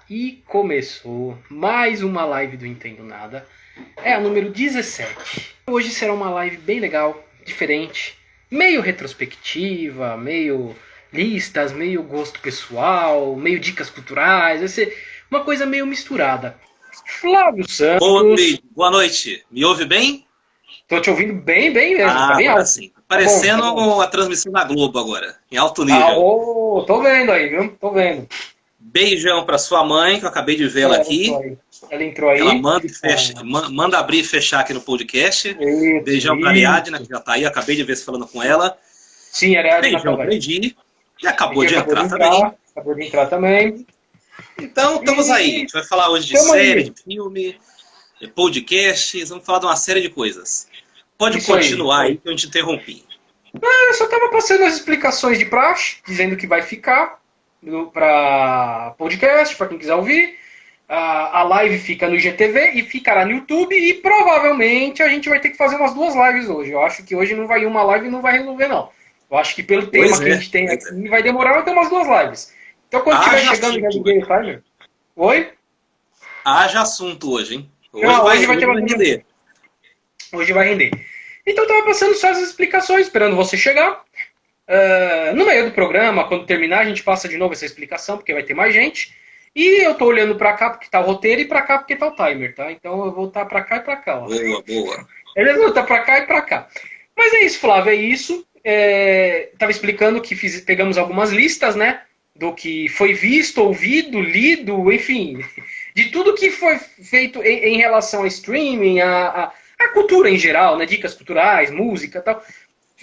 E começou mais uma live do Entendo Nada. É a número 17. Hoje será uma live bem legal, diferente, meio retrospectiva, meio listas, meio gosto pessoal, meio dicas culturais. Vai ser uma coisa meio misturada. Flávio Santos. Boa noite. Me ouve bem? Tô te ouvindo bem mesmo. Tá bem Agora alto. sim. Tá bom, Parecendo tá bom. a transmissão da Globo agora, em alto nível. Tô vendo aí, viu? Tô vendo. Beijão para sua mãe, que eu acabei de vê-la aqui. Ela entrou Ela aí. manda, e fecha, manda abrir e fechar aqui no podcast. Beijão para a Ariadna, que já está aí. Acabei de ver você falando com ela. Sim, a Ariadna Beijão estava para aí. Edi, que acabou de entrar também. Acabou de entrar também. Então, estamos aí. A gente vai falar hoje de série, de filme, de podcasts. Vamos falar de uma série de coisas. Pode continuar aí que eu te interrompi. Eu só estava passando as explicações de praxe, dizendo que vai ficar para podcast, para quem quiser ouvir. A live fica no IGTV e ficará no YouTube. E provavelmente a gente vai ter que fazer umas 2 lives hoje. Eu acho que hoje não vai uma live e não vai resolver, não. Eu acho que pelo tema que a gente tem aqui, vai demorar, vai ter umas 2 lives. Então quando estiver chegando já liguei o timer. Oi? Haja assunto hoje, hein? Hoje vai render. Hoje vai render. Então eu tava passando só as explicações, esperando você chegar. No meio do programa, quando terminar, a gente passa de novo essa explicação, porque vai ter mais gente. E eu tô olhando pra cá porque tá o roteiro e pra cá porque tá o timer, tá? Então eu vou estar pra cá e pra cá, ó. Boa. Ele vai voltar pra cá e pra cá. Mas é isso, Flávio, é isso. Tava explicando que pegamos algumas listas, né? Do que foi visto, ouvido, lido, enfim. De tudo que foi feito em relação a streaming, a cultura em geral, né? Dicas culturais, música e tal.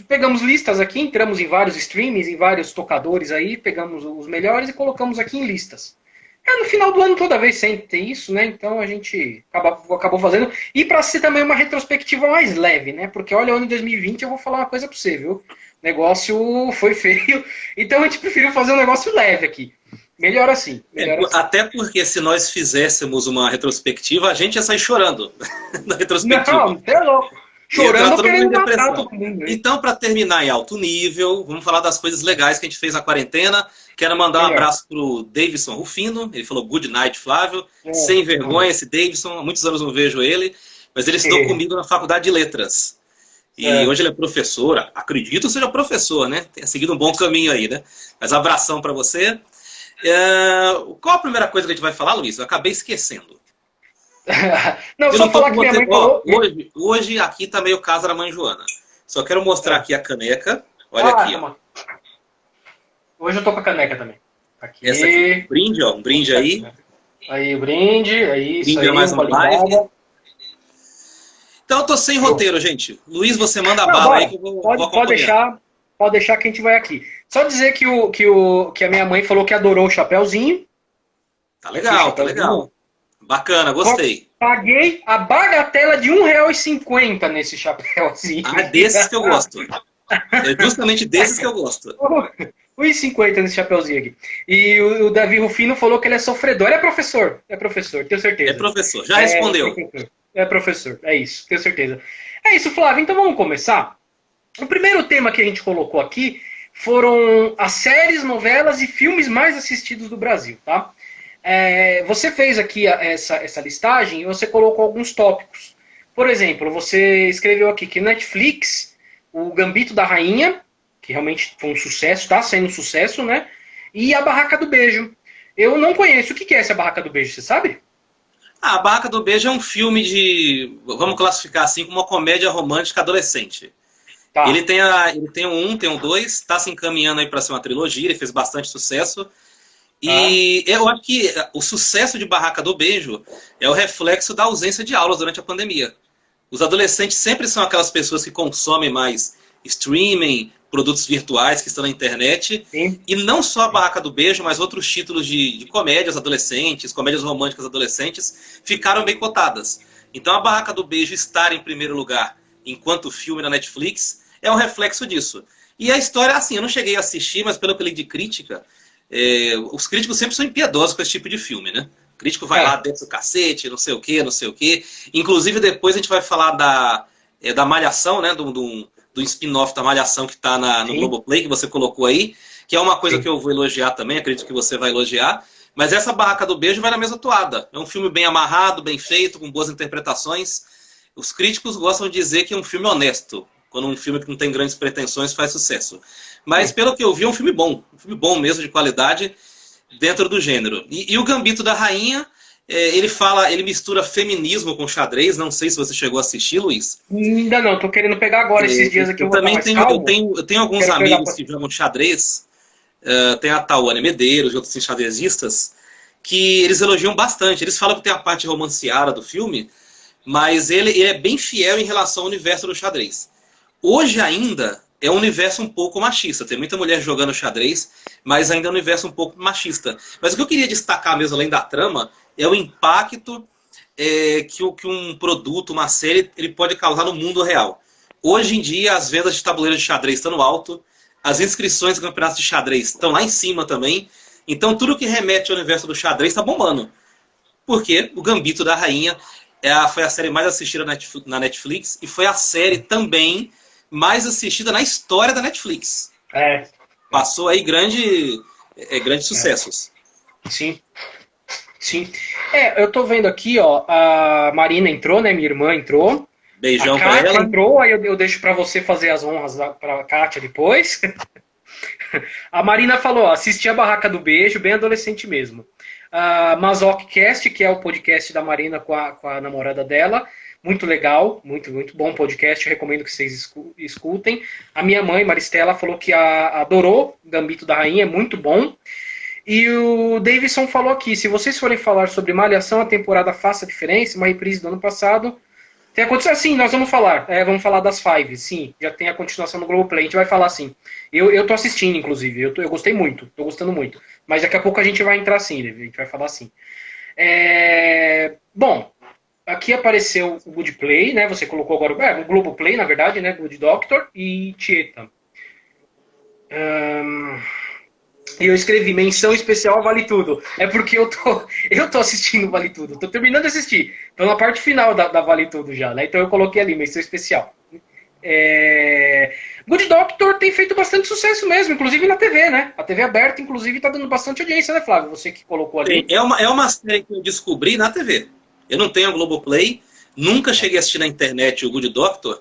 Pegamos listas aqui, entramos em vários streamings, em vários tocadores aí, pegamos os melhores e colocamos aqui em listas. No final do ano toda vez sempre tem isso, né? Então a gente acabou fazendo. E para ser também uma retrospectiva mais leve, né? Porque olha, o ano de 2020 eu vou falar uma coisa para você, viu? O negócio foi feio, então a gente preferiu fazer um negócio leve aqui. Melhor assim. Até porque se nós fizéssemos uma retrospectiva, a gente ia sair chorando na retrospectiva. Não, você é louco. Chorando querendo matar todo mundo. Então, para terminar em alto nível, vamos falar das coisas legais que a gente fez na quarentena. Quero mandar um abraço pro Davidson Rufino. Ele falou good night, Flávio. Sem vergonha esse Davidson. Há muitos anos não vejo ele. Mas ele estudou comigo na Faculdade de Letras. E hoje ele é professor. Acredito que seja professor, né? Tenha seguido um bom caminho aí, né? Mas abração para você. Qual a primeira coisa que a gente vai falar, Luiz? Eu acabei esquecendo. Não, só falar que minha mãe falou... Hoje aqui tá meio casa da mãe Joana. Só quero mostrar aqui a caneca. Olha aqui, ó. Hoje eu tô com a caneca também. Aqui. Essa aqui, um brinde aí. Aí, o brinde, aí, isso aí. Mais uma live. Então eu tô sem roteiro, gente. Luiz, você manda bala aí que eu vou acompanhar. Pode deixar que a gente vai aqui. Só dizer que a minha mãe falou que adorou o chapéuzinho. Tá legal. Bacana, gostei. Paguei a bagatela de R$1,50 nesse chapéuzinho. Desses que eu gosto. É justamente desses que eu gosto. R$1,50 nesse chapéuzinho aqui. E o Davi Rufino falou que ele é sofredor. É professor, tenho certeza. É professor, já respondeu. É professor, é isso, tenho certeza. É isso, Flávio, então vamos começar. O primeiro tema que a gente colocou aqui foram as séries, novelas e filmes mais assistidos do Brasil, tá? Você fez aqui essa listagem e você colocou alguns tópicos. Por exemplo, você escreveu aqui que Netflix, o Gambito da Rainha, que realmente foi um sucesso, está sendo um sucesso, né? E a Barraca do Beijo. Eu não conheço. O que é essa Barraca do Beijo, você sabe? A Barraca do Beijo é um filme vamos classificar assim, como uma comédia romântica adolescente. Tá. Ele tem tem um 2, está se encaminhando aí para ser uma trilogia, ele fez bastante sucesso. E eu acho que o sucesso de Barraca do Beijo é o reflexo da ausência de aulas durante a pandemia. Os adolescentes sempre são aquelas pessoas que consomem mais streaming, produtos virtuais que estão na internet. Sim. E não só a Barraca do Beijo, mas outros títulos de comédias adolescentes, comédias românticas adolescentes, ficaram bem cotadas. Então a Barraca do Beijo estar em primeiro lugar enquanto filme na Netflix é um reflexo disso. E a história, assim, eu não cheguei a assistir, mas pelo que eu li de crítica, os críticos sempre são impiedosos com esse tipo de filme, né? O crítico vai lá dentro do cacete, não sei o quê. Inclusive depois a gente vai falar da Malhação, né? Do spin-off da Malhação que está no Globoplay, que você colocou aí, que é uma coisa que eu vou elogiar também, acredito que você vai elogiar. Mas essa Barraca do Beijo vai na mesma toada. É um filme bem amarrado, bem feito, com boas interpretações. Os críticos gostam de dizer que é um filme honesto, quando um filme que não tem grandes pretensões faz sucesso. Mas, pelo que eu vi, é um filme bom mesmo, de qualidade, dentro do gênero. E o Gambito da Rainha, ele mistura feminismo com xadrez, não sei se você chegou a assistir, Luiz. Ainda não, tô querendo pegar agora esses dias aqui, eu vou também mais calmo. eu tenho alguns amigos que jogam xadrez, tem a Tawane Medeiros e outros xadrezistas, que eles elogiam bastante. Eles falam que tem a parte romanceada do filme, mas ele é bem fiel em relação ao universo do xadrez. Hoje ainda é um universo um pouco machista. Tem muita mulher jogando xadrez, mas ainda é um universo um pouco machista. Mas o que eu queria destacar mesmo, além da trama, é o impacto que um produto, uma série, ele pode causar no mundo real. Hoje em dia, as vendas de tabuleiros de xadrez estão no alto, as inscrições de campeonatos de xadrez estão lá em cima também. Então, tudo que remete ao universo do xadrez está bombando. Porque o Gambito da Rainha foi a série mais assistida na Netflix e foi a série também mais assistida na história da Netflix. Passou aí grandes sucessos. Sim. Sim. Eu tô vendo aqui, ó, a Marina entrou, né? Minha irmã entrou. Beijão pra ela. A Kátia entrou, aí eu deixo pra você fazer as honras pra Kátia depois. A Marina falou, ó, assisti a Barraca do Beijo, bem adolescente mesmo. A Mazocast, que é o podcast da Marina com a namorada dela. Muito legal, muito, muito bom podcast, recomendo que vocês escutem. A minha mãe, Maristela, falou que adorou Gambito da Rainha, é muito bom. E o Davidson falou aqui, se vocês forem falar sobre Malhação, a temporada faça diferença, uma reprise do ano passado. Tem acontecido, sim, nós vamos falar. Vamos falar das Five, sim, já tem a continuação no Globoplay, a gente vai falar sim. Eu tô assistindo, inclusive, eu gostei muito, tô gostando muito. Mas daqui a pouco a gente vai entrar sim, a gente vai falar sim. Bom, aqui apareceu o Good Play, né? Você colocou agora o Globoplay, na verdade, né? Good Doctor e Tieta. E eu escrevi menção especial Vale Tudo. É porque eu tô assistindo Vale Tudo. Tô terminando de assistir. Tô na parte final da Vale Tudo já, né? Então eu coloquei ali, menção especial. Good Doctor tem feito bastante sucesso mesmo, inclusive na TV, né? A TV aberta, inclusive, tá dando bastante audiência, né, Flávio? Você que colocou ali. É uma série que eu descobri na TV. Eu não tenho a Globoplay, nunca cheguei a assistir na internet o Good Doctor.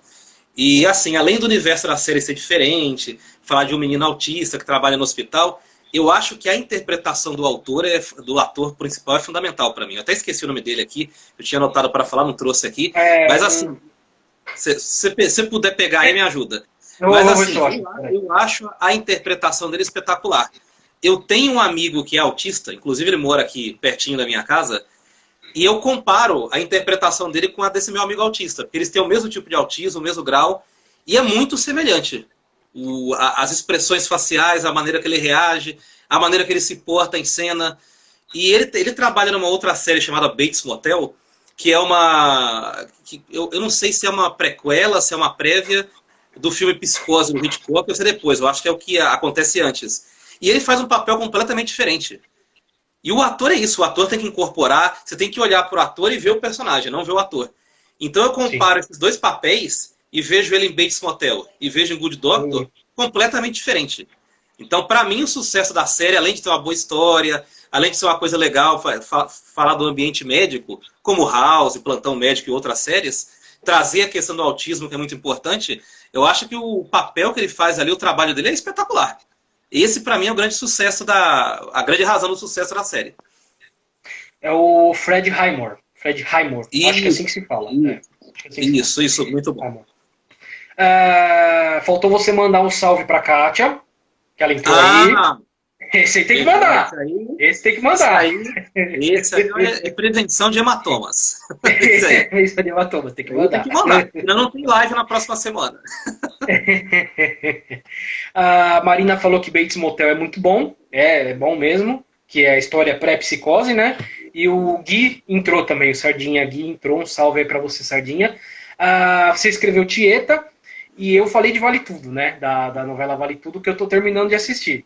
E, assim, além do universo da série ser diferente, falar de um menino autista que trabalha no hospital, eu acho que a interpretação do ator principal é fundamental para mim. Eu até esqueci o nome dele aqui, eu tinha anotado para falar, não trouxe aqui. Mas, assim, se você puder pegar aí, me ajuda. Mas, assim, eu acho a interpretação dele espetacular. Eu tenho um amigo que é autista, inclusive ele mora aqui pertinho da minha casa, e eu comparo a interpretação dele com a desse meu amigo autista, porque eles têm o mesmo tipo de autismo, o mesmo grau, e é muito semelhante. As expressões faciais, a maneira que ele reage, a maneira que ele se porta em cena. E ele trabalha numa outra série chamada Bates Motel, que é eu não sei se é uma prequela, se é uma prévia do filme Psicose do Hitchcock, ou se é depois. Eu acho que é o que acontece antes. E ele faz um papel completamente diferente. E o ator é isso, o ator tem que incorporar, você tem que olhar para o ator e ver o personagem, não ver o ator. Então eu comparo esses dois papéis e vejo ele em Bates Motel e vejo em Good Doctor completamente diferente. Então, para mim, o sucesso da série, além de ter uma boa história, além de ser uma coisa legal, falar do ambiente médico, como House, Plantão Médico e outras séries, trazer a questão do autismo, que é muito importante, eu acho que o papel que ele faz ali, o trabalho dele é espetacular. Esse, para mim, é o grande sucesso a grande razão do sucesso da série. É o Fred Highmore. Acho que é assim que se fala. Isso, muito bom. Faltou você mandar um salve pra Kátia, que ela entrou aí. Esse aí tem que mandar. Esse tem que mandar. Esse aí é prevenção de hematomas. Isso é de hematomas, tem que mandar. Tem que mandar. Ainda não tem live na próxima semana. A Marina falou que Bates Motel é muito bom. É bom mesmo. Que é a história pré-psicose, né? E o Gui entrou também, o Sardinha Gui entrou. Um salve aí pra você, Sardinha. Você escreveu Tieta. E eu falei de Vale Tudo, né? Da novela Vale Tudo, que eu tô terminando de assistir.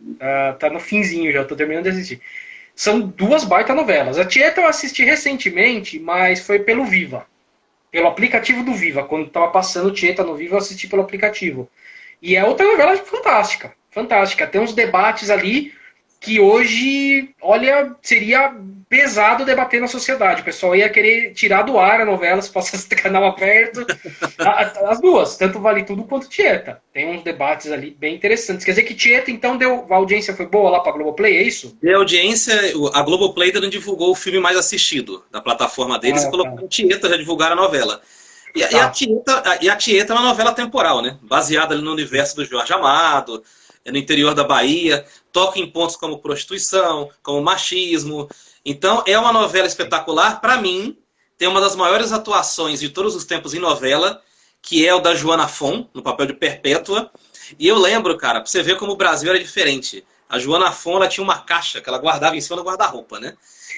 Tá no finzinho já, tô terminando de assistir. São duas baita novelas. A Tieta eu assisti recentemente, mas foi pelo Viva. Pelo aplicativo do Viva. Quando tava passando Tieta no Viva, eu assisti pelo aplicativo. E é outra novela fantástica. Fantástica. Tem uns debates ali que hoje, olha, seria pesado debater na sociedade. O pessoal ia querer tirar do ar a novela se passasse canal aberto. As duas, tanto Vale Tudo quanto Tieta. Tem uns debates ali bem interessantes. Quer dizer que Tieta, então, a audiência foi boa lá pra Globoplay, é isso? De audiência, a Globoplay ainda não divulgou o filme mais assistido da plataforma deles e colocou o Tieta, já divulgaram a novela. E a Tieta é uma novela temporal, né? Baseada ali no universo do Jorge Amado, no interior da Bahia, toca em pontos como prostituição, como machismo. Então, é uma novela espetacular. Para mim, tem uma das maiores atuações de todos os tempos em novela, que é o da Joana Fon, no papel de Perpétua. E eu lembro, cara, pra você ver como o Brasil era diferente. A Joana Fon, ela tinha uma caixa que ela guardava em cima do guarda-roupa, né?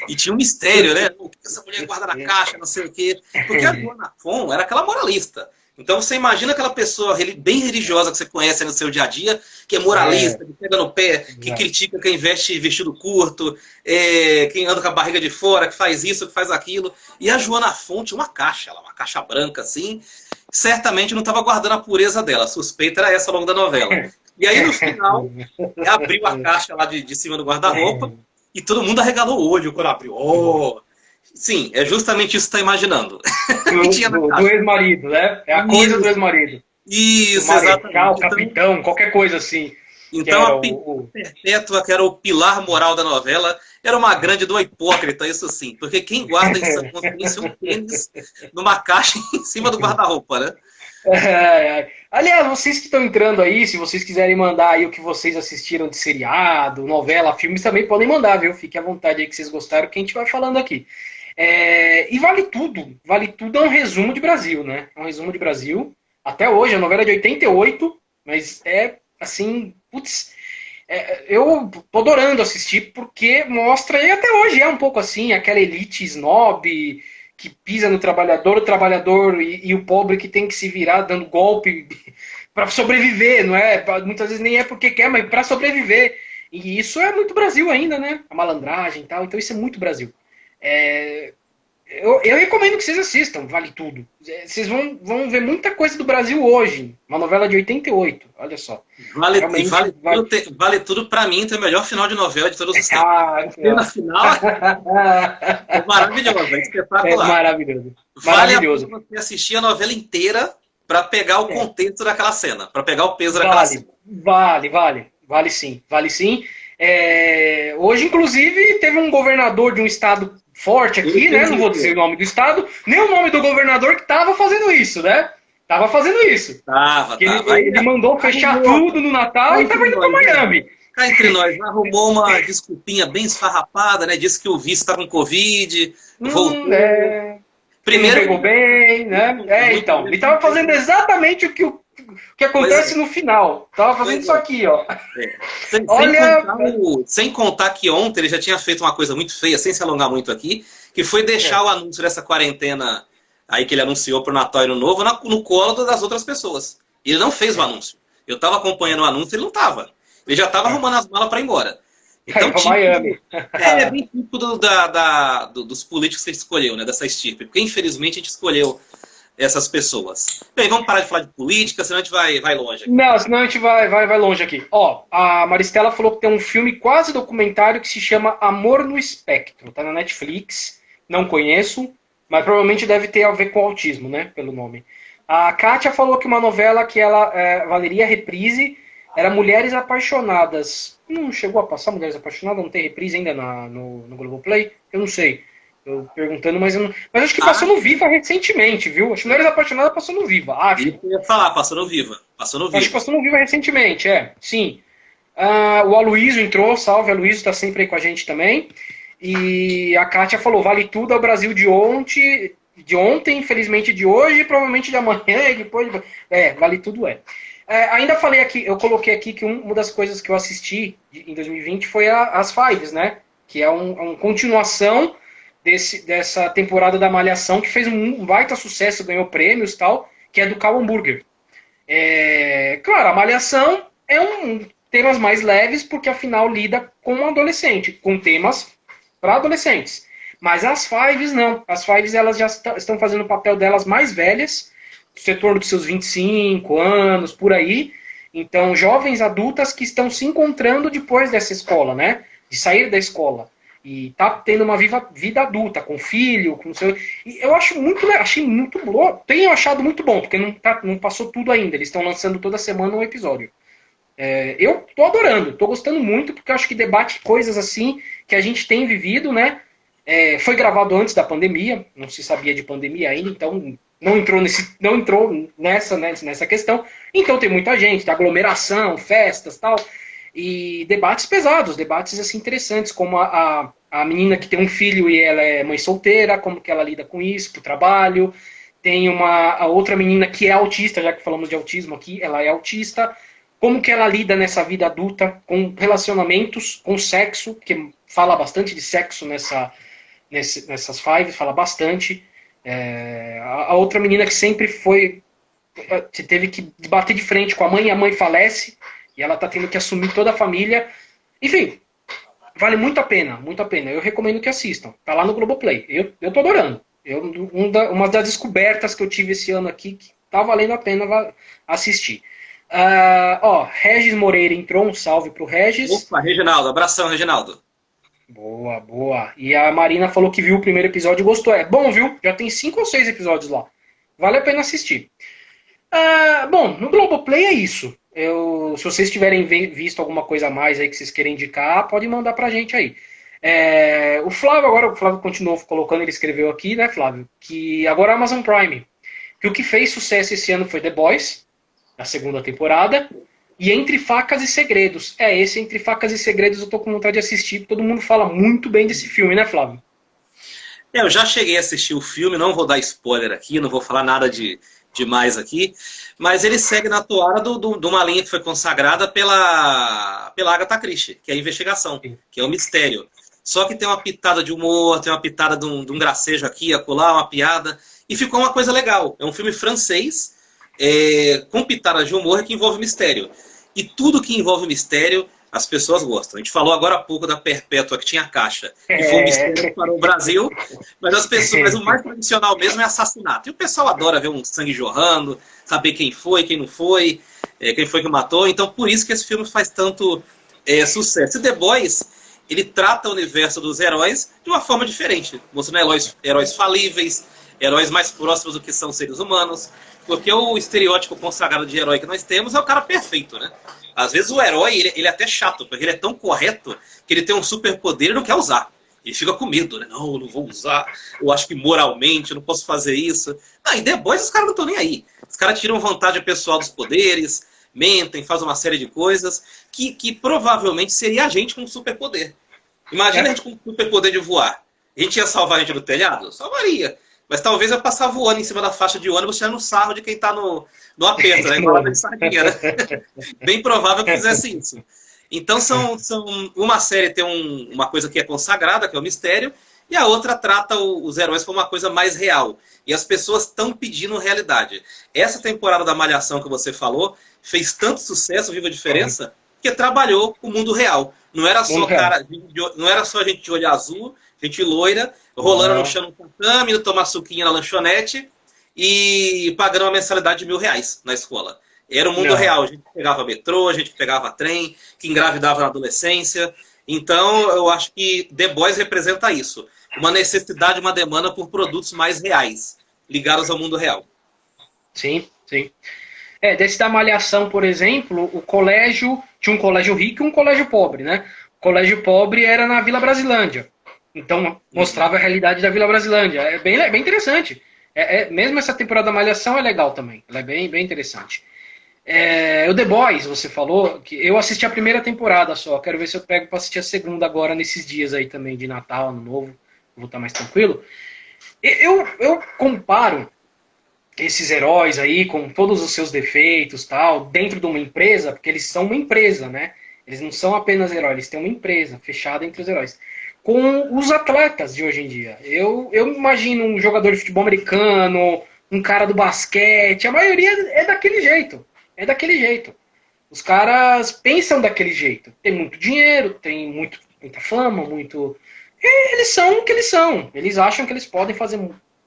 E tinha um mistério, né? O que essa mulher guarda na caixa, não sei o quê. Porque a Joana Fon era aquela moralista. Então você imagina aquela pessoa bem religiosa que você conhece no seu dia a dia, que é moralista, que pega no pé, que critica quem veste vestido curto, quem anda com a barriga de fora, que faz isso, que faz aquilo. E a Joana Fon tinha uma caixa branca assim, certamente não estava guardando a pureza dela. A suspeita era essa ao longo da novela. E aí no final, abriu a caixa lá de cima do guarda-roupa e todo mundo arregalou o olho quando abriu. Oh! Sim, é justamente isso que você está imaginando. Do ex-marido, né? É a coisa do ex-marido. Isso, exatamente. O capitão, qualquer coisa assim. Então a Perpétua, que era o pilar moral da novela, era uma grande do hipócrita, isso sim. Porque quem guarda em sua consciência um tênis numa caixa em cima do guarda-roupa, né? Aliás, vocês que estão entrando aí, se vocês quiserem mandar aí o que vocês assistiram de seriado, novela, filmes, também podem mandar, viu? Fique à vontade aí que vocês gostaram, que a gente vai falando aqui. E Vale Tudo. Vale Tudo é um resumo de Brasil, né? É um resumo de Brasil. Até hoje, a novela é de 88, mas é assim, putz, eu tô adorando assistir porque mostra, e até hoje é um pouco assim, aquela elite snob que pisa no trabalhador, o trabalhador e o pobre que tem que se virar dando golpe para sobreviver, não é? Muitas vezes nem é porque quer, mas para sobreviver. E isso é muito Brasil ainda, né? A malandragem e tal, então isso é muito Brasil. Eu recomendo que vocês assistam, Vale Tudo. Vocês vão ver muita coisa do Brasil hoje. Uma novela de 88, olha só. Vale Tudo, pra mim, tem o melhor final de novela de todos os tempos. A final é maravilhosa, é espetacular. É maravilhoso. Vale a pena você assistir a novela inteira pra pegar o contexto daquela cena, pra pegar o peso daquela cena. Vale sim. Hoje, inclusive, teve um governador de um estado forte aqui, né? Não vou dizer o nome do estado, nem o nome do governador que tava fazendo isso, né? Tava fazendo isso. Ele mandou fechar tudo no Natal e tava indo pra Miami. Cá entre nós, arrumou uma desculpinha bem esfarrapada, né? Disse que o vice tá com Covid, voltou. Primeiro pegou bem, né? Então, ele tava fazendo exatamente o que acontece no final. Tava fazendo isso aqui, ó. Sem contar que ontem ele já tinha feito uma coisa muito feia, sem se alongar muito aqui, que foi deixar o anúncio dessa quarentena aí que ele anunciou pro Natal e Ano Novo no colo das outras pessoas. Ele não fez o anúncio. Eu tava acompanhando o anúncio, ele não tava. Ele já tava arrumando as malas para ir embora. Então, Miami. É bem típico dos políticos que a gente escolheu, né? Dessa estirpe. Porque, infelizmente, a gente escolheu essas pessoas. Bem, vamos parar de falar de política, senão a gente vai longe aqui. Não, senão a gente vai longe aqui. Ó, a Maristela falou que tem um filme quase documentário que se chama Amor no Espectro. Tá na Netflix. Não conheço, mas provavelmente deve ter a ver com autismo, né? Pelo nome. A Kátia falou que uma novela que ela valeria reprise era Mulheres Apaixonadas. Não chegou a passar Mulheres Apaixonadas? Não tem reprise ainda no Globoplay? Eu não sei. Eu perguntando, mas acho que passou no Viva recentemente, viu? Acho que Mulheres Apaixonadas passou no Viva, acho. Eu ia falar, passou no Viva. Acho que passou no Viva recentemente, sim. O Aloysio entrou, salve, Aloysio tá sempre aí com a gente também. E a Kátia falou, Vale Tudo é o Brasil de ontem, infelizmente de hoje, provavelmente de amanhã e depois... Vale Tudo ainda falei aqui, eu coloquei aqui que uma das coisas que eu assisti em 2020 foi as Fives, né? Que é uma continuação dessa temporada da Malhação, que fez um baita sucesso, ganhou prêmios e tal, que é do Cal Hamburger. Claro, a Malhação é temas mais leves, porque afinal lida com um adolescente, com temas para adolescentes. Mas as Fives não. As Fives elas já estão fazendo o papel delas mais velhas, no setor dos seus 25 anos, por aí. Então, jovens adultas que estão se encontrando depois dessa escola, né? De sair da escola. E tá tendo uma vida adulta, com filho, com seu. E eu acho achei muito bom. Tenho achado muito bom, porque não passou tudo ainda. Eles estão lançando toda semana um episódio. Eu tô adorando, tô gostando muito, porque eu acho que debate coisas assim que a gente tem vivido, né? Foi gravado antes da pandemia, não se sabia de pandemia ainda, então não entrou nessa questão. Então tem muita gente, tem aglomeração, festas, tal, e debates pesados, debates assim interessantes, como a menina que tem um filho e ela é mãe solteira, como que ela lida com isso, pro trabalho. Tem a outra menina que é autista, já que falamos de autismo aqui, ela é autista. Como que ela lida nessa vida adulta com relacionamentos, com sexo, que fala bastante de sexo nessas fives, fala bastante. A outra menina que sempre teve que bater de frente com a mãe, e a mãe falece, e ela tá tendo que assumir toda a família. Enfim, vale muito a pena, muito a pena. Eu recomendo que assistam. Tá lá no Globoplay. Eu tô adorando. Uma das descobertas que eu tive esse ano aqui, que tá valendo a pena assistir. Regis Moreira entrou, um salve pro Regis. Opa, Reginaldo, abração, Reginaldo. Boa, boa. E a Marina falou que viu o primeiro episódio e gostou. É bom, viu? Já tem 5 ou 6 episódios lá. Vale a pena assistir. Bom, no Globoplay é isso. Se vocês tiverem visto alguma coisa a mais aí que vocês querem indicar, pode mandar pra gente aí. O Flávio continuou colocando, ele escreveu aqui, né, Flávio? Que agora a Amazon Prime. Que o que fez sucesso esse ano foi The Boys, na segunda temporada, e Entre Facas e Segredos. Esse Entre Facas e Segredos eu tô com vontade de assistir, porque todo mundo fala muito bem desse filme, né, Flávio? Eu já cheguei a assistir o filme, não vou dar spoiler aqui, não vou falar nada demais aqui, mas ele segue na toada de uma linha que foi consagrada pela Agatha Christie, que é a investigação, que é o mistério. Só que tem uma pitada de humor, tem uma pitada de um gracejo aqui, acolá, uma piada, e ficou uma coisa legal. É um filme francês, com pitadas de humor que envolve mistério. E tudo que envolve mistério, as pessoas gostam. A gente falou agora há pouco da Perpétua, que tinha caixa. E foi um mistério para o Brasil. Mas o mais tradicional mesmo é assassinato. E o pessoal adora ver um sangue jorrando, saber quem foi, quem não foi, quem foi que matou. Então, por isso que esse filme faz tanto sucesso. E The Boys, ele trata o universo dos heróis de uma forma diferente. Mostrando heróis falíveis, heróis mais próximos do que são seres humanos. Porque o estereótipo consagrado de herói que nós temos é o cara perfeito, né? Às vezes o herói, ele é até chato, porque ele é tão correto que ele tem um superpoder e não quer usar. Ele fica com medo, né? Não, eu não vou usar. Eu acho que moralmente eu não posso fazer isso. Em The Boys os caras não estão nem aí. Os caras tiram vantagem pessoal dos poderes, mentem, fazem uma série de coisas que provavelmente seria a gente com um superpoder. Imagina a gente com um superpoder de voar. A gente ia salvar a gente do telhado? Salvaria. Mas talvez eu passar voando em cima da faixa de ônibus, tirando sarro de quem está no aperto, né? Igual a sardinha, né? Bem provável que fizesse isso. Então, uma série tem uma coisa que é consagrada, que é o mistério, e a outra trata os heróis como uma coisa mais real. E as pessoas estão pedindo realidade. Essa temporada da Malhação que você falou fez tanto sucesso, Viva a Diferença, que trabalhou com o mundo real. Não era só gente de olho azul, gente loira, rolando no chão no tatame, indo tomar suquinha na lanchonete e pagando uma mensalidade de R$1.000 na escola. Era o mundo real. A gente pegava metrô, a gente pegava trem, que engravidava na adolescência. Então, eu acho que The Boys representa isso. Uma necessidade, uma demanda por produtos mais reais, ligados ao mundo real. Sim, sim. Desse da Malhação, por exemplo, tinha um colégio rico e um colégio pobre, né? O colégio pobre era na Vila Brasilândia. Então, mostrava a realidade da Vila Brasilândia. É bem interessante. Mesmo essa temporada da Malhação é legal também. Ela é bem interessante. O The Boys, você falou, que eu assisti a primeira temporada só. Quero ver se eu pego para assistir a segunda agora, nesses dias aí também, de Natal, Ano Novo. Vou estar mais tranquilo. Eu comparo esses heróis aí, com todos os seus defeitos, tal, dentro de uma empresa, porque eles são uma empresa, né? Eles não são apenas heróis, eles têm uma empresa fechada entre os heróis. Com os atletas de hoje em dia. Eu imagino um jogador de futebol americano, um cara do basquete, a maioria é daquele jeito. É daquele jeito. Os caras pensam daquele jeito. Tem muito dinheiro, tem muita fama, eles são o que eles são. Eles acham que eles podem fazer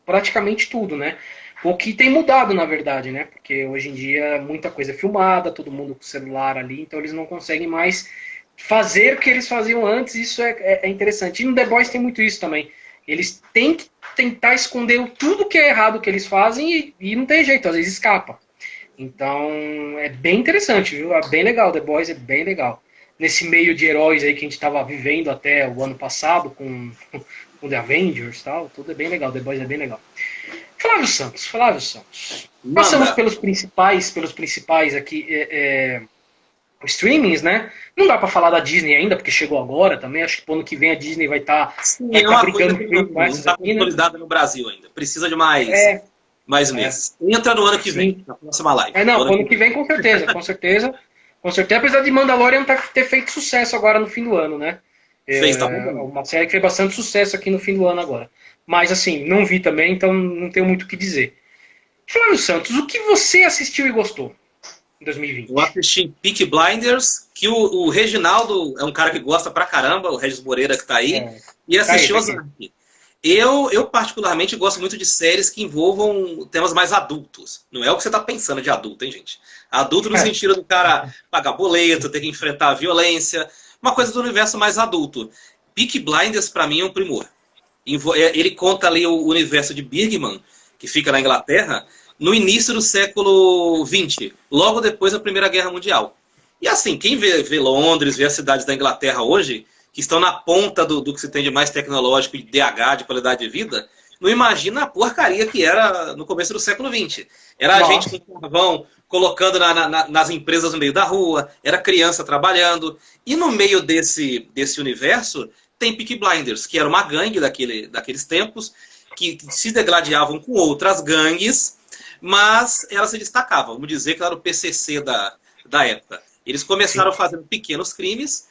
praticamente tudo, né? O que tem mudado, na verdade, né? Porque hoje em dia muita coisa é filmada, todo mundo com celular ali, então eles não conseguem mais fazer o que eles faziam antes, isso é interessante. E no The Boys tem muito isso também. Eles têm que tentar esconder tudo que é errado que eles fazem e não tem jeito, às vezes escapa. Então é bem interessante, viu? É bem legal, The Boys é bem legal. Nesse meio de heróis aí que a gente estava vivendo até o ano passado com The Avengers e tal, tudo é bem legal, The Boys é bem legal. Flávio Santos. Passamos pelos principais aqui streamings, né? Não dá pra falar da Disney ainda, porque chegou agora também. Acho que pro ano que vem a Disney vai estar brigando com mais. Não está consolidada no Brasil ainda. Precisa de mais meses. Entra no ano que vem, na próxima live. Não, pro ano que vem com certeza, com certeza. Com certeza, apesar de Mandalorian ter feito sucesso agora no fim do ano, né? Fez, tá bom. Uma série que fez bastante sucesso aqui no fim do ano agora. Mas assim, não vi também, então não tenho muito o que dizer. Flávio Santos, o que você assistiu e gostou em 2020? Eu assisti Peaky Blinders, que o Reginaldo é um cara que gosta pra caramba, o Regis Moreira que tá aí, e assistiu Ozark. Eu particularmente gosto muito de séries que envolvam temas mais adultos. Não é o que você tá pensando de adulto, hein, gente? Adulto no sentido do cara pagar boleto, ter que enfrentar a violência, uma coisa do universo mais adulto. Peaky Blinders, pra mim, é um primor. Ele conta ali o universo de Birmingham, que fica na Inglaterra, no início do século XX, logo depois da Primeira Guerra Mundial. E assim, quem vê Londres, vê as cidades da Inglaterra hoje, que estão na ponta do que se tem de mais tecnológico, de DH, de qualidade de vida, não imagina a porcaria que era no começo do século XX. Era a gente com carvão colocando nas empresas no meio da rua, era criança trabalhando. E no meio desse universo tem Peaky Blinders, que era uma gangue daqueles tempos, que se degladiavam com outras gangues, mas ela se destacava. Vamos dizer que era o PCC da época. Eles começaram fazendo pequenos crimes,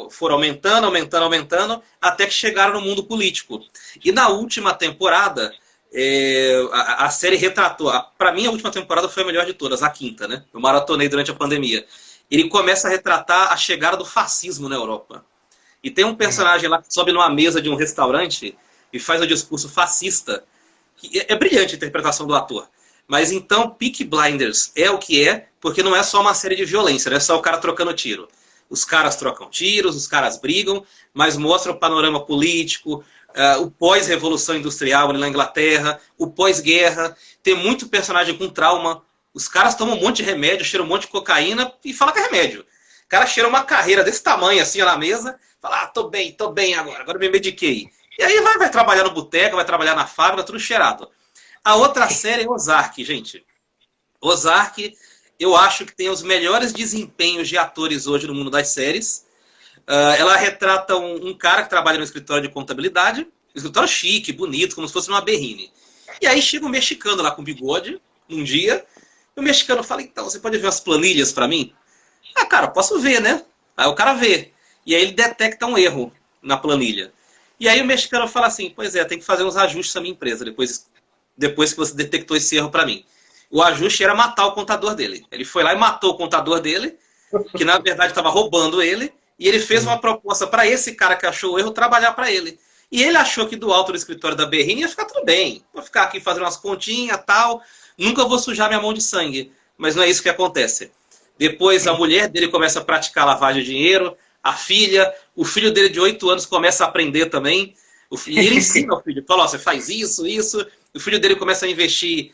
foram aumentando, até que chegaram no mundo político. E na última temporada, a série retratou... Para mim, a última temporada foi a melhor de todas, a quinta, né? Eu maratonei durante a pandemia. Ele começa a retratar a chegada do fascismo na Europa. E tem um personagem lá que sobe numa mesa de um restaurante e faz um discurso fascista. É brilhante a interpretação do ator. Mas então, Peaky Blinders é o que é, porque não é só uma série de violência, não é só o cara trocando tiro. Os caras trocam tiros, os caras brigam, mas mostra o panorama político, o pós-revolução industrial na Inglaterra, o pós-guerra. Tem muito personagem com trauma. Os caras tomam um monte de remédio, cheiram um monte de cocaína e falam que é remédio. O cara cheira uma carreira desse tamanho assim na mesa, fala, tô bem agora me mediquei. E aí vai trabalhar no boteco, vai trabalhar na fábrica, tudo cheirado. A outra série é Ozark, gente. Ozark, eu acho que tem os melhores desempenhos de atores hoje no mundo das séries. Ela retrata um cara que trabalha no escritório de contabilidade, um escritório chique, bonito, como se fosse uma berrine. E aí chega um mexicano lá com bigode, um dia, e o mexicano fala, então, você pode ver as planilhas pra mim? Ah, cara, posso ver, né? Aí o cara vê. E aí ele detecta um erro na planilha. E aí o mexicano fala assim, pois é, tem que fazer uns ajustes na minha empresa, depois que você detectou esse erro para mim. O ajuste era matar o contador dele. Ele foi lá e matou o contador dele, que na verdade estava roubando ele, e ele fez uma proposta para esse cara que achou o erro trabalhar para ele. E ele achou que do alto do escritório da Berrini ia ficar tudo bem. Vou ficar aqui fazendo umas continhas e tal, nunca vou sujar minha mão de sangue. Mas não é isso que acontece. Depois a mulher dele começa a praticar lavagem de dinheiro, a filha, o filho dele de 8 anos começa a aprender também. E ele ensina o filho, fala, ó, você faz isso. O filho dele começa a investir,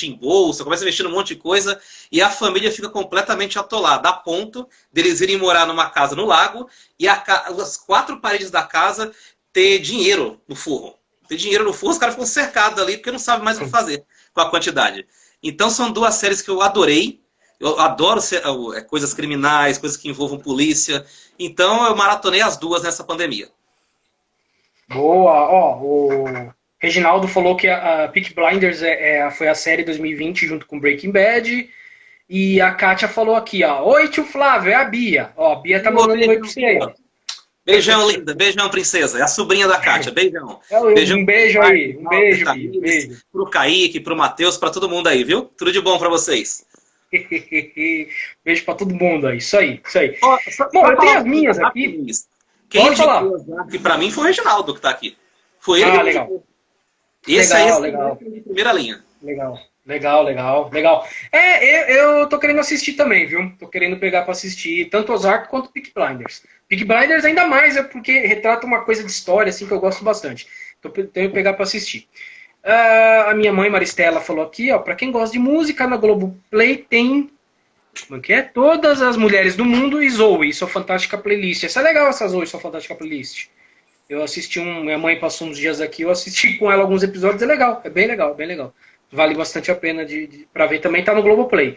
em bolsa, começa a investir num monte de coisa, e a família fica completamente atolada, a ponto deles irem morar numa casa no lago, e as 4 paredes da casa ter dinheiro no forro. Ter dinheiro no forro, os caras ficam cercados ali, porque não sabem mais o que fazer com a quantidade. Então são 2 séries que eu adorei. Eu adoro coisas criminais, coisas que envolvam polícia. Então eu maratonei as 2 nessa pandemia. Boa! O Reginaldo falou que a Peaky Blinders foi a série 2020 junto com Breaking Bad. E a Kátia falou aqui, ó. Oi, tio Flávio, é a Bia. Ó, a Bia tá mandando oi pra você aí. Beijão, linda. Beijão, princesa. É a sobrinha da Kátia. Beijão. Beijão. Um beijo aí. Um beijo, Bia. Beijo. Pro Kaique, pro Matheus, pra todo mundo aí, viu? Tudo de bom pra vocês. Beijo pra todo mundo aí. Isso aí. Bom, eu tenho as minhas aqui. Quem indicou o Ozark pra mim foi o Reginaldo que tá aqui. Foi ele que legal. Esse legal, aí legal. é de primeira linha. Legal. Eu tô querendo assistir também, viu? Tô querendo pegar pra assistir tanto Ozark quanto Peaky Blinders. Peaky Blinders ainda mais, é porque retrata uma coisa de história, assim, que eu gosto bastante. Tô tentando pegar pra assistir. A minha mãe, Maristela, falou aqui, ó, pra quem gosta de música, na Globoplay tem... Como é que é? Todas as Mulheres do Mundo e Zoe, Sua Fantástica Playlist. Essa é legal, essa Zoe, Sua Fantástica Playlist. Eu assisti minha mãe passou uns dias aqui, eu assisti com ela alguns episódios, é legal, é bem legal, bem legal. Vale bastante a pena pra ver. Também tá no Globoplay.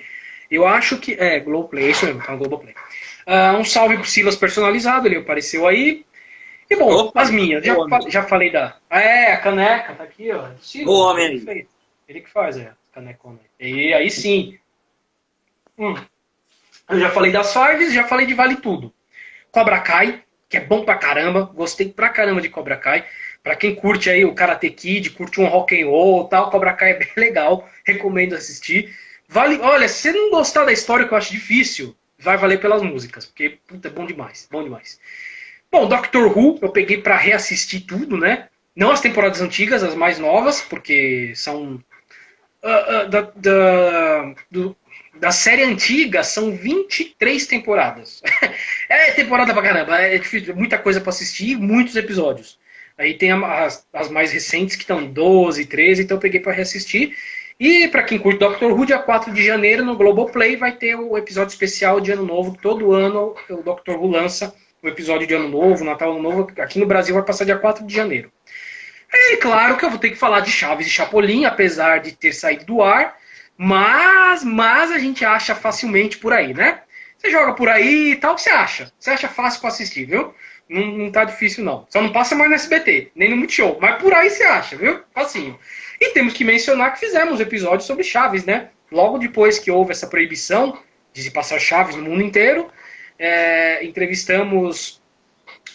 Eu acho que... Globoplay, é isso mesmo, tá no Globoplay. Um salve pro Silas personalizado, ele apareceu aí. E bom, Opa, as minhas, já falei da... a caneca, tá aqui, ó. Silas, o homem aí. Ele que faz, a canecona. E aí sim. Eu já falei das Fives, já falei de Vale Tudo. Cobra Kai, que é bom pra caramba. Gostei pra caramba de Cobra Kai. Pra quem curte aí o Karate Kid, curte um rock and roll e tal, Cobra Kai é bem legal. Recomendo assistir. Olha, se você não gostar da história, que eu acho difícil, vai valer pelas músicas. Porque, puta, é bom demais. Bom demais. Bom, Doctor Who, eu peguei pra reassistir tudo, né? Não as temporadas antigas, as mais novas, porque são... da série antiga, são 23 temporadas. É temporada pra caramba, é difícil, muita coisa pra assistir, muitos episódios. Aí tem as mais recentes, que estão 12, 13, então eu peguei pra reassistir. E pra quem curte Doctor Who, dia 4 de janeiro, no Globoplay, vai ter o episódio especial de Ano Novo. Todo ano o Doctor Who lança o episódio de Ano Novo, Natal, Ano Novo. Aqui no Brasil vai passar dia 4 de janeiro. É claro que eu vou ter que falar de Chaves e Chapolin, apesar de ter saído do ar, mas a gente acha facilmente por aí, né? Você joga por aí e tal, você acha. Você acha fácil pra assistir, viu? Não tá difícil, não. Só não passa mais no SBT, nem no Multishow. Mas por aí você acha, viu? Facinho. E temos que mencionar que fizemos episódios sobre Chaves, né? Logo depois que houve essa proibição de se passar Chaves no mundo inteiro, entrevistamos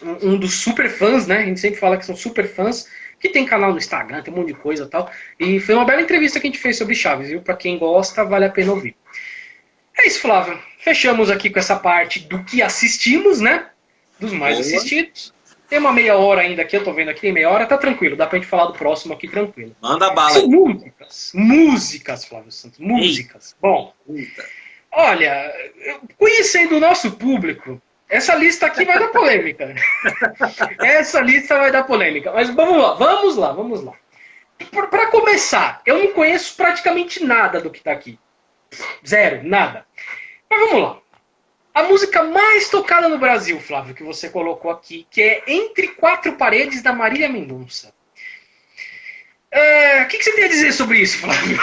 um dos super fãs, né? A gente sempre fala que são super fãs, que tem canal no Instagram, tem um monte de coisa e tal. E foi uma bela entrevista que a gente fez sobre Chaves, viu? Pra quem gosta, vale a pena ouvir. É isso, Flávio. Fechamos aqui com essa parte do que assistimos, né? Dos mais assistidos. Tem uma meia hora ainda aqui, eu tô vendo aqui, meia hora, tá tranquilo. Dá pra gente falar do próximo aqui tranquilo. Manda bala aí. Músicas, Flávio Santos. Músicas. Bom, olha, conhecendo o nosso público, essa lista aqui vai dar polêmica. Essa lista vai dar polêmica. Mas vamos lá. Para começar, eu não conheço praticamente nada do que tá aqui. Zero, nada. Mas vamos lá. A música mais tocada no Brasil, Flávio, que você colocou aqui, que é Entre Quatro Paredes, da Marília Mendonça. O que você tem a dizer sobre isso, Flávio?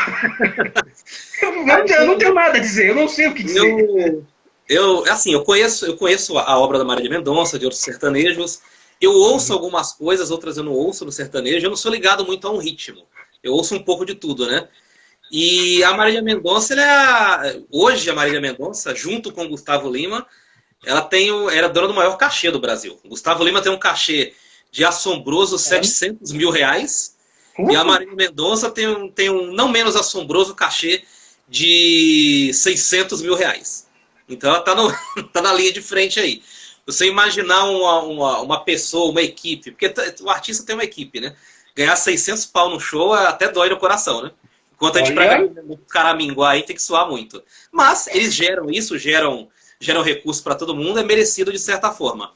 Eu não tenho nada a dizer, eu não sei o que dizer. Eu conheço a obra da Marília Mendonça, de outros sertanejos. Eu ouço algumas coisas, outras eu não ouço no sertanejo. Eu não sou ligado muito a um ritmo. Eu ouço um pouco de tudo, né? E a Marília Mendonça, hoje a Marília Mendonça, junto com o Gustavo Lima, era dona do maior cachê do Brasil. O Gustavo Lima tem um cachê de assombroso 700 mil reais. E a Marília Mendonça tem um não menos assombroso cachê de 600 mil reais. Então ela tá na linha de frente aí. Você imaginar uma pessoa, uma equipe, porque o artista tem uma equipe, né? Ganhar 600 pau no show até dói no coração, né? Enquanto a gente pra caraminguá aí tem que suar muito. Mas eles geram recursos para todo mundo, é merecido de certa forma.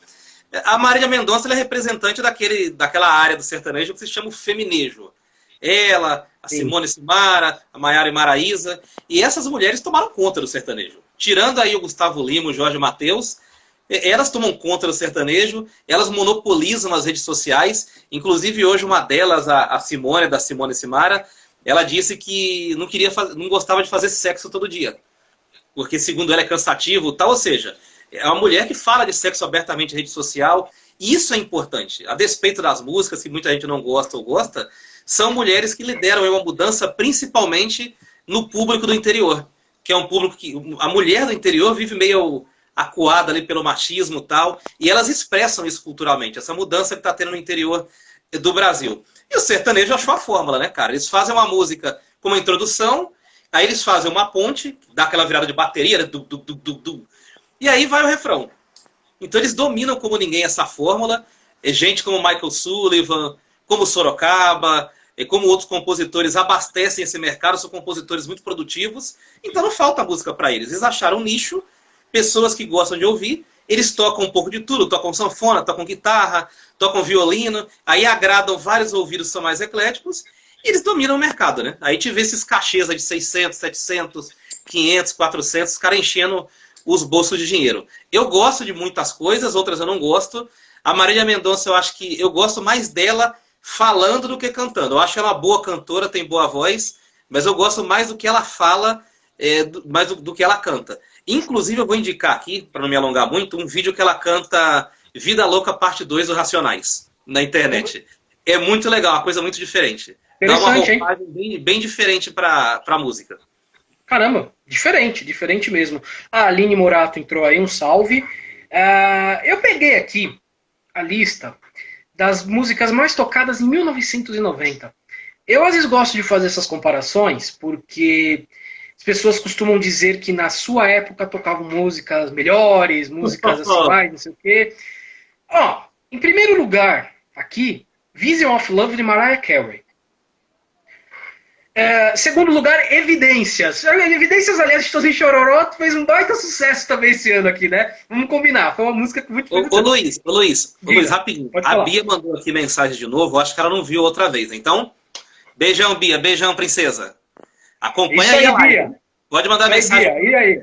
A Marília Mendonça ela é representante daquela área do sertanejo que se chama o feminejo. Ela, a Simone Simara, a Maiara e Maraísa, e essas mulheres tomaram conta do sertanejo. Tirando aí o Gustavo Lima, o Jorge Mateus, elas tomam conta do sertanejo, elas monopolizam as redes sociais. Inclusive hoje uma delas, a Simone, da Simone Simara, ela disse que não gostava de fazer sexo todo dia. Porque, segundo ela, é cansativo, tal. Ou seja, é uma mulher que fala de sexo abertamente em rede social. E isso é importante. A despeito das músicas, que muita gente não gosta ou gosta, são mulheres que lideram uma mudança, principalmente no público do interior. Que é um público que... A mulher do interior vive meio acuada ali pelo machismo e tal. E elas expressam isso culturalmente. Essa mudança que está tendo no interior do Brasil. E o sertanejo achou a fórmula, né, cara? Eles fazem uma música com uma introdução, aí eles fazem uma ponte, dá aquela virada de bateria, né? E aí vai o refrão. Então eles dominam como ninguém essa fórmula. Gente como Michael Sullivan, como Sorocaba, e como outros compositores abastecem esse mercado, são compositores muito produtivos, então não falta música para eles. Eles acharam um nicho, pessoas que gostam de ouvir, eles tocam um pouco de tudo, tocam sanfona, tocam guitarra, tocam violino, aí agradam vários ouvidos que são mais ecléticos, e eles dominam o mercado, né? Aí te vê esses cachês de 600, 700, 500, 400, os caras enchendo os bolsos de dinheiro. Eu gosto de muitas coisas, outras eu não gosto. A Marília Mendonça, eu acho que eu gosto mais dela falando do que cantando. Eu acho ela uma boa cantora, tem boa voz, mas eu gosto mais do que ela fala, mais do que ela canta. Inclusive, eu vou indicar aqui, para não me alongar muito, um vídeo que ela canta Vida Louca, parte 2 do Racionais, na internet. É muito legal, uma coisa muito diferente. Dá uma roupagem bem diferente para a música. Caramba, diferente mesmo. A Aline Morato entrou aí, um salve. Eu peguei aqui a lista das músicas mais tocadas em 1990. Eu às vezes gosto de fazer essas comparações, porque as pessoas costumam dizer que na sua época tocavam músicas melhores, músicas assim mais, não sei o quê. Ó, em primeiro lugar, aqui, Vision of Love de Mariah Carey. Segundo lugar, Evidências. Evidências, aliás, de Tozinho Chororó fez um baita sucesso também esse ano aqui, né? Vamos combinar, foi uma música muito... Ô Luiz, rapidinho. A Bia mandou aqui mensagem de novo, acho que ela não viu outra vez. Então, beijão, Bia, beijão, princesa. Acompanha aí a live. Bia. Pode mandar mensagem. Bia, e aí?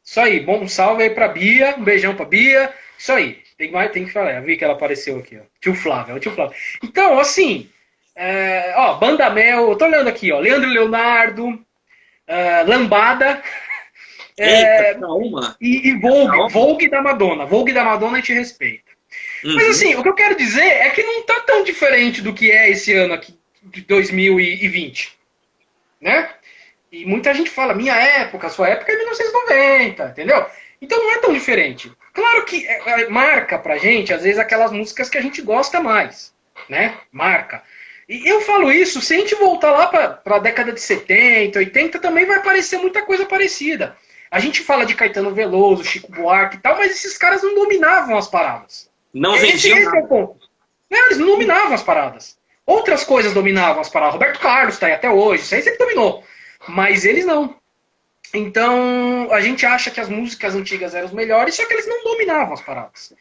Isso aí, bom salve aí pra Bia, um beijão pra Bia. Isso aí, tem que falar. Eu vi que ela apareceu aqui, ó. Tio Flávio. Então, assim... Banda Mel, eu tô olhando aqui, ó, Leandro e Leonardo, Lambada, e Vogue da Madonna. Vogue da Madonna a gente respeita. Uhum. Mas assim, o que eu quero dizer é que não tá tão diferente do que é esse ano aqui, de 2020, né? E muita gente fala, minha época, sua época é 1990, entendeu? Então não é tão diferente. Claro que marca pra gente, às vezes, aquelas músicas que a gente gosta mais, né? Marca. E eu falo isso, se a gente voltar lá para a década de 70, 80, também vai aparecer muita coisa parecida. A gente fala de Caetano Veloso, Chico Buarque e tal, mas esses caras não dominavam as paradas. Não vendiam esse é o ponto. Não, eles não dominavam as paradas. Outras coisas dominavam as paradas. Roberto Carlos está aí até hoje, isso aí sempre dominou. Mas eles não. Então, a gente acha que as músicas antigas eram as melhores, só que eles não dominavam as paradas.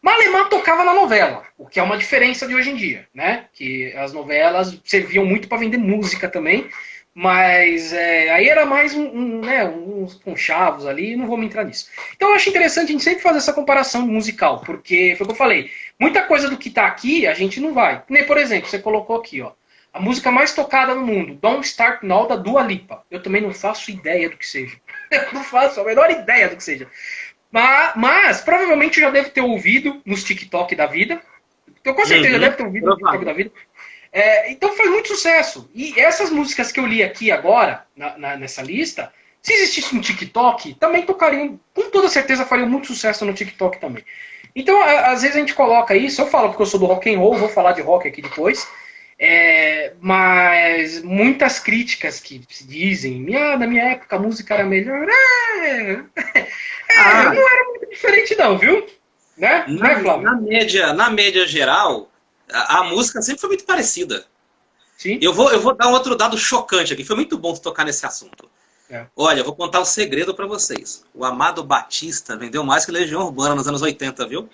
Malemar tocava na novela, o que é uma diferença de hoje em dia, né? Que as novelas serviam muito para vender música também, mas aí era mais uns conchavos ali, não vou me entrar nisso. Então eu acho interessante a gente sempre fazer essa comparação musical, porque foi o que eu falei, muita coisa do que tá aqui a gente não vai. Nem, por exemplo, você colocou aqui, ó, a música mais tocada no mundo, Don't Start Now, da Dua Lipa. Eu também não faço ideia do que seja. Eu não faço a menor ideia do que seja. Mas provavelmente já deve ter ouvido nos TikTok da vida. Então, com certeza já deve ter ouvido no TikTok da vida. Então faz muito sucesso. E essas músicas que eu li aqui agora, nessa lista, se existisse um TikTok, também tocariam, com toda certeza fariam muito sucesso no TikTok também. Então, às vezes a gente coloca isso, eu falo porque eu sou do rock and roll, vou falar de rock aqui depois. Mas muitas críticas que se dizem, na minha época a música era melhor. Não era muito diferente não, viu? Né? Na média geral, a música sempre foi muito parecida. Sim. Eu vou dar um outro dado chocante aqui. Foi muito bom tocar nesse assunto. Olha, eu vou contar um segredo pra vocês. O Amado Batista vendeu mais que Legião Urbana nos anos 80, viu?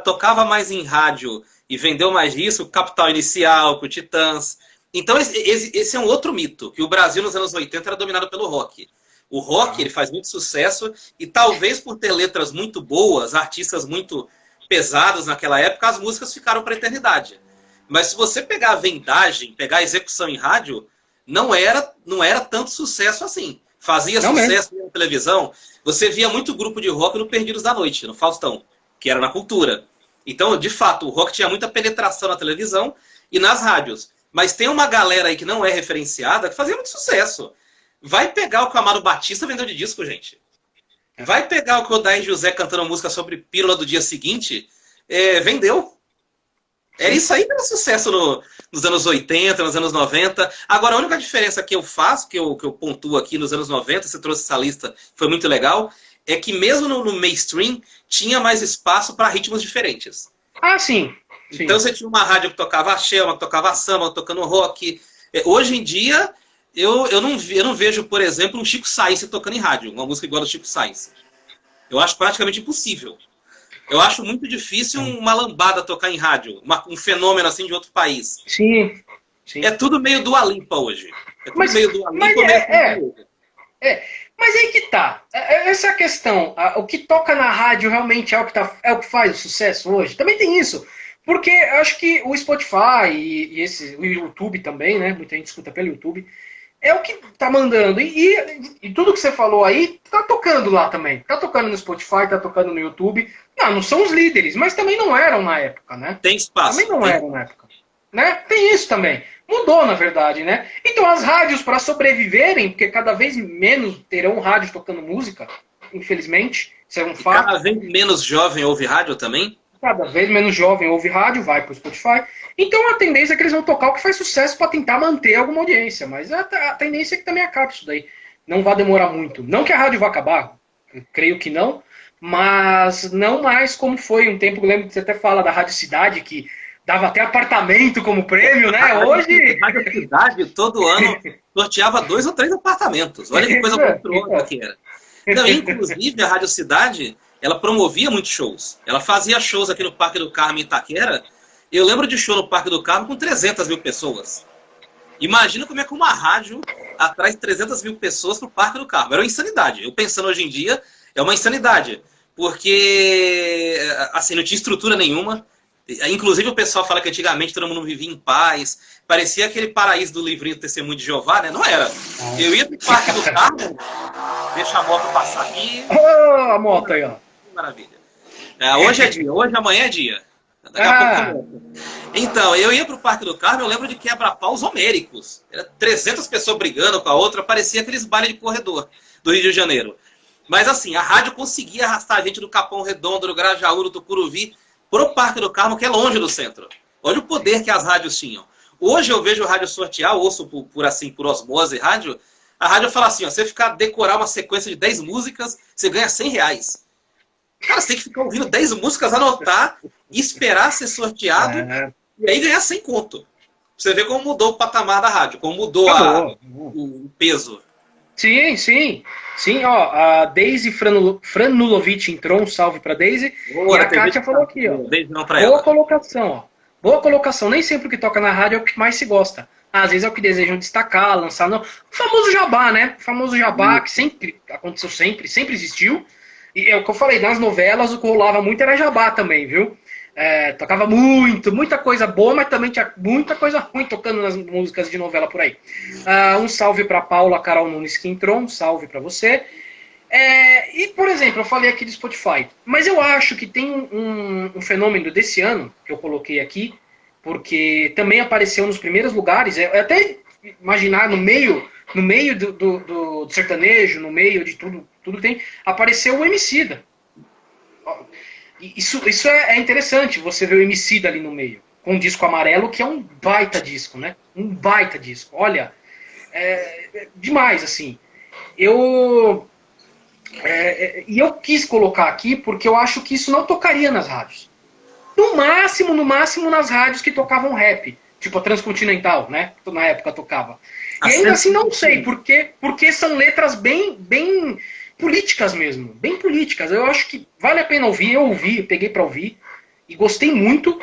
Tocava mais em rádio e vendeu mais disso, Capital Inicial, com Titãs. Então esse é um outro mito, que o Brasil nos anos 80 era dominado pelo rock. O rock ele faz muito sucesso e talvez por ter letras muito boas, artistas muito pesados naquela época, as músicas ficaram para a eternidade. Mas se você pegar a vendagem, pegar a execução em rádio, não era tanto sucesso assim. Fazia sucesso na televisão. Você via muito grupo de rock no Perdidos da Noite, no Faustão, que era na Cultura. Então, de fato, o rock tinha muita penetração na televisão e nas rádios. Mas tem uma galera aí que não é referenciada que fazia muito sucesso. Vai pegar o que o Amado Batista vendeu de disco, gente. Vai pegar o que o Odair José cantando música sobre Pílula do Dia Seguinte, vendeu. Era isso aí que era sucesso nos anos 80, nos anos 90. Agora, a única diferença que eu faço, que eu pontuo aqui nos anos 90, você trouxe essa lista, foi muito legal, é que mesmo no mainstream, tinha mais espaço para ritmos diferentes. Ah, sim. Então você tinha uma rádio que tocava axé, uma que tocava samba, tocando rock. Hoje em dia, eu não vejo, por exemplo, um Chico Science tocando em rádio, uma música igual do Chico Science. Eu acho praticamente impossível. Eu acho muito difícil uma lambada tocar em rádio, um fenômeno assim de outro país. Sim. É tudo meio Dua Lipa hoje. É tudo meio Dua Lipa, mas aí que tá. Essa é a questão. O que toca na rádio realmente é o que faz o sucesso hoje? Também tem isso. Porque eu acho que o Spotify o YouTube também, né? Muita gente escuta pelo YouTube. É o que tá mandando. E tudo que você falou aí tá tocando lá também. Tá tocando no Spotify, tá tocando no YouTube. Não são os líderes, mas também não eram na época, né? Tem espaço. Também não eram na época. Né? Tem isso também. Mudou, na verdade, né? Então as rádios, para sobreviverem, porque cada vez menos terão rádios tocando música, infelizmente, isso é um fato. Cada vez menos jovem ouve rádio também? Cada vez menos jovem ouve rádio, vai pro Spotify. Então a tendência é que eles vão tocar o que faz sucesso para tentar manter alguma audiência. Mas a tendência é que também acabe isso daí. Não vai demorar muito. Não que a rádio vá acabar, eu creio que não, mas não mais como foi um tempo. Eu lembro que você até fala da Rádio Cidade, que dava até apartamento como prêmio, né? Hoje. A Rádio Cidade, todo ano, sorteava 2 ou 3 apartamentos. Olha que coisa monstruosa que era. Não, inclusive, a Rádio Cidade, ela promovia muitos shows. Ela fazia shows aqui no Parque do Carmo, em Itaquera. Eu lembro de show no Parque do Carmo com 300 mil pessoas. Imagina como é que uma rádio atrai 300 mil pessoas pro Parque do Carmo. Era uma insanidade. Eu pensando hoje em dia, é uma insanidade. Porque, assim, não tinha estrutura nenhuma. Inclusive o pessoal fala que antigamente todo mundo vivia em paz. Parecia aquele paraíso do livrinho Testemunho de Jeová, né? Não era. Eu ia pro Parque do Carmo, deixa a moto passar aqui. Oh, a moto aí, ó. Maravilha. Hoje é dia, amanhã é dia. Daqui a pouco. Então, eu ia pro Parque do Carmo, eu lembro de quebra-paus homéricos. Era 300 pessoas brigando com a outra, parecia aqueles bailes de corredor do Rio de Janeiro. Mas assim, a rádio conseguia arrastar a gente do Capão Redondo, do Grajaú, do Tucuruvi, pro Parque do Carmo, que é longe do centro. Olha o poder que as rádios tinham. Hoje eu vejo rádio sortear, ouço por osmose rádio, a rádio fala assim, ó, você decorar uma sequência de 10 músicas, você ganha R$100. Cara, você tem que ficar ouvindo 10 músicas, anotar, esperar ser sorteado, e aí ganhar 100 conto. Você vê como mudou o patamar da rádio, como mudou o peso. Sim, sim. Sim, ó, a Daisy Franulovic entrou, um salve pra Daisy. Boa, e a Kátia falou aqui, ó. Boa colocação, ó. Boa colocação. Nem sempre o que toca na rádio é o que mais se gosta. Às vezes é o que desejam destacar, lançar. Não. O famoso jabá, né? O famoso jabá, que sempre aconteceu, sempre existiu. E é o que eu falei, nas novelas o que rolava muito era jabá também, viu? Tocava muita coisa boa, mas também tinha muita coisa ruim tocando nas músicas de novela por aí. Um salve para Paula Carol Nunes que entrou, um salve para você. E, por exemplo, eu falei aqui do Spotify, mas eu acho que tem um fenômeno desse ano, que eu coloquei aqui, porque também apareceu nos primeiros lugares, até imaginar no meio do sertanejo, no meio de tudo que tem, apareceu o Emicida. Isso é interessante, você vê o Emicida ali no meio, com um disco amarelo, que é um baita disco, né? Um baita disco. Olha, demais, assim. E eu quis colocar aqui porque eu acho que isso não tocaria nas rádios. No máximo nas rádios que tocavam rap, tipo a Transcontinental, né? Na época tocava. E ainda assim não sei, porque são letras bem políticas mesmo, bem políticas. Eu acho que vale a pena ouvir. Eu peguei pra ouvir e gostei muito.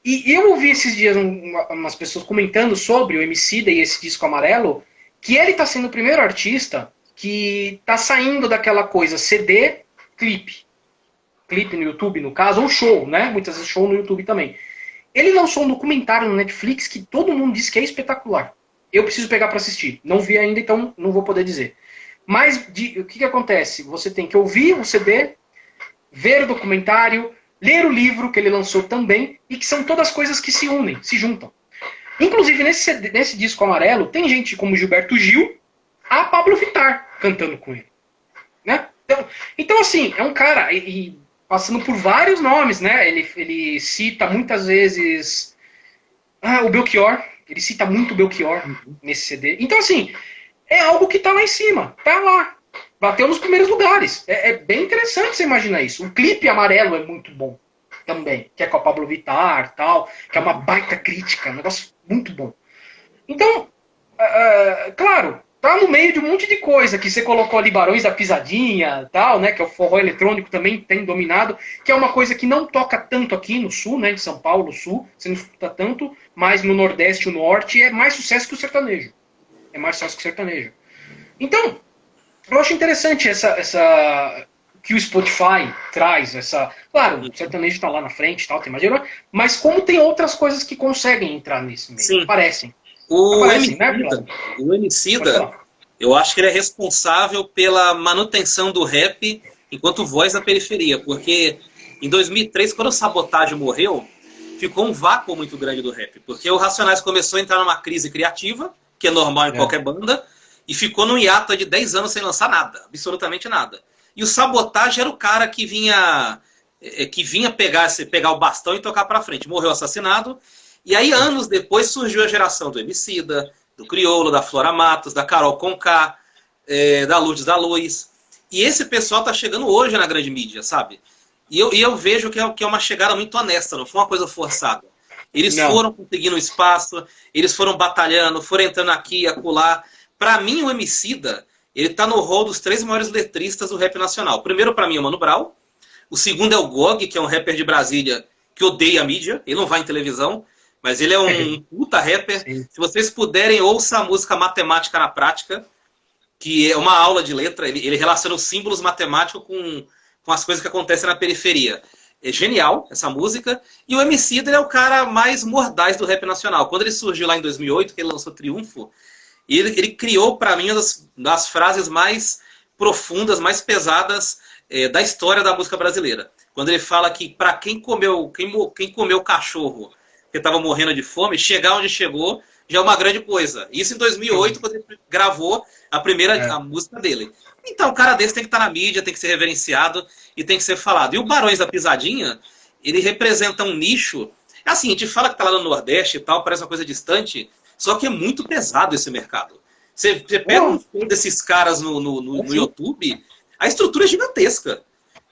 E eu ouvi esses dias umas pessoas comentando sobre o Emicida e esse disco amarelo, que ele tá sendo o primeiro artista que tá saindo daquela coisa CD, clipe no YouTube, no caso, ou show, né? Muitas vezes show no YouTube também. Ele lançou um documentário no Netflix que todo mundo diz que é espetacular. Eu preciso pegar pra assistir. Não vi ainda, então não vou poder dizer. Mas o que acontece? Você tem que ouvir o CD, ver o documentário, ler o livro que ele lançou também, e que são todas coisas que se unem, se juntam. Inclusive, nesse disco amarelo, tem gente como Gilberto Gil, a Pablo Vittar cantando com ele. Né? Então assim, é um cara, e passando por vários nomes, né? Ele cita muitas vezes o Belchior, ele cita muito o Belchior nesse CD. Então assim, é algo que tá lá em cima, tá lá. Bateu nos primeiros lugares. É bem interessante você imaginar isso. O clipe amarelo é muito bom também, que é com a Pablo Vittar, tal, que é uma baita crítica, um negócio muito bom. Então, claro, tá no meio de um monte de coisa, que você colocou ali Barões da Pisadinha, tal, né, que é o forró eletrônico também tem dominado, que é uma coisa que não toca tanto aqui no sul, né, em São Paulo, sul, você não escuta tanto, mas no Nordeste e no Norte é mais sucesso que o sertanejo. É mais sucesso que o sertanejo. Então, eu acho interessante essa que o Spotify traz, claro, o sertanejo está lá na frente, tal, tem mais dinheiro, mas como tem outras coisas que conseguem entrar nesse meio, Sim. Aparecem, né? O Emicida, eu acho que ele é responsável pela manutenção do rap enquanto voz da periferia, porque em 2003, quando o Sabotagem morreu, ficou um vácuo muito grande do rap, porque o Racionais começou a entrar numa crise criativa, que é normal em qualquer banda, e ficou num hiato de 10 anos sem lançar nada, absolutamente nada. E o Sabotagem era o cara que vinha pegar o bastão e tocar pra frente. Morreu assassinado. E aí, anos depois, surgiu a geração do Emicida, do Criolo, da Flora Matos, da Carol Conká, da Lourdes da Luz. E esse pessoal tá chegando hoje na grande mídia, sabe? E eu vejo que é uma chegada muito honesta, não foi uma coisa forçada. Eles foram conseguindo espaço, eles foram batalhando, foram entrando aqui e acolá. Pra mim, o Emicida, ele tá no rol dos 3 maiores letristas do rap nacional. O primeiro, pra mim, é o Mano Brown. O segundo é o Gog, que é um rapper de Brasília que odeia a mídia. Ele não vai em televisão, mas ele é um puta rapper. Sim. Se vocês puderem, ouça a música Matemática na Prática, que é uma aula de letra. Ele relaciona os símbolos matemáticos com as coisas que acontecem na periferia. É genial essa música. E o Emicida é o cara mais mordaz do rap nacional. Quando ele surgiu lá em 2008, que ele lançou Triunfo, ele criou, para mim, uma das frases mais profundas, mais pesadas da história da música brasileira. Quando ele fala que para quem comeu cachorro que estava morrendo de fome, chegar onde chegou já é uma grande coisa. Isso em 2008, quando ele gravou a música dele. Então, o cara desse tem que estar na mídia, tem que ser reverenciado e tem que ser falado. E o Barões da Pisadinha, ele representa um nicho. Assim, a gente fala que está lá no Nordeste e tal, parece uma coisa distante, só que é muito pesado esse mercado. Você pega um desses caras no YouTube, a estrutura é gigantesca.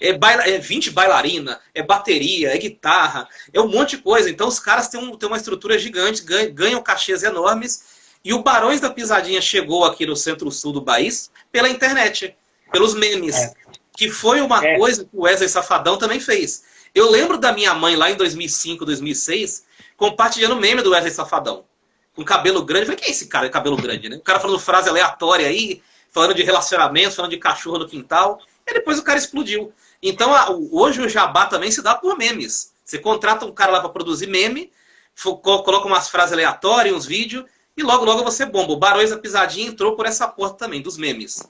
É 20 bailarina, é bateria, é guitarra, é um monte de coisa. Então os caras têm uma estrutura gigante, ganham cachês enormes. E o Barões da Pisadinha chegou aqui no centro-sul do país pela internet, pelos memes. Que foi uma coisa que o Wesley Safadão também fez. Eu lembro da minha mãe lá em 2005, 2006, compartilhando meme do Wesley Safadão. Com cabelo grande. Eu falei, quem é esse cara de cabelo grande, né? O cara falando frase aleatória aí, falando de relacionamento, falando de cachorro no quintal. E depois o cara explodiu. Então, hoje o jabá também se dá por memes. Você contrata um cara lá para produzir meme, coloca umas frases aleatórias, uns vídeos, e logo, logo você bomba. O Barões da Pisadinha entrou por essa porta também, dos memes.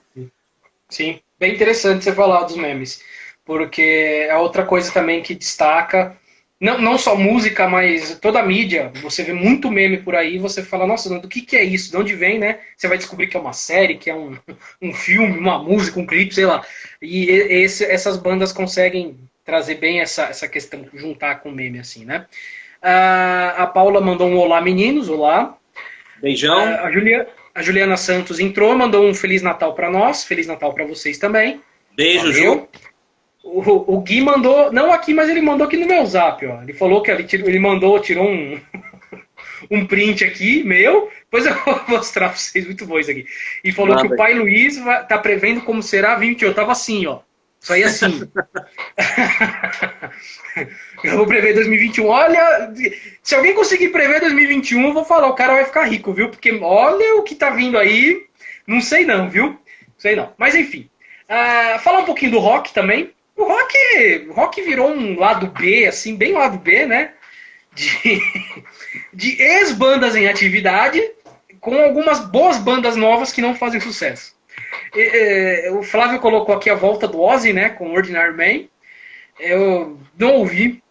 Sim, bem interessante você falar dos memes. Porque é outra coisa também que destaca, não só música, mas toda a mídia. Você vê muito meme por aí, você fala, nossa, do que é isso? De onde vem, né? Você vai descobrir que é uma série, que é um filme, uma música, um clipe, sei lá. E essas bandas conseguem trazer bem essa questão, juntar com meme, assim, né? A Paula mandou um olá, meninos, olá. Beijão. A Juliana Santos entrou, mandou um Feliz Natal para nós, Feliz Natal para vocês também. Beijo, Ju. O Gui mandou, não aqui, mas ele mandou aqui no meu zap, ó. Ele falou que tirou um print aqui, meu, depois eu vou mostrar pra vocês, muito bom isso aqui. E falou que o pai Luiz tá prevendo como será 20. Eu tava assim, ó. Isso aí assim. Eu vou prever 2021. Olha, se alguém conseguir prever 2021, eu vou falar, o cara vai ficar rico, viu? Porque olha o que tá vindo aí. Não sei não, viu? Não sei não. Mas enfim. Falar um pouquinho do rock também. O rock virou um lado B, assim, bem lado B, né? De ex-bandas em atividade, com algumas boas bandas novas que não fazem sucesso. O Flávio colocou aqui a volta do Ozzy, né, com Ordinary Man. Eu não ouvi,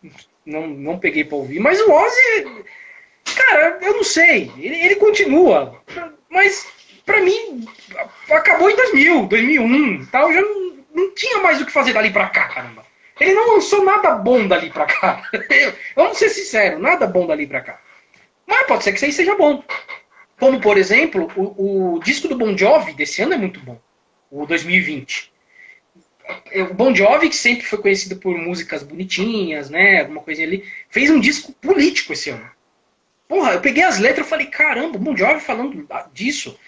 não peguei pra ouvir, mas o Ozzy, cara, eu não sei, ele continua, mas pra mim acabou em 2001, tal, já não tinha mais o que fazer dali pra cá, caramba. Ele não lançou nada bom dali pra cá. Vamos ser sinceros, nada bom dali pra cá. Mas pode ser que isso aí seja bom. Como, por exemplo, o disco do Bon Jovi desse ano é muito bom. O 2020. O Bon Jovi, que sempre foi conhecido por músicas bonitinhas, né? Alguma coisinha ali, fez um disco político esse ano. Porra, eu peguei as letras e falei, caramba, o Bon Jovi falando disso.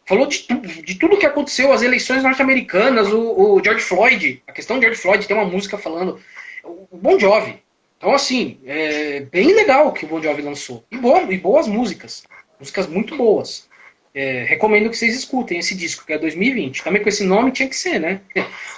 Falou de tudo que aconteceu, as eleições norte-americanas, o George Floyd, a questão de George Floyd, tem uma música falando. O Bon Jovi. Então, assim, é bem legal o que o Bon Jovi lançou. E boas músicas. Músicas muito boas. Recomendo que vocês escutem esse disco, que é 2020. Também com esse nome tinha que ser, né?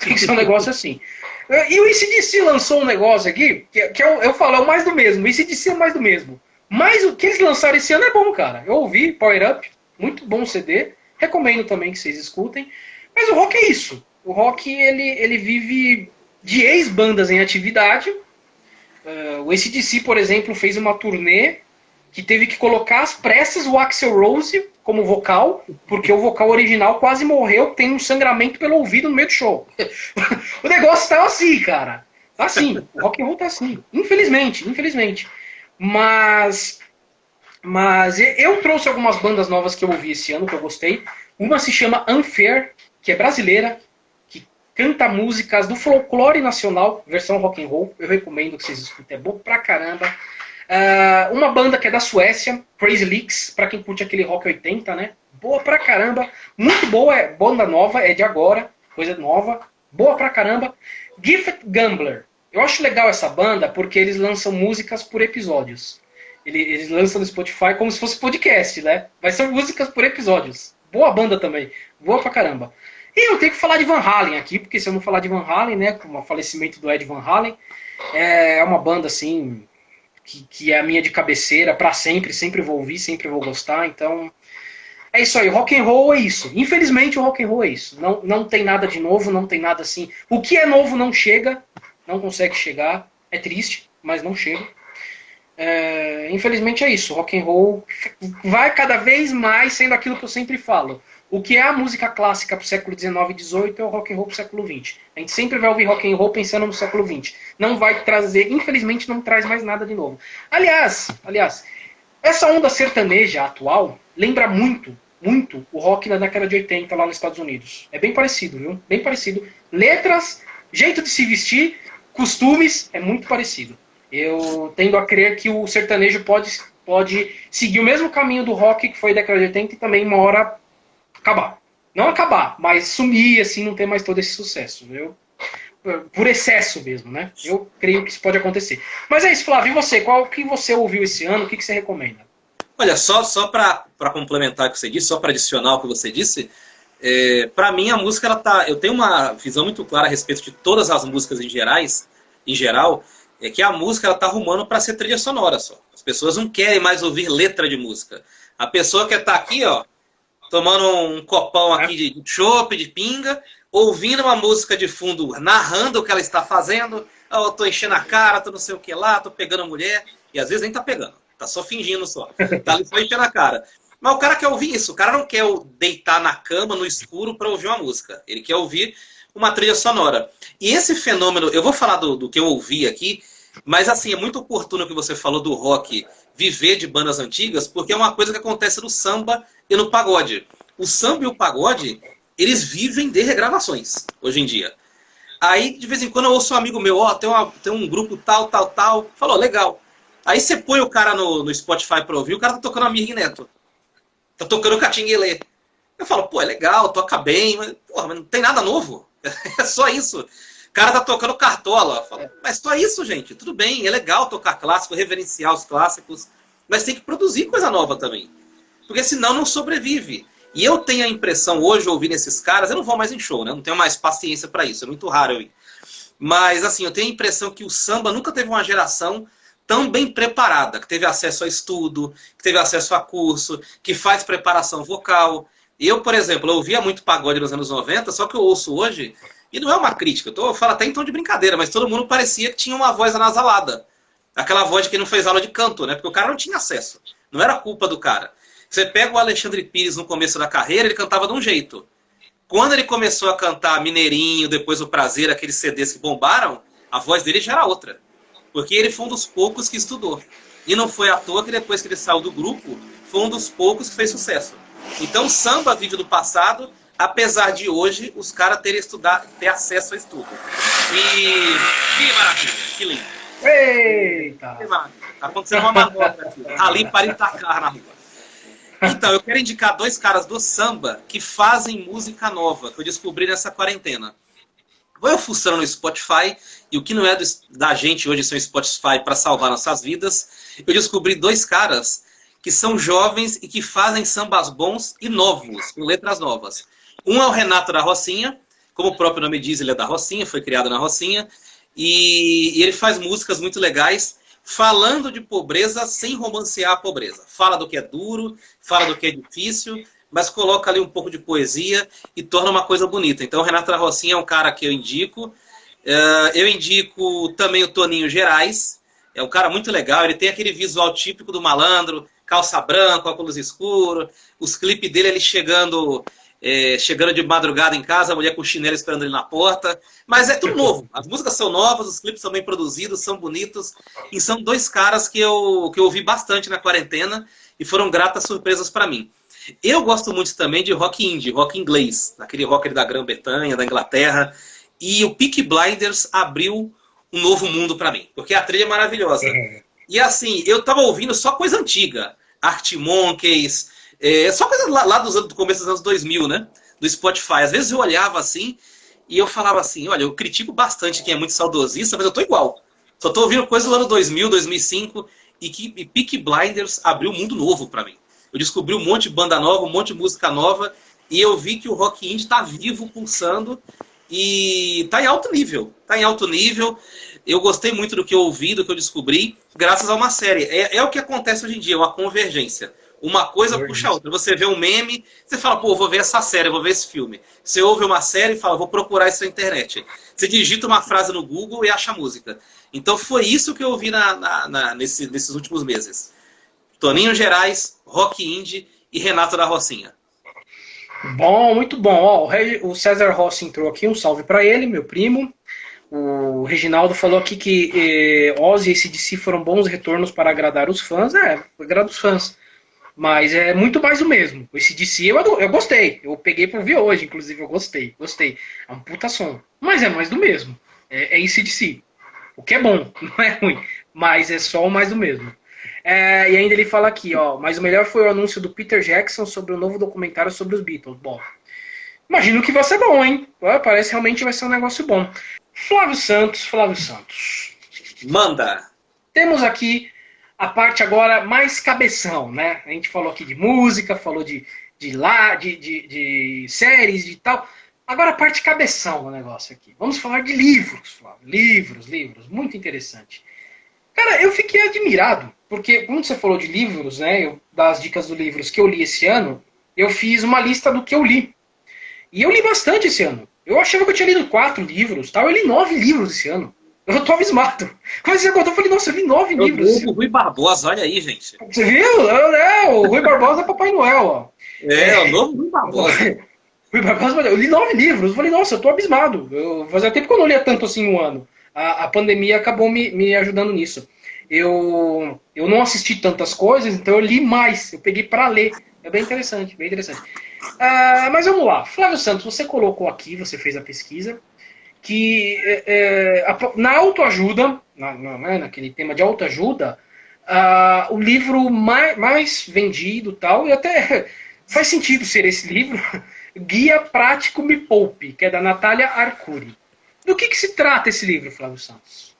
Tem que ser um negócio assim. E o AC/DC lançou um negócio aqui, que eu falo, é o mais do mesmo. O AC/DC é o mais do mesmo. Mas o que eles lançaram esse ano é bom, cara. Eu ouvi, Power Up, muito bom CD. Recomendo também que vocês escutem. Mas o rock é isso. O rock, ele vive de ex-bandas em atividade. O AC/DC, por exemplo, fez uma turnê que teve que colocar às pressas o Axl Rose como vocal, porque o vocal original quase morreu, tem um sangramento pelo ouvido no meio do show. O negócio tá assim, cara. Tá assim. O rock and roll tá assim. Infelizmente. Mas eu trouxe algumas bandas novas que eu ouvi esse ano, que eu gostei. Uma se chama Unfair, que é brasileira, que canta músicas do folclore nacional, versão rock and roll. Eu recomendo que vocês escutem, é bom pra caramba. Uma banda que é da Suécia, Crazy Leaks, pra quem curte aquele rock 80, né? Boa pra caramba, muito boa, é banda nova, é de agora, coisa nova, boa pra caramba. Gifted Gambler, eu acho legal essa banda porque eles lançam músicas por episódios. Eles lançam no Spotify como se fosse podcast, né? Mas são músicas por episódios. Boa banda também, boa pra caramba. E eu tenho que falar de Van Halen aqui, porque se eu não falar de Van Halen, né, com o falecimento do Ed Van Halen, é uma banda assim que é a minha de cabeceira pra sempre, sempre vou ouvir, sempre vou gostar, então é isso aí, rock and roll é isso. Infelizmente o rock and roll é isso. Não tem nada de novo, não tem nada assim. O que é novo não chega, não consegue chegar, é triste, mas não chega. Infelizmente é isso, rock and roll vai cada vez mais sendo aquilo que eu sempre falo. O que é a música clássica pro século XIX e XVIII é o rock and roll pro século XX. A gente sempre vai ouvir rock and roll pensando no século XX. Não vai trazer, infelizmente não traz mais nada de novo. Aliás, essa onda sertaneja atual lembra muito o rock da década de 80 lá nos Estados Unidos. É bem parecido, viu? Bem parecido. Letras, jeito de se vestir, costumes, é muito parecido. Eu tendo a crer que o sertanejo pode seguir o mesmo caminho do rock que foi da década de 80 e também uma hora acabar. Não acabar, mas sumir, assim, não ter mais todo esse sucesso. Por excesso mesmo, né? Eu creio que isso pode acontecer. Mas é isso, Flávio, e você? Qual que você ouviu esse ano? O que você recomenda? Olha, só para complementar o que você disse, só para adicionar o que você disse, para mim a música, eu tenho uma visão muito clara a respeito de todas as músicas em geral, é que a música ela tá arrumando para ser trilha sonora só. As pessoas não querem mais ouvir letra de música. A pessoa quer estar aqui, ó, tomando um copão aqui de chopp, de pinga, ouvindo uma música de fundo, narrando o que ela está fazendo. Oh, eu tô enchendo a cara, tô não sei o que lá, tô pegando mulher. E às vezes nem tá pegando, tá só fingindo só. Tá ali só enchendo a cara. Mas o cara quer ouvir isso. O cara não quer deitar na cama, no escuro, para ouvir uma música. Ele quer ouvir uma trilha sonora. E esse fenômeno, eu vou falar do que eu ouvi aqui, mas assim, é muito oportuno que você falou do rock viver de bandas antigas, porque é uma coisa que acontece no samba e no pagode. O samba e o pagode, eles vivem de regravações, hoje em dia. Aí, de vez em quando, eu ouço um amigo meu, tem um grupo tal, falou, legal. Aí você põe o cara no Spotify pra ouvir, o cara tá tocando Amir Neto. Tá tocando Catinguelê. Eu falo, pô, é legal, toca bem, mas, porra, mas não tem nada novo. É só isso. O cara tá tocando Cartola. Falo, mas só isso, gente. Tudo bem, é legal tocar clássico, reverenciar os clássicos, mas tem que produzir coisa nova também. Porque senão não sobrevive. E eu tenho a impressão, hoje, ouvindo esses caras, eu não vou mais em show, né? Eu não tenho mais paciência para isso, é muito raro eu ir. Mas, assim, eu tenho a impressão que o samba nunca teve uma geração tão bem preparada, que teve acesso a estudo, que teve acesso a curso, que faz preparação vocal. Eu, por exemplo, eu ouvia muito pagode nos anos 90, só que eu ouço hoje, e não é uma crítica, eu falo até em tom de brincadeira, mas todo mundo parecia que tinha uma voz anasalada. Aquela voz de quem não fez aula de canto, né? Porque o cara não tinha acesso. Não era culpa do cara. Você pega o Alexandre Pires no começo da carreira, ele cantava de um jeito. Quando ele começou a cantar Mineirinho, depois O Prazer, aqueles CDs que bombaram, a voz dele já era outra. Porque ele foi um dos poucos que estudou. E não foi à toa que depois que ele saiu do grupo, foi um dos poucos que fez sucesso. Então o samba vive do passado, apesar de hoje os caras ter acesso a estudo. E que maravilha, que lindo. Eita! Que maravilha. Tá acontecendo uma manobra aqui. Ali para Itacar na rua. Então, eu quero indicar 2 caras do samba que fazem música nova, que eu descobri nessa quarentena. Vou eu fuçando no Spotify, e o que não é da gente hoje ser um Spotify para salvar nossas vidas, eu descobri 2 caras que são jovens e que fazem sambas bons e novos, com letras novas. Um é o Renato da Rocinha, como o próprio nome diz, ele é da Rocinha, foi criado na Rocinha, e ele faz músicas muito legais, falando de pobreza sem romancear a pobreza. Fala do que é duro, fala do que é difícil, mas coloca ali um pouco de poesia e torna uma coisa bonita. Então o Renato da Rocinha é um cara que eu indico. Eu indico também o Toninho Gerais, é um cara muito legal, ele tem aquele visual típico do malandro, calça branca, óculos escuros, os clipes dele ele chegando de madrugada em casa, a mulher com chinelo esperando ele na porta. Mas é tudo novo. As músicas são novas, os clipes são bem produzidos, são bonitos. E são 2 caras que eu ouvi bastante na quarentena e foram gratas surpresas para mim. Eu gosto muito também de rock indie, rock inglês, aquele rock da Grã-Bretanha, da Inglaterra. E o Peaky Blinders abriu um novo mundo para mim, porque a trilha é maravilhosa. E assim, eu tava ouvindo só coisa antiga. Arctic Monkeys, só coisa lá do começo dos anos 2000, né? Do Spotify. Às vezes eu olhava assim e eu falava assim, olha, eu critico bastante quem é muito saudosista, mas eu tô igual. Só tô ouvindo coisa do ano 2000, 2005 e Peaky Blinders abriu um mundo novo pra mim. Eu descobri um monte de banda nova, um monte de música nova e eu vi que o rock indie tá vivo, pulsando e tá em alto nível. Tá em alto nível. Eu gostei muito do que eu ouvi, do que eu descobri, graças a uma série. É o que acontece hoje em dia, uma convergência. Uma coisa puxa a outra. Você vê um meme, você fala, pô, vou ver essa série, vou ver esse filme. Você ouve uma série e fala, vou procurar isso na internet. Você digita uma frase no Google e acha a música. Então foi isso que eu ouvi nesses últimos meses. Toninho Gerais, rock indie e Renato da Rocinha. Bom, muito bom. Ó, o César Rossi entrou aqui, um salve para ele, meu primo. O Reginaldo falou aqui que Ozzy e AC/DC foram bons retornos para agradar os fãs. Agrada os fãs. Mas é muito mais do mesmo. O AC/DC eu gostei. Eu peguei pra ouvir hoje, inclusive, eu gostei. É um puta som. Mas é mais do mesmo. É AC/DC. O que é bom, não é ruim. Mas é só o mais do mesmo. E ainda ele fala aqui, ó. Mas o melhor foi o anúncio do Peter Jackson sobre o novo documentário sobre os Beatles. Bom, imagino que vai ser bom, hein? Parece realmente vai ser um negócio bom. Flávio Santos. Manda! Temos aqui a parte agora mais cabeção, né? A gente falou aqui de música, falou de séries, de tal. Agora a parte cabeção do negócio aqui. Vamos falar de livros, Flávio. Livros. Muito interessante. Cara, eu fiquei admirado, porque quando você falou de livros, né? Das dicas dos livros que eu li esse ano, eu fiz uma lista do que eu li. E eu li bastante esse ano. Eu achava que eu tinha lido 4 livros, tal. Eu li 9 livros esse ano. Eu tô abismado. Quando você contou, eu falei, nossa, eu li 9 livros. O Rui Barbosa, olha aí, gente. Você viu? O Rui Barbosa é Papai Noel, ó. O novo Rui Barbosa. Rui Barbosa, eu li 9 livros. Eu falei, nossa, eu tô abismado. Fazia tempo que eu não lia tanto assim um ano. A pandemia acabou me ajudando nisso. Eu não assisti tantas coisas, então eu li mais. Eu peguei pra ler. É bem interessante, bem interessante. Mas vamos lá. Flávio Santos, você colocou aqui, você fez a pesquisa, que na autoajuda, naquele tema de autoajuda, o livro mais vendido tal, e até faz sentido ser esse livro, Guia Prático Me Poupe, que é da Natália Arcuri. Do que se trata esse livro, Flávio Santos?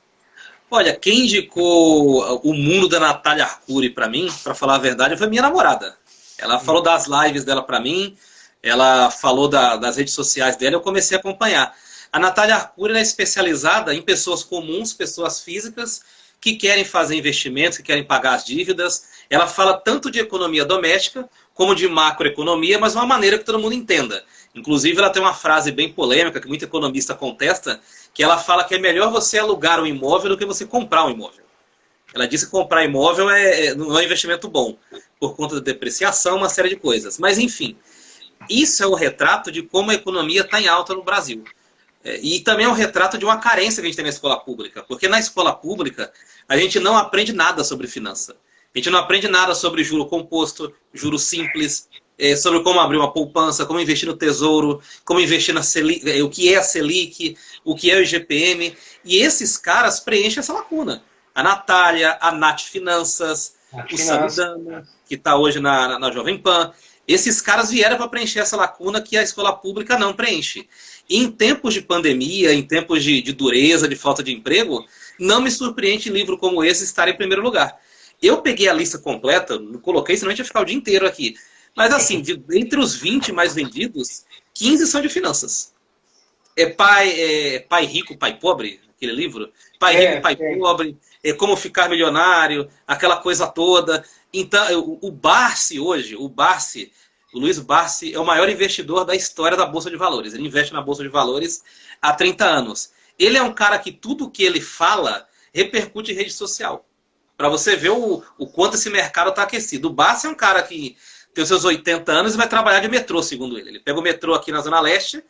Olha, quem indicou o mundo da Natália Arcuri para mim, para falar a verdade, foi minha namorada. Ela falou das lives dela para mim, ela falou das redes sociais dela, eu comecei a acompanhar. A Natália Arcuri é especializada em pessoas comuns, pessoas físicas, que querem fazer investimentos, que querem pagar as dívidas. Ela fala tanto de economia doméstica, como de macroeconomia, mas de uma maneira que todo mundo entenda. Inclusive, ela tem uma frase bem polêmica, que muito economista contesta, que ela fala que é melhor você alugar um imóvel do que você comprar um imóvel. Ela disse que comprar imóvel não é um investimento bom, por conta da depreciação, uma série de coisas. Mas, enfim, isso é o retrato de como a economia está em alta no Brasil. E também é um retrato de uma carência que a gente tem na escola pública. Porque na escola pública, a gente não aprende nada sobre finança. A gente não aprende nada sobre juro composto, juro simples, sobre como abrir uma poupança, como investir no tesouro, como investir na Selic, o que é a Selic, o que é o IGPM. E esses caras preenchem essa lacuna. A Natália, a Nath Finanças, o Samidana, que está hoje na Jovem Pan. Esses caras vieram para preencher essa lacuna que a escola pública não preenche. E em tempos de pandemia, em tempos de dureza, de falta de emprego, não me surpreende livro como esse estar em primeiro lugar. Eu peguei a lista completa, não coloquei, senão a gente ia ficar o dia inteiro aqui. Mas assim, entre os 20 mais vendidos, 15 são de finanças. Pai Rico, Pai Pobre, aquele livro. Pai Rico, Pai Pobre, Como Ficar Milionário, aquela coisa toda. Então, o Barsi hoje, o Luiz Barsi, é o maior investidor da história da Bolsa de Valores. Ele investe na Bolsa de Valores há 30 anos. Ele é um cara que tudo que ele fala repercute em rede social. Para você ver o quanto esse mercado está aquecido. O Barsi é um cara que tem os seus 80 anos e vai trabalhar de metrô, segundo ele. Ele pega o metrô aqui na Zona Leste,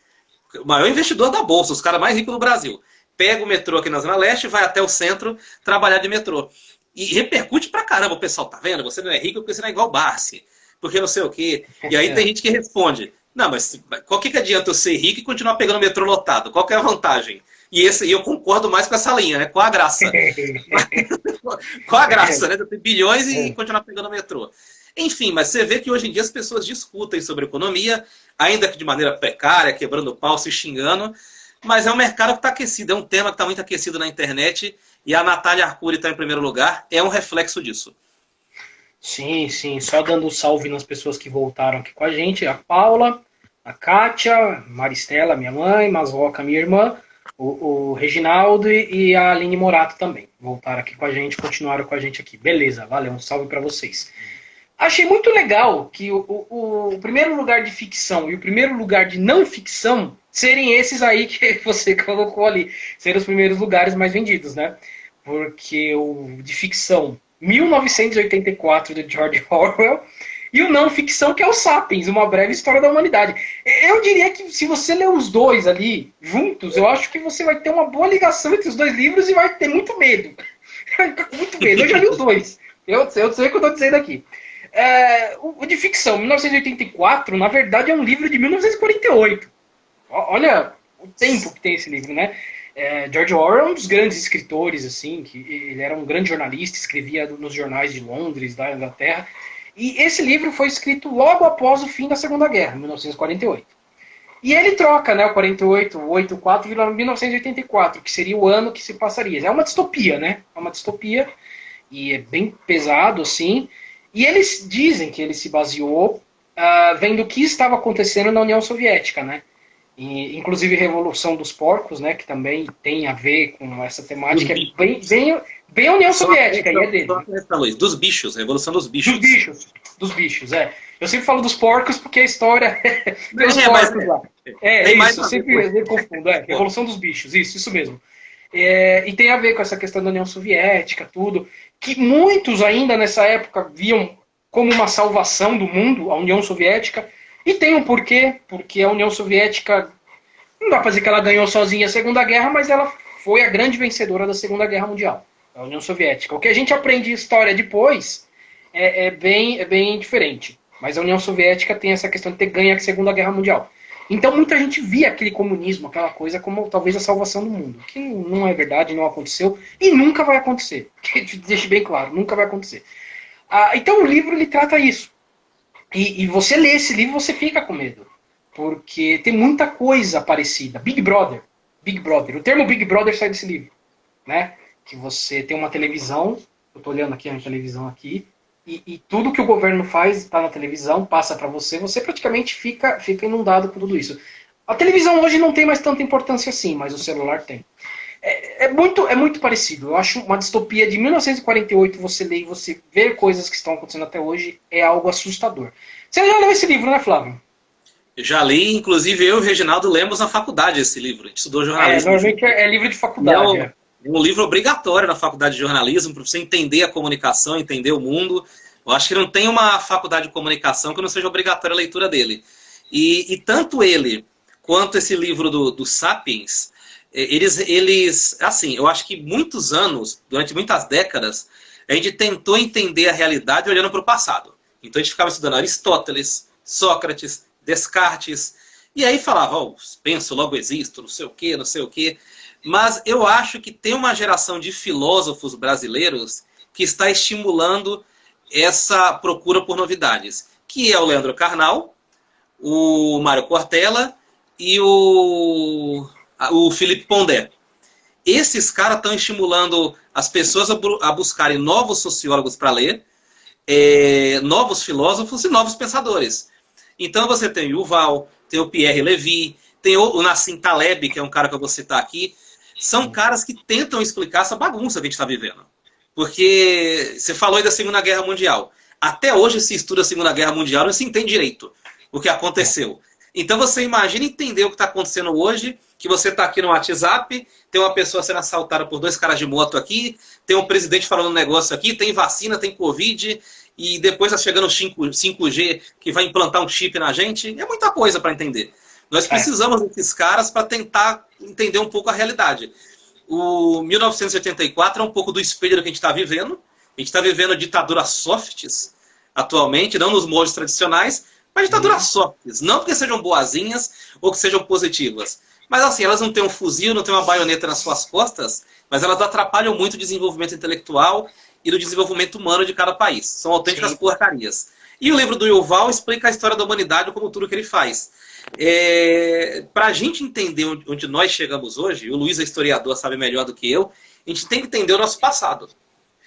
o maior investidor da Bolsa, os caras mais ricos do Brasil. Pega o metrô aqui na Zona Leste, vai até o centro trabalhar de metrô. E repercute pra caramba. O pessoal, tá vendo? Você não é rico porque você não é igual o Barsi. Porque não sei o quê. E aí tem gente que responde, não, mas qual que adianta eu ser rico e continuar pegando o metrô lotado? Qual que é a vantagem? E eu concordo mais com essa linha, né? Com a graça. Com a graça, né? Ter bilhões e continuar pegando o metrô. Enfim, mas você vê que hoje em dia as pessoas discutem sobre economia, ainda que de maneira precária, quebrando pau, se xingando, mas é um mercado que está aquecido, é um tema que está muito aquecido na internet, e a Natália Arcuri está em primeiro lugar, é um reflexo disso. Sim, sim, só dando um salve nas pessoas que voltaram aqui com a gente, a Paula, a Kátia, Maristela, minha mãe, Masloca, minha irmã, o Reginaldo e a Aline Morato também, voltaram aqui com a gente, continuaram com a gente aqui. Beleza, valeu, um salve para vocês. Achei muito legal que o primeiro lugar de ficção e o primeiro lugar de não ficção serem esses aí que você colocou ali. Serem os primeiros lugares mais vendidos, né? Porque o de ficção, 1984, de George Orwell, e o não ficção, que é o Sapiens, Uma Breve História da Humanidade. Eu diria que se você ler os dois ali, juntos, eu acho que você vai ter uma boa ligação entre os dois livros e vai ter muito medo. Vai ficar com muito medo. Eu já li os dois. Eu sei o que eu estou dizendo aqui. O de ficção, 1984, na verdade é um livro de 1948. Olha o tempo que tem esse livro, né? George Orwell é um dos grandes escritores, assim, que ele era um grande jornalista, escrevia nos jornais de Londres, da Inglaterra. E esse livro foi escrito logo após o fim da Segunda Guerra, 1948. E ele troca, né, o 48, o 84, vira 1984, que seria o ano que se passaria. É uma distopia, né? É uma distopia, e é bem pesado, assim. E eles dizem que ele se baseou vendo o que estava acontecendo na União Soviética, né? E, inclusive Revolução dos Porcos, né? Que também tem a ver com essa temática, bem a União Soviética, e é dele. Dos bichos, Revolução dos Bichos. Dos bichos, é. Eu sempre falo dos porcos porque a história tem os porcos mas, lá. Eu sempre confundo. Revolução dos Bichos, isso mesmo. E tem a ver com essa questão da União Soviética, tudo, que muitos ainda nessa época viam como uma salvação do mundo, a União Soviética, e tem um porquê, porque a União Soviética, não dá para dizer que ela ganhou sozinha a Segunda Guerra, mas ela foi a grande vencedora da Segunda Guerra Mundial, a União Soviética. O que a gente aprende em história depois é bem diferente, mas a União Soviética tem essa questão de ter ganho a Segunda Guerra Mundial. Então muita gente via aquele comunismo, aquela coisa, como talvez a salvação do mundo. Que não é verdade, não aconteceu e nunca vai acontecer. Que deixe bem claro, nunca vai acontecer. Então o livro ele trata isso. E você lê esse livro, você fica com medo. Porque tem muita coisa parecida. Big Brother. O termo Big Brother sai desse livro. Né? Que você tem uma televisão, eu estou olhando aqui a minha televisão aqui, e tudo que o governo faz está na televisão, passa para você, você praticamente fica inundado com tudo isso. A televisão hoje não tem mais tanta importância assim, mas o celular tem. É muito parecido. Eu acho uma distopia de 1948, você lê e você vê coisas que estão acontecendo até hoje, é algo assustador. Você já leu esse livro, né, Flávio? Eu já li, inclusive eu e o Reginaldo lemos na faculdade esse livro. A gente estudou jornalismo. Normalmente é livro de faculdade. É um livro obrigatório na faculdade de jornalismo, para você entender a comunicação, entender o mundo. Eu acho que não tem uma faculdade de comunicação que não seja obrigatória a leitura dele. E tanto ele quanto esse livro do Sapiens, eles, assim, eu acho que muitos anos, durante muitas décadas, a gente tentou entender a realidade olhando para o passado. Então a gente ficava estudando Aristóteles, Sócrates, Descartes. E aí falava, oh, penso, logo existo, não sei o quê, não sei o quê. Mas eu acho que tem uma geração de filósofos brasileiros que está estimulando essa procura por novidades, que é o Leandro Carnal, o Mário Cortella e o Felipe Pondé. Esses caras estão estimulando as pessoas a buscarem novos sociólogos para ler, novos filósofos e novos pensadores. Então você tem o Yuval, tem o Pierre Levy, tem o Nassim Taleb, que é um cara que eu vou citar aqui. São caras que tentam explicar essa bagunça que a gente está vivendo. Porque você falou aí da Segunda Guerra Mundial. Até hoje se estuda a Segunda Guerra Mundial e não se entende direito o que aconteceu. Então você imagina entender o que está acontecendo hoje, que você está aqui no WhatsApp, tem uma pessoa sendo assaltada por 2 caras de moto aqui, tem um presidente falando um negócio aqui, tem vacina, tem Covid, e depois está chegando o 5G que vai implantar um chip na gente. É muita coisa para entender. Nós precisamos desses caras para tentar entender um pouco a realidade. O 1984 é um pouco do espelho do que a gente está vivendo. A gente está vivendo ditaduras softs atualmente, não nos moldes tradicionais, mas ditaduras softs. Não porque sejam boazinhas ou que sejam positivas. Mas assim, elas não têm um fuzil, não têm uma baioneta nas suas costas, mas elas atrapalham muito o desenvolvimento intelectual e do desenvolvimento humano de cada país. São autênticas porcarias. E o livro do Yuval explica a história da humanidade como tudo que ele faz. Para a gente entender onde nós chegamos hoje, e o Luiz é historiador, sabe melhor do que eu, a gente tem que entender o nosso passado.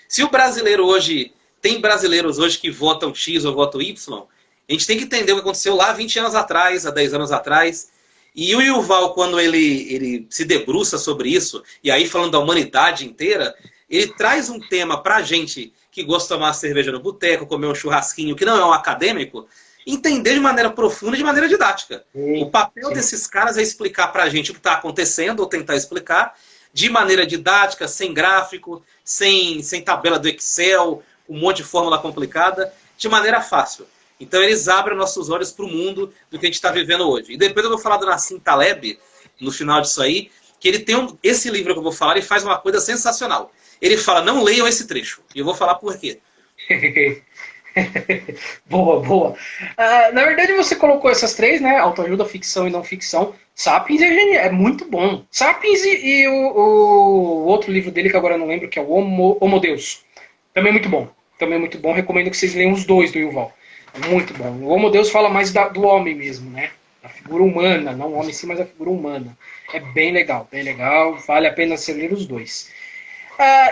Se o brasileiro hoje, tem brasileiros hoje que votam X ou votam Y, a gente tem que entender o que aconteceu lá 20 anos atrás, há 10 anos atrás. E o Yuval, quando ele se debruça sobre isso, e aí falando da humanidade inteira, ele traz um tema para a gente que gosta de tomar uma cerveja no boteco, comer um churrasquinho, que não é um acadêmico, entender de maneira profunda e de maneira didática. O papel desses caras é explicar para a gente o que está acontecendo, ou tentar explicar, de maneira didática, sem gráfico, sem tabela do Excel, um monte de fórmula complicada, de maneira fácil. Então eles abrem nossos olhos para o mundo do que a gente está vivendo hoje. E depois eu vou falar do Nassim Taleb, no final disso aí, que ele tem esse livro que eu vou falar, ele faz uma coisa sensacional. Ele fala, não leiam esse trecho. E eu vou falar por quê. Boa, boa. Na verdade, você colocou essas 3, né? Autoajuda, ficção e não ficção. Sapiens é genial, é muito bom. Sapiens e o outro livro dele, que agora eu não lembro, que é o Homo Deus. Também é muito bom. Também é muito bom. Recomendo que vocês leiam os 2 do Yuval. É muito bom. O Homo Deus fala mais do homem mesmo, né? A figura humana. Não o homem sim, mas a figura humana. É bem legal, bem legal. Vale a pena você ler os 2.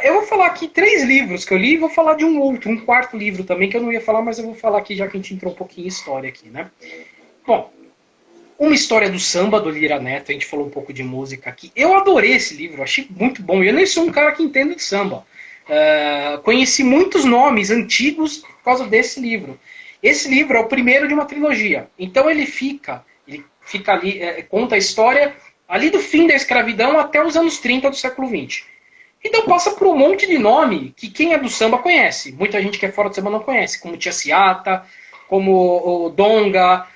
Eu vou falar aqui 3 livros que eu li e vou falar de um 4º livro também, que eu não ia falar, mas eu vou falar aqui já que a gente entrou um pouquinho em história aqui, né? Bom, Uma História do Samba, do Lira Neto, a gente falou um pouco de música aqui. Eu adorei esse livro, achei muito bom. Eu nem sou um cara que entende de samba. Conheci muitos nomes antigos por causa desse livro. Esse livro é o primeiro de uma trilogia. Então ele fica ali, conta a história ali do fim da escravidão até os anos 30 do século XX. Então passa por um monte de nome que quem é do samba conhece. Muita gente que é fora do samba não conhece, como Tia Ciata, como o Donga,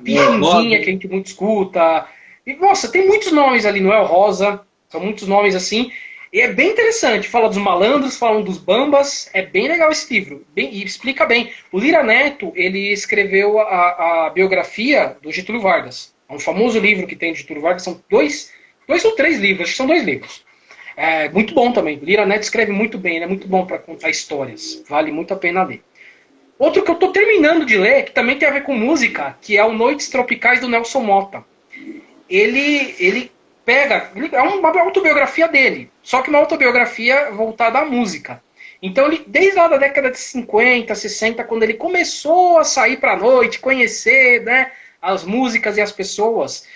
Pixinguinha, que a gente muito escuta. E, nossa, tem muitos nomes ali, Noel Rosa, são muitos nomes assim. E é bem interessante, fala dos malandros, fala dos bambas, é bem legal esse livro, e explica bem. O Lira Neto, ele escreveu a biografia do Getúlio Vargas. É um famoso livro que tem de Getúlio Vargas, são 2 ou 3 livros, acho que são 2 livros. É muito bom também. O Lira Neto escreve muito bem, ele é muito bom para contar histórias. Vale muito a pena ler. Outro que eu estou terminando de ler, que também tem a ver com música, que é o Noites Tropicais do Nelson Mota. Ele é uma autobiografia dele, só que uma autobiografia voltada à música. Então, desde lá da década de 50, 60, quando ele começou a sair para a noite, conhecer, né, as músicas e as pessoas,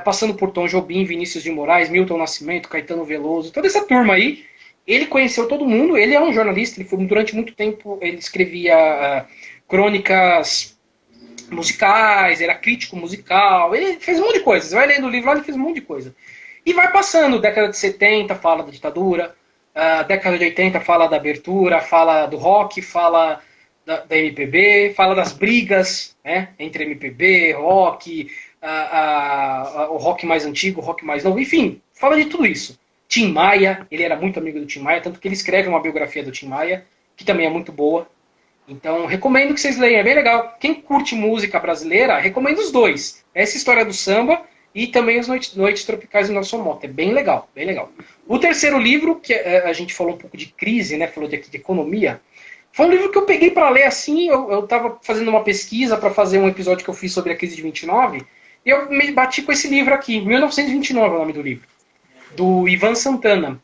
passando por Tom Jobim, Vinícius de Moraes, Milton Nascimento, Caetano Veloso, toda essa turma aí, ele conheceu todo mundo. Ele é um jornalista, durante muito tempo ele escrevia crônicas musicais, era crítico musical, ele fez um monte de coisa. Você vai lendo o livro lá, ele fez um monte de coisa. E vai passando, década de 70 fala da ditadura, década de 80 fala da abertura, fala do rock, fala da MPB, fala das brigas, né, entre MPB, rock, o rock mais antigo, o rock mais novo, enfim, fala de tudo isso. Tim Maia, ele era muito amigo do Tim Maia, tanto que ele escreve uma biografia do Tim Maia, que também é muito boa. Então, recomendo que vocês leiam, é bem legal. Quem curte música brasileira, recomendo os dois. Essa história do samba e também as Noites Tropicais do Nelson Motta. É bem legal, bem legal. O terceiro livro, que a gente falou um pouco de crise, né? Falou de economia. Foi um livro que eu peguei para ler assim. Eu estava fazendo uma pesquisa para fazer um episódio que eu fiz sobre a crise de 29. E eu me bati com esse livro aqui. 1929 é o nome do livro. Do Ivan Santana.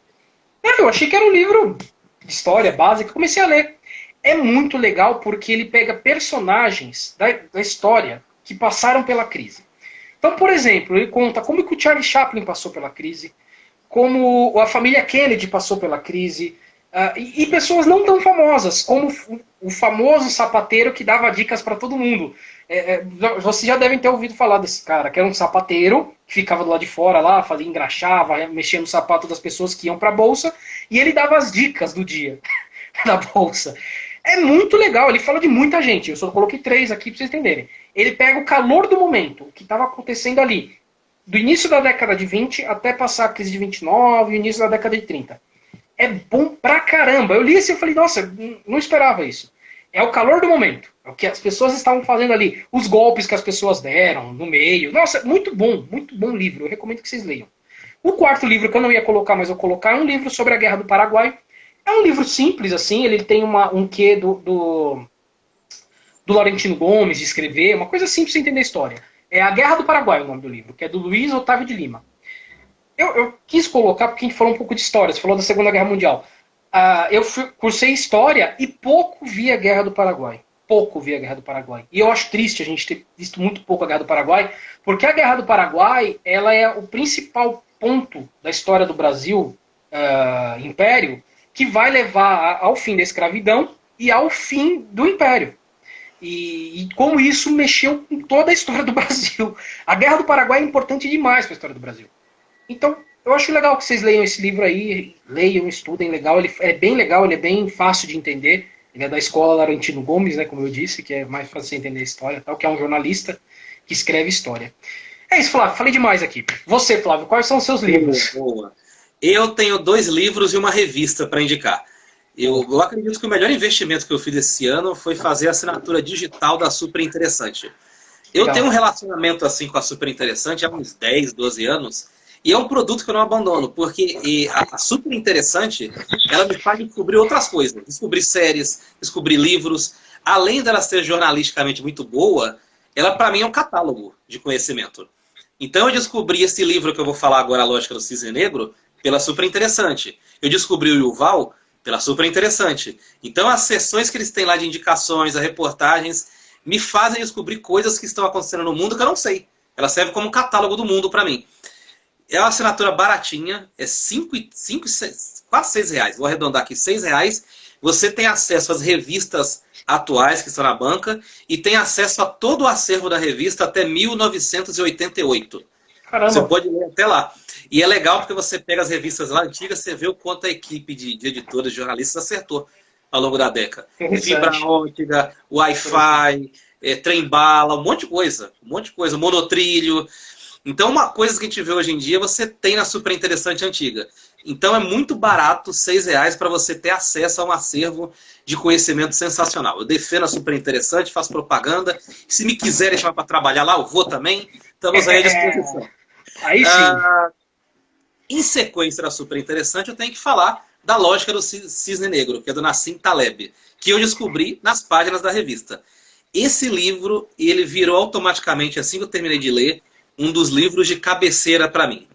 Eu achei que era um livro de história básica. Comecei a ler. É muito legal porque ele pega personagens da história que passaram pela crise. Então, por exemplo, ele conta como que o Charlie Chaplin passou pela crise, como a família Kennedy passou pela crise, e pessoas não tão famosas, como o famoso sapateiro que dava dicas para todo mundo. Vocês já devem ter ouvido falar desse cara, que era um sapateiro, que ficava do lado de fora lá, fazia, engraxava, mexia no sapato das pessoas que iam para a bolsa, e ele dava as dicas do dia da bolsa. É muito legal, ele fala de muita gente. Eu só coloquei 3 aqui para vocês entenderem. Ele pega o calor do momento, o que estava acontecendo ali, do início da década de 20 até passar a crise de 29 e o início da década de 30. É bom pra caramba. Eu li assim e falei, nossa, não esperava isso. É o calor do momento, é o que as pessoas estavam fazendo ali, os golpes que as pessoas deram no meio. Nossa, muito bom livro. Eu recomendo que vocês leiam. O quarto livro que eu não ia colocar, mas eu vou colocar, é um livro sobre a Guerra do Paraguai. É um livro simples, assim, ele tem um quê do Laurentino Gomes de escrever, uma coisa simples de entender a história. É A Guerra do Paraguai, o nome do livro, que é do Luiz Otávio de Lima. Eu quis colocar porque a gente falou um pouco de história, você falou da Segunda Guerra Mundial. Cursei história e pouco vi a Guerra do Paraguai. Pouco vi a Guerra do Paraguai. E eu acho triste a gente ter visto muito pouco a Guerra do Paraguai, porque a Guerra do Paraguai ela é o principal ponto da história do Brasil, Império, que vai levar ao fim da escravidão e ao fim do Império. E como isso mexeu com toda a história do Brasil. A Guerra do Paraguai é importante demais para a história do Brasil. Então, eu acho legal que vocês leiam esse livro aí, leiam, estudem, legal. Ele é bem legal, ele é bem fácil de entender. Ele é da escola Laurentino Gomes, né, como eu disse, que é mais fácil de entender a história, tal, que é um jornalista que escreve história. É isso, Flávio, falei demais aqui. Você, Flávio, quais são os seus livros? Boa. Eu tenho 2 livros e uma revista para indicar. Eu acredito que o melhor investimento que eu fiz esse ano foi fazer a assinatura digital da Super Interessante. Eu tenho um relacionamento assim com a Super Interessante há uns 10, 12 anos, e é um produto que eu não abandono, porque a Super Interessante, ela me faz descobrir outras coisas. Descobrir séries, descobrir livros. Além dela ser jornalisticamente muito boa, ela para mim é um catálogo de conhecimento. Então eu descobri esse livro que eu vou falar agora, A Lógica do Cisne Negro, pela Super Interessante. Eu descobri o Yuval pela Super Interessante. Então as sessões que eles têm lá de indicações, as reportagens, me fazem descobrir coisas que estão acontecendo no mundo que eu não sei. Ela serve como um catálogo do mundo para mim. É uma assinatura baratinha, é quase 6 reais. Vou arredondar aqui, 6 reais. Você tem acesso às revistas atuais que estão na banca e tem acesso a todo o acervo da revista até 1988. Caramba. Você pode ler até lá. E é legal porque você pega as revistas lá antigas, você vê o quanto a equipe de editores, de jornalistas acertou ao longo da década. Fibra óptica, Wi-Fi, trem-bala, um monte de coisa. Monotrilho. Então, uma coisa que a gente vê hoje em dia, você tem na Super Interessante antiga. Então, é muito barato, 6 reais, para você ter acesso a um acervo de conhecimento sensacional. Eu defendo a Super Interessante, faço propaganda. Se me quiserem chamar para trabalhar lá, eu vou também. Estamos aí à disposição. Aí sim. Em sequência da Super Interessante, eu tenho que falar da Lógica do Cisne Negro, que é do Nassim Taleb, que eu descobri nas páginas da revista. Esse livro, ele virou automaticamente, assim que eu terminei de ler, um dos livros de cabeceira para mim.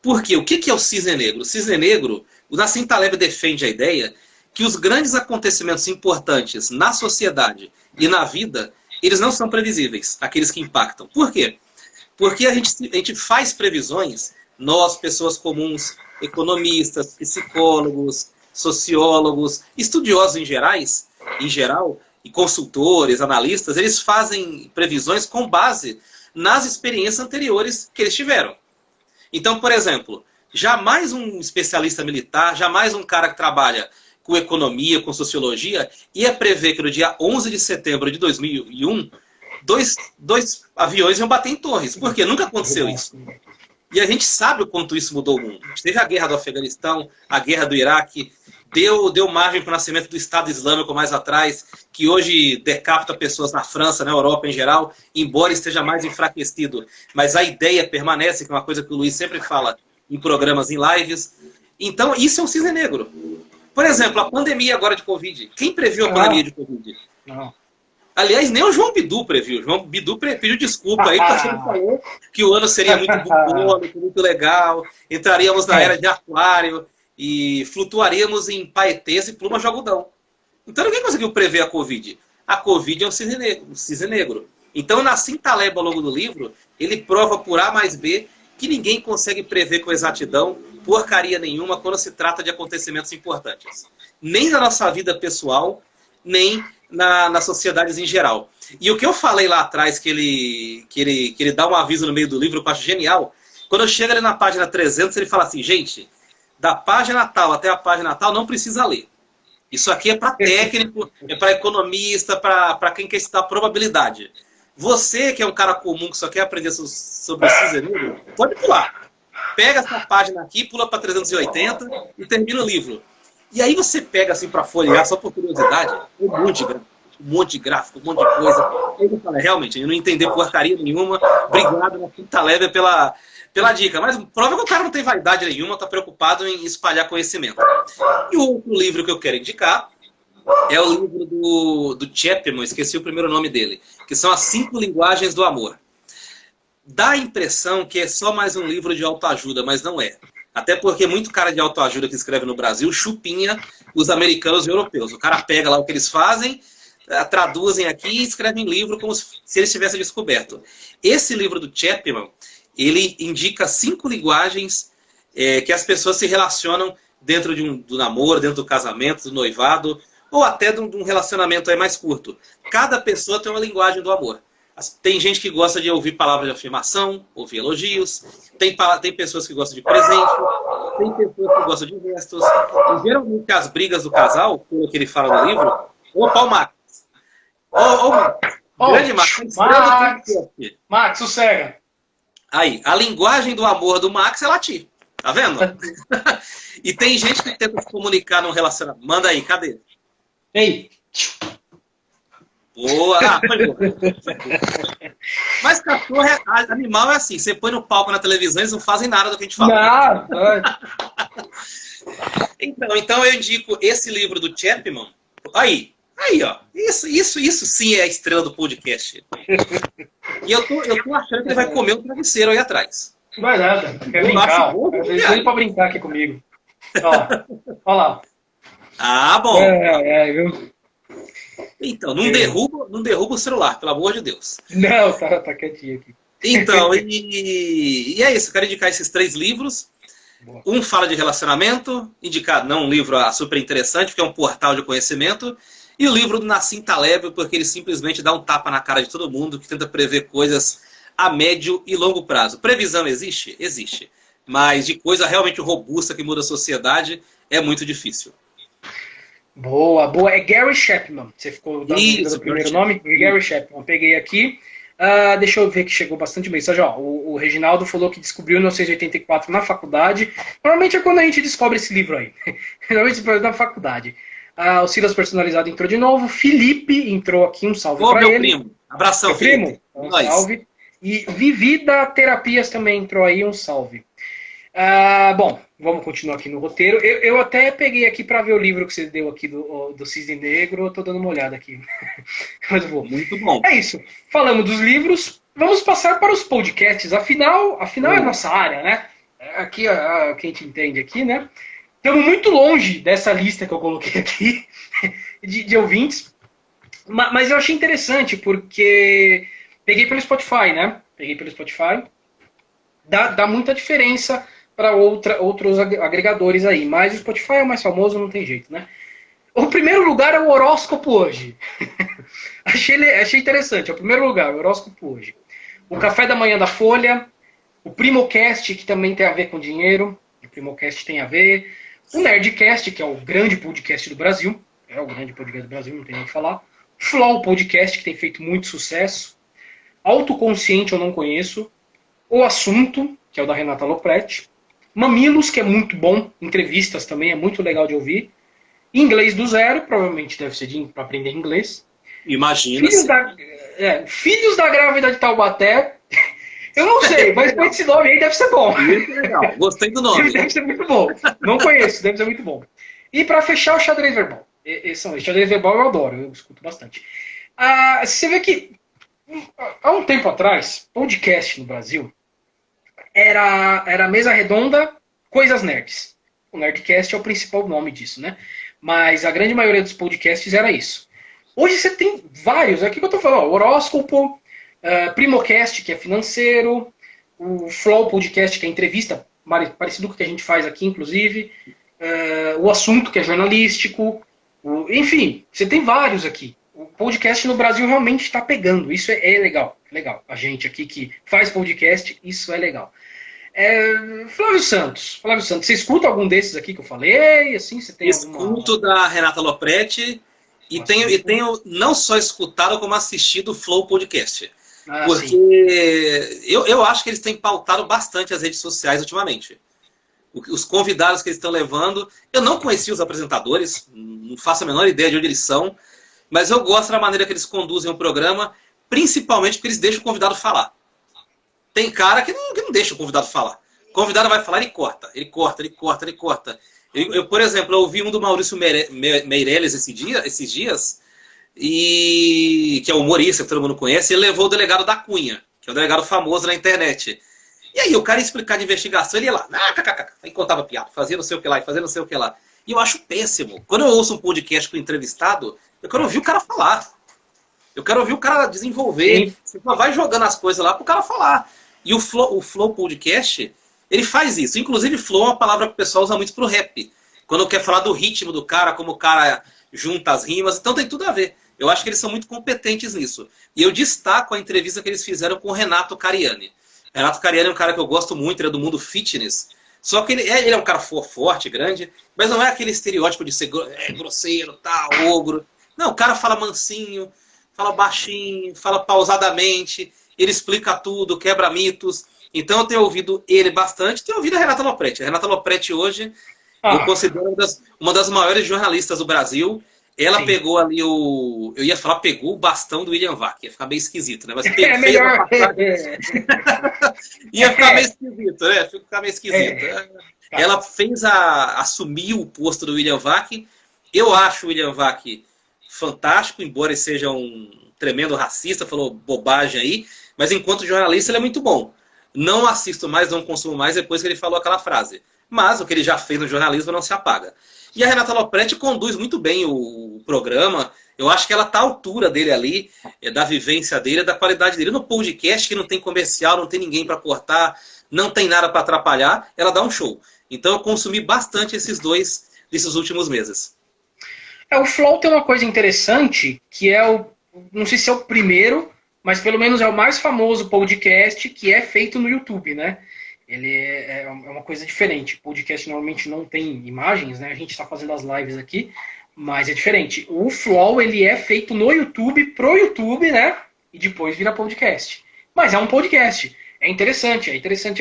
Por quê? O que é o Cisne Negro? O Cisne Negro, o Nassim Taleb defende a ideia que os grandes acontecimentos importantes na sociedade e na vida, eles não são previsíveis, aqueles que impactam. Por quê? Porque a gente faz previsões, nós, pessoas comuns, economistas, psicólogos, sociólogos, estudiosos em geral, e consultores, analistas, eles fazem previsões com base nas experiências anteriores que eles tiveram. Então, por exemplo, jamais um especialista militar, jamais um cara que trabalha com economia, com sociologia, ia prever que no dia 11 de setembro de 2001, dois aviões iam bater em torres. Por quê? Nunca aconteceu isso. E a gente sabe o quanto isso mudou o mundo. A gente teve a guerra do Afeganistão, a guerra do Iraque, deu margem para o nascimento do Estado Islâmico mais atrás, que hoje decapita pessoas na França, na Europa em geral, embora esteja mais enfraquecido. Mas a ideia permanece, que é uma coisa que o Luiz sempre fala em programas, em lives. Então, isso é um cisne negro. Por exemplo, a pandemia agora de Covid. Quem previu a pandemia de Covid? Não. Aliás, nem o João Bidu previu. O João Bidu pediu desculpa aí, porque ele falou que o ano seria muito bucólico, muito legal, entraríamos na era de aquário e flutuaríamos em paetês e plumas de algodão. Então ninguém conseguiu prever a Covid. A Covid é um cisne negro. Então, Nassim Taleb, ao longo do livro, ele prova por A mais B que ninguém consegue prever com exatidão porcaria nenhuma quando se trata de acontecimentos importantes. Nem na nossa vida pessoal, nem nas sociedades em geral. E o que eu falei lá atrás, que ele dá um aviso no meio do livro, que eu acho genial, quando eu chego ali na página 300, ele fala assim, gente, da página tal até a página tal, não precisa ler. Isso aqui é para técnico, é para economista, para quem quer estudar probabilidade. Você, que é um cara comum, que só quer aprender sobre o cisne negro, pode pular. Pega essa página aqui, pula para 380 e termina o livro. E aí você pega assim para folhear, só por curiosidade, um monte de gráfico, um monte de coisa. Aí eu falo, realmente, eu não entender porcaria nenhuma. Obrigado, Nassim Taleb, pela dica. Mas prova que o cara não tem vaidade nenhuma, está preocupado em espalhar conhecimento. E o outro livro que eu quero indicar é o livro do Chapman, esqueci o primeiro nome dele, que são As 5 Linguagens do Amor. Dá a impressão que é só mais um livro de autoajuda, mas não é. Até porque muito cara de autoajuda que escreve no Brasil chupinha os americanos e europeus. O cara pega lá o que eles fazem, traduzem aqui e escrevem livro como se eles tivessem descoberto. Esse livro do Chapman, ele indica 5 linguagens que as pessoas se relacionam dentro do namoro, dentro do casamento, do noivado, ou até de um relacionamento aí mais curto. Cada pessoa tem uma linguagem do amor. Tem gente que gosta de ouvir palavras de afirmação, ouvir elogios, tem pessoas que gostam de presente, tem pessoas que gostam de gestos. E geralmente as brigas do casal, pelo que ele fala no livro, opa, o Max. Grande Max. Max, sossega. Aí, a linguagem do amor do Max é latir. Tá vendo? E tem gente que tenta se comunicar num relacionamento. Manda aí, cadê? Ei. Boa! Mas cachorro, animal é assim. Você põe no palco na televisão, eles não fazem nada do que a gente fala. Então eu indico esse livro do Chapman. Aí, ó. Isso sim é a estrela do podcast. E eu tô achando que ele vai comer um travesseiro aí atrás. Não vai nada. Quer brincar. Ele veio pra brincar aqui comigo. Ó lá. Ah, bom. Viu? Então, não derruba o celular, pelo amor de Deus. Não, tá quietinho aqui. Então, e é isso. Eu quero indicar esses 3 livros. Boa. Um fala de relacionamento, indicado, não um livro super interessante, porque é um portal de conhecimento. E o livro do Nassim Taleb, porque ele simplesmente dá um tapa na cara de todo mundo, que tenta prever coisas a médio e longo prazo. Previsão existe? Existe. Mas de coisa realmente robusta que muda a sociedade, é muito difícil. Boa. É Gary Chapman. Você ficou dando o primeiro nome? Gary Chapman. Peguei aqui. Deixa eu ver que chegou bastante mensagem. O Reginaldo falou que descobriu em 1984 na faculdade. Normalmente é quando a gente descobre esse livro aí. Normalmente é na faculdade. O Silas Personalizado entrou de novo. Felipe entrou aqui. Um salve para ele. Primo. Abração, meu primo. Um salve. E Vivida Terapias também entrou aí. Um salve. Bom, vamos continuar aqui no roteiro. Eu até peguei aqui para ver o livro que você deu aqui do Cisne Negro. Eu tô dando uma olhada aqui. Mas vou. Muito bom. É isso. Falamos dos livros. Vamos passar para os podcasts. Afinal é a nossa área, né? Aqui o que a gente entende aqui, né? Estamos muito longe dessa lista que eu coloquei aqui de ouvintes. Mas eu achei interessante porque peguei pelo Spotify, né? Dá muita diferença para outros agregadores aí. Mas o Spotify é o mais famoso, não tem jeito, né? O primeiro lugar é o horóscopo hoje. achei interessante. É o primeiro lugar, o horóscopo hoje. O Café da Manhã da Folha. O Primocast, que também tem a ver com dinheiro. O Primocast tem a ver. O Nerdcast, que é o grande podcast do Brasil. É o grande podcast do Brasil, não tem nem o que falar. Flow Podcast, que tem feito muito sucesso. Autoconsciente, eu não conheço. O Assunto, que é o da Renata Lopretti. Mamilos, que é muito bom. Entrevistas também, é muito legal de ouvir. Inglês do zero, provavelmente deve ser para aprender inglês. Imagina. Filhos da Grávida de Taubaté. Eu não sei, mas com esse nome aí deve ser bom. Legal, gostei do nome. Deve ser muito bom. Não conheço, deve ser muito bom. E para fechar, o xadrez verbal. Xadrez verbal eu adoro, eu escuto bastante. Você vê que há um tempo atrás, podcast no Brasil era mesa redonda, coisas nerds. O Nerdcast é o principal nome disso, né? Mas a grande maioria dos podcasts era isso. Hoje você tem vários, aqui que eu tô falando, Horóscopo, Primocast, que é financeiro, o Flow Podcast, que é entrevista, parecido com o que a gente faz aqui, inclusive, o Assunto, que é jornalístico, enfim, você tem vários aqui. O podcast no Brasil realmente está pegando, isso é legal, legal. A gente aqui que faz podcast, isso é legal. Flávio Santos, você escuta algum desses aqui que eu falei? Assim, você tem Escuto da Renata Lopretti e tenho não só escutado, como assistido o Flow Podcast. Porque eu acho que eles têm pautado bastante as redes sociais ultimamente. Os convidados que eles estão levando, eu não conhecia os apresentadores, não faço a menor ideia de onde eles são, mas eu gosto da maneira que eles conduzem o programa, principalmente porque eles deixam o convidado falar. Tem cara que não deixa o convidado falar. O convidado vai falar, ele corta. Eu, por exemplo, eu ouvi um do Maurício Meirelles esses dias, que é humorista, que todo mundo conhece, e ele levou o delegado da Cunha, que é um delegado famoso na internet. E aí o cara ia explicar de investigação, ele ia lá, aí contava piada, fazia não sei o que lá, e fazia não sei o que lá. E eu acho péssimo. Quando eu ouço um podcast com um entrevistado, eu quero ouvir o cara falar. Eu quero ouvir o cara desenvolver. Sim. Você vai jogando as coisas lá pro cara falar. E o Flow Podcast, ele faz isso. Inclusive, Flow é uma palavra que o pessoal usa muito pro rap. Quando quer falar do ritmo do cara, como o cara junta as rimas. Então tem tudo a ver. Eu acho que eles são muito competentes nisso. E eu destaco a entrevista que eles fizeram com o Renato Cariani. Renato Cariani é um cara que eu gosto muito, ele é do mundo fitness. Só que ele é um cara forte, grande, mas não é aquele estereótipo de ser grosseiro, ogro. Não, o cara fala mansinho, fala baixinho, fala pausadamente, ele explica tudo, quebra mitos. Então eu tenho ouvido ele bastante, tenho ouvido a Renata Lopretti. A Renata Lopretti hoje eu considero uma das maiores jornalistas do Brasil. Ela Sim. pegou ali eu ia falar, pegou o bastão do William Vac. Ia ficar meio esquisito, né? Mas melhor. Ia ficar meio esquisito, né? Ficar meio esquisito. Ela assumiu o posto do William Vac. Eu acho o William Vac fantástico, embora ele seja um tremendo racista, falou bobagem aí, mas enquanto jornalista ele é muito bom. Não assisto mais, não consumo mais depois que ele falou aquela frase. Mas o que ele já fez no jornalismo não se apaga. E a Renata Lopretti conduz muito bem o programa. Eu acho que ela está à altura dele ali, da vivência dele, da qualidade dele. No podcast, que não tem comercial, não tem ninguém para cortar, não tem nada para atrapalhar, ela dá um show. Então eu consumi bastante esses dois desses últimos meses. O Flow tem uma coisa interessante, que não sei se é o primeiro, mas pelo menos é o mais famoso podcast que é feito no YouTube, né? Ele é uma coisa diferente. O podcast normalmente não tem imagens, né? A gente está fazendo as lives aqui, mas é diferente. O Flow, ele é feito no YouTube, pro YouTube, né? E depois vira podcast. Mas é um podcast. É interessante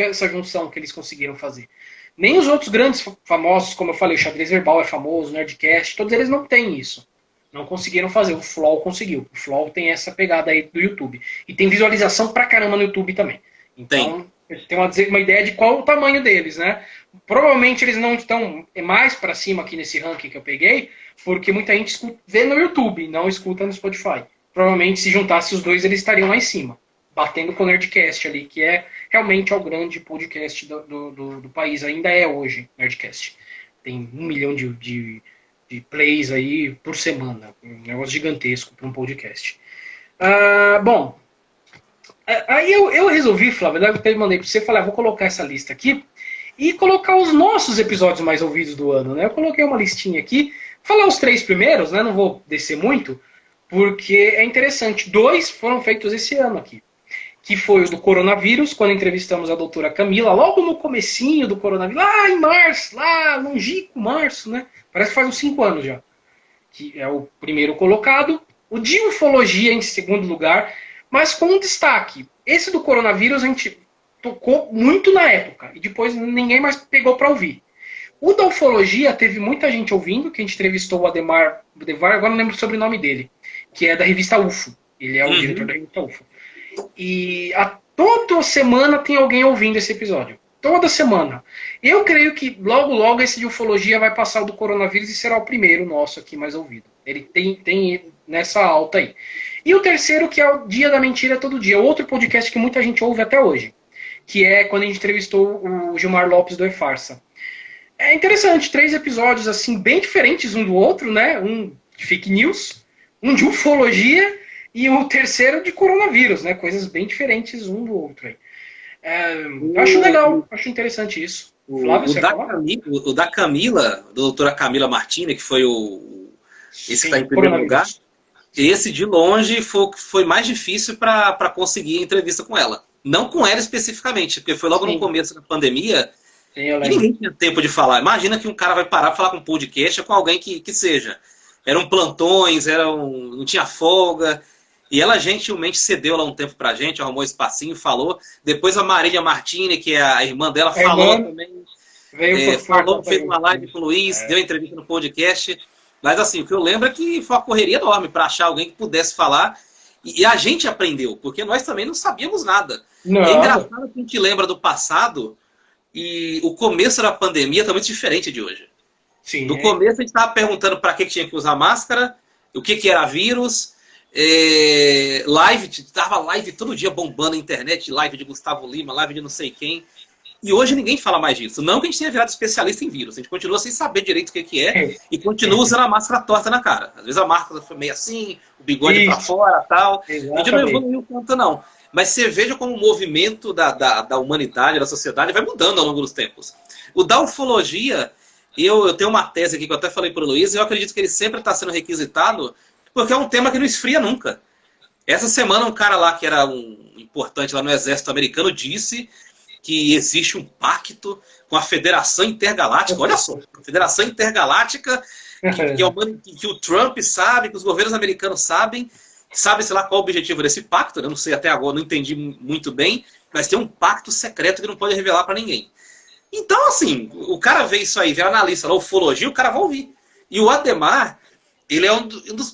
essa junção que eles conseguiram fazer. Nem os outros grandes famosos, como eu falei, o Xadrez Verbal é famoso, o Nerdcast, todos eles não têm isso. Não conseguiram fazer. O Flow conseguiu. O Flow tem essa pegada aí do YouTube. E tem visualização pra caramba no YouTube também. Então, tem uma ideia de qual o tamanho deles, né? Provavelmente eles não estão mais para cima aqui nesse ranking que eu peguei, porque muita gente vê no YouTube, não escuta no Spotify. Provavelmente, se juntasse os dois, eles estariam lá em cima, batendo com o Nerdcast ali, que realmente é o grande podcast do país, ainda é hoje, Nerdcast. Tem 1 milhão de plays aí por semana, um negócio gigantesco para um podcast. Bom, aí eu resolvi, Flávio, eu até mandei para você, falei, vou colocar essa lista aqui e colocar os nossos episódios mais ouvidos do ano, né? Eu coloquei uma listinha aqui, falar os 3 primeiros, né? Não vou descer muito, porque é interessante. 2 foram feitos esse ano aqui, que foi o do coronavírus, quando entrevistamos a doutora Camila, logo no comecinho do coronavírus, lá em março, lá longínquo março, né? Parece que faz uns 5 anos já, que é o primeiro colocado. O de ufologia em segundo lugar, mas com um destaque. Esse do coronavírus a gente tocou muito na época. E depois ninguém mais pegou para ouvir. O da ufologia teve muita gente ouvindo, que a gente entrevistou o Ademar, agora não lembro sobre o sobrenome dele, que é da revista UFO. Ele é o diretor da revista UFO. E toda semana tem alguém ouvindo esse episódio. Toda semana. Eu creio que logo, logo esse de ufologia vai passar o do coronavírus e será o primeiro nosso aqui mais ouvido. Ele tem nessa alta aí. E o terceiro, que é o Dia da Mentira Todo Dia. Outro podcast que muita gente ouve até hoje. Que é quando a gente entrevistou o Gilmar Lopes do E-Farsa. É interessante, 3 episódios assim bem diferentes um do outro, né? Um de fake news, um de ufologia e o terceiro de coronavírus, né? Coisas bem diferentes um do outro aí. Eu acho legal, acho interessante isso. Flávio, você o da Camila, da doutora Camila Martini, que foi esse que está em primeiro lugar, esse de longe foi mais difícil para conseguir a entrevista com ela. Não com ela especificamente, porque foi logo no começo da pandemia e ninguém tinha tempo de falar. Imagina que um cara vai parar para falar com um podcast com alguém que seja. Eram plantões, não tinha folga. E ela gentilmente cedeu lá um tempo pra gente, arrumou um espacinho, falou. Depois a Marília Martini, que é a irmã dela, falou também. Fez uma live com o Luiz, deu entrevista no podcast. Mas assim, o que eu lembro é que foi uma correria enorme para achar alguém que pudesse falar. E a gente aprendeu, porque nós também não sabíamos nada. Não. É engraçado que a gente lembra do passado e o começo da pandemia está muito diferente de hoje. Sim, no começo a gente estava perguntando para que tinha que usar máscara, o que era vírus, tava live todo dia bombando na internet, live de Gustavo Lima, live de não sei quem. E hoje ninguém fala mais disso. Não que a gente tenha virado especialista em vírus. A gente continua sem saber direito o que é e continua usando a máscara torta na cara. Às vezes a máscara foi meio assim, o bigode para fora e tal. Exatamente. A gente não evoluiu tanto, não. Mas você veja como o movimento da humanidade, da sociedade, vai mudando ao longo dos tempos. O da ufologia, eu tenho uma tese aqui que eu até falei para o Luiz, e eu acredito que ele sempre está sendo requisitado, porque é um tema que não esfria nunca. Essa semana um cara lá que era um importante lá no exército americano disse que existe um pacto com a Federação Intergaláctica. Olha só, a Federação Intergaláctica, que o Trump sabe, que os governos americanos sabem, sabe-se lá qual o objetivo desse pacto, né? Não sei até agora, não entendi muito bem, mas tem um pacto secreto que não pode revelar para ninguém. Então, assim, o cara vê isso aí, vê a analista lá, ufologia, o cara vai ouvir. E o Ademar, ele é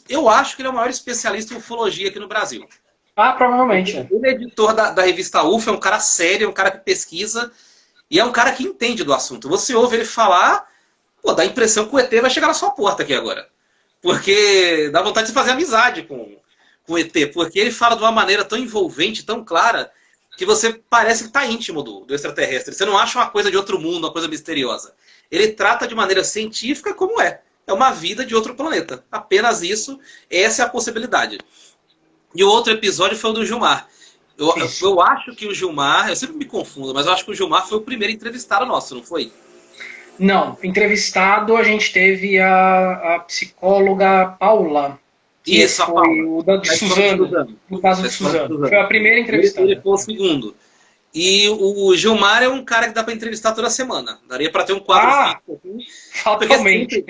eu acho que ele é o maior especialista em ufologia aqui no Brasil. Provavelmente. Ele é editor da revista UFO, é um cara sério, é um cara que pesquisa e é um cara que entende do assunto. Você ouve ele falar, dá a impressão que o ET vai chegar na sua porta aqui agora. Porque dá vontade de fazer amizade com o ET, porque ele fala de uma maneira tão envolvente, tão clara, que você parece que está íntimo do extraterrestre. Você não acha uma coisa de outro mundo, uma coisa misteriosa. Ele trata de maneira científica como é. É uma vida de outro planeta. Apenas isso, essa é a possibilidade. E o outro episódio foi o do Gilmar. Eu acho que o Gilmar, eu sempre me confundo, mas eu acho que o Gilmar foi o primeiro entrevistado nosso, não foi? Não, entrevistado a gente teve a psicóloga Paula. Isso, a Paula. O de Suzano, no caso de Suzano. Foi a primeira entrevistada. Ele foi o segundo. E o Gilmar é um cara que dá para entrevistar toda semana. Daria para ter um quadro fixo. Totalmente.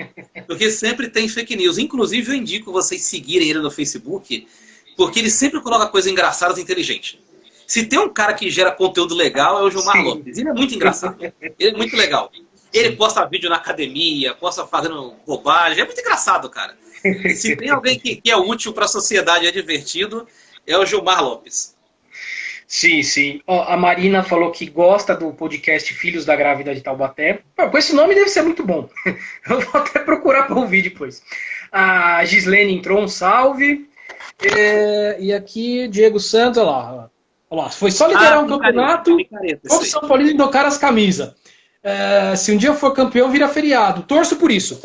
Porque sempre tem fake news. Inclusive, eu indico vocês seguirem ele no Facebook, porque ele sempre coloca coisas engraçadas e inteligentes. Se tem um cara que gera conteúdo legal, é o Gilmar Lopes. Ele é muito engraçado. Ele é muito legal. Ele posta vídeo na academia, posta fazendo bobagem. É muito engraçado, cara. Se tem alguém que é útil para a sociedade e é divertido, é o Gilmar Lopes. Sim, sim. A Marina falou que gosta do podcast Filhos da Grávida de Taubaté. Com esse nome deve ser muito bom. Eu vou até procurar para ouvir depois. A Gislene entrou, um salve. E aqui, Diego Santos, olha lá. Foi só liderar um campeonato, como São Paulo tocar as camisas. Se um dia for campeão, vira feriado. Torço por isso.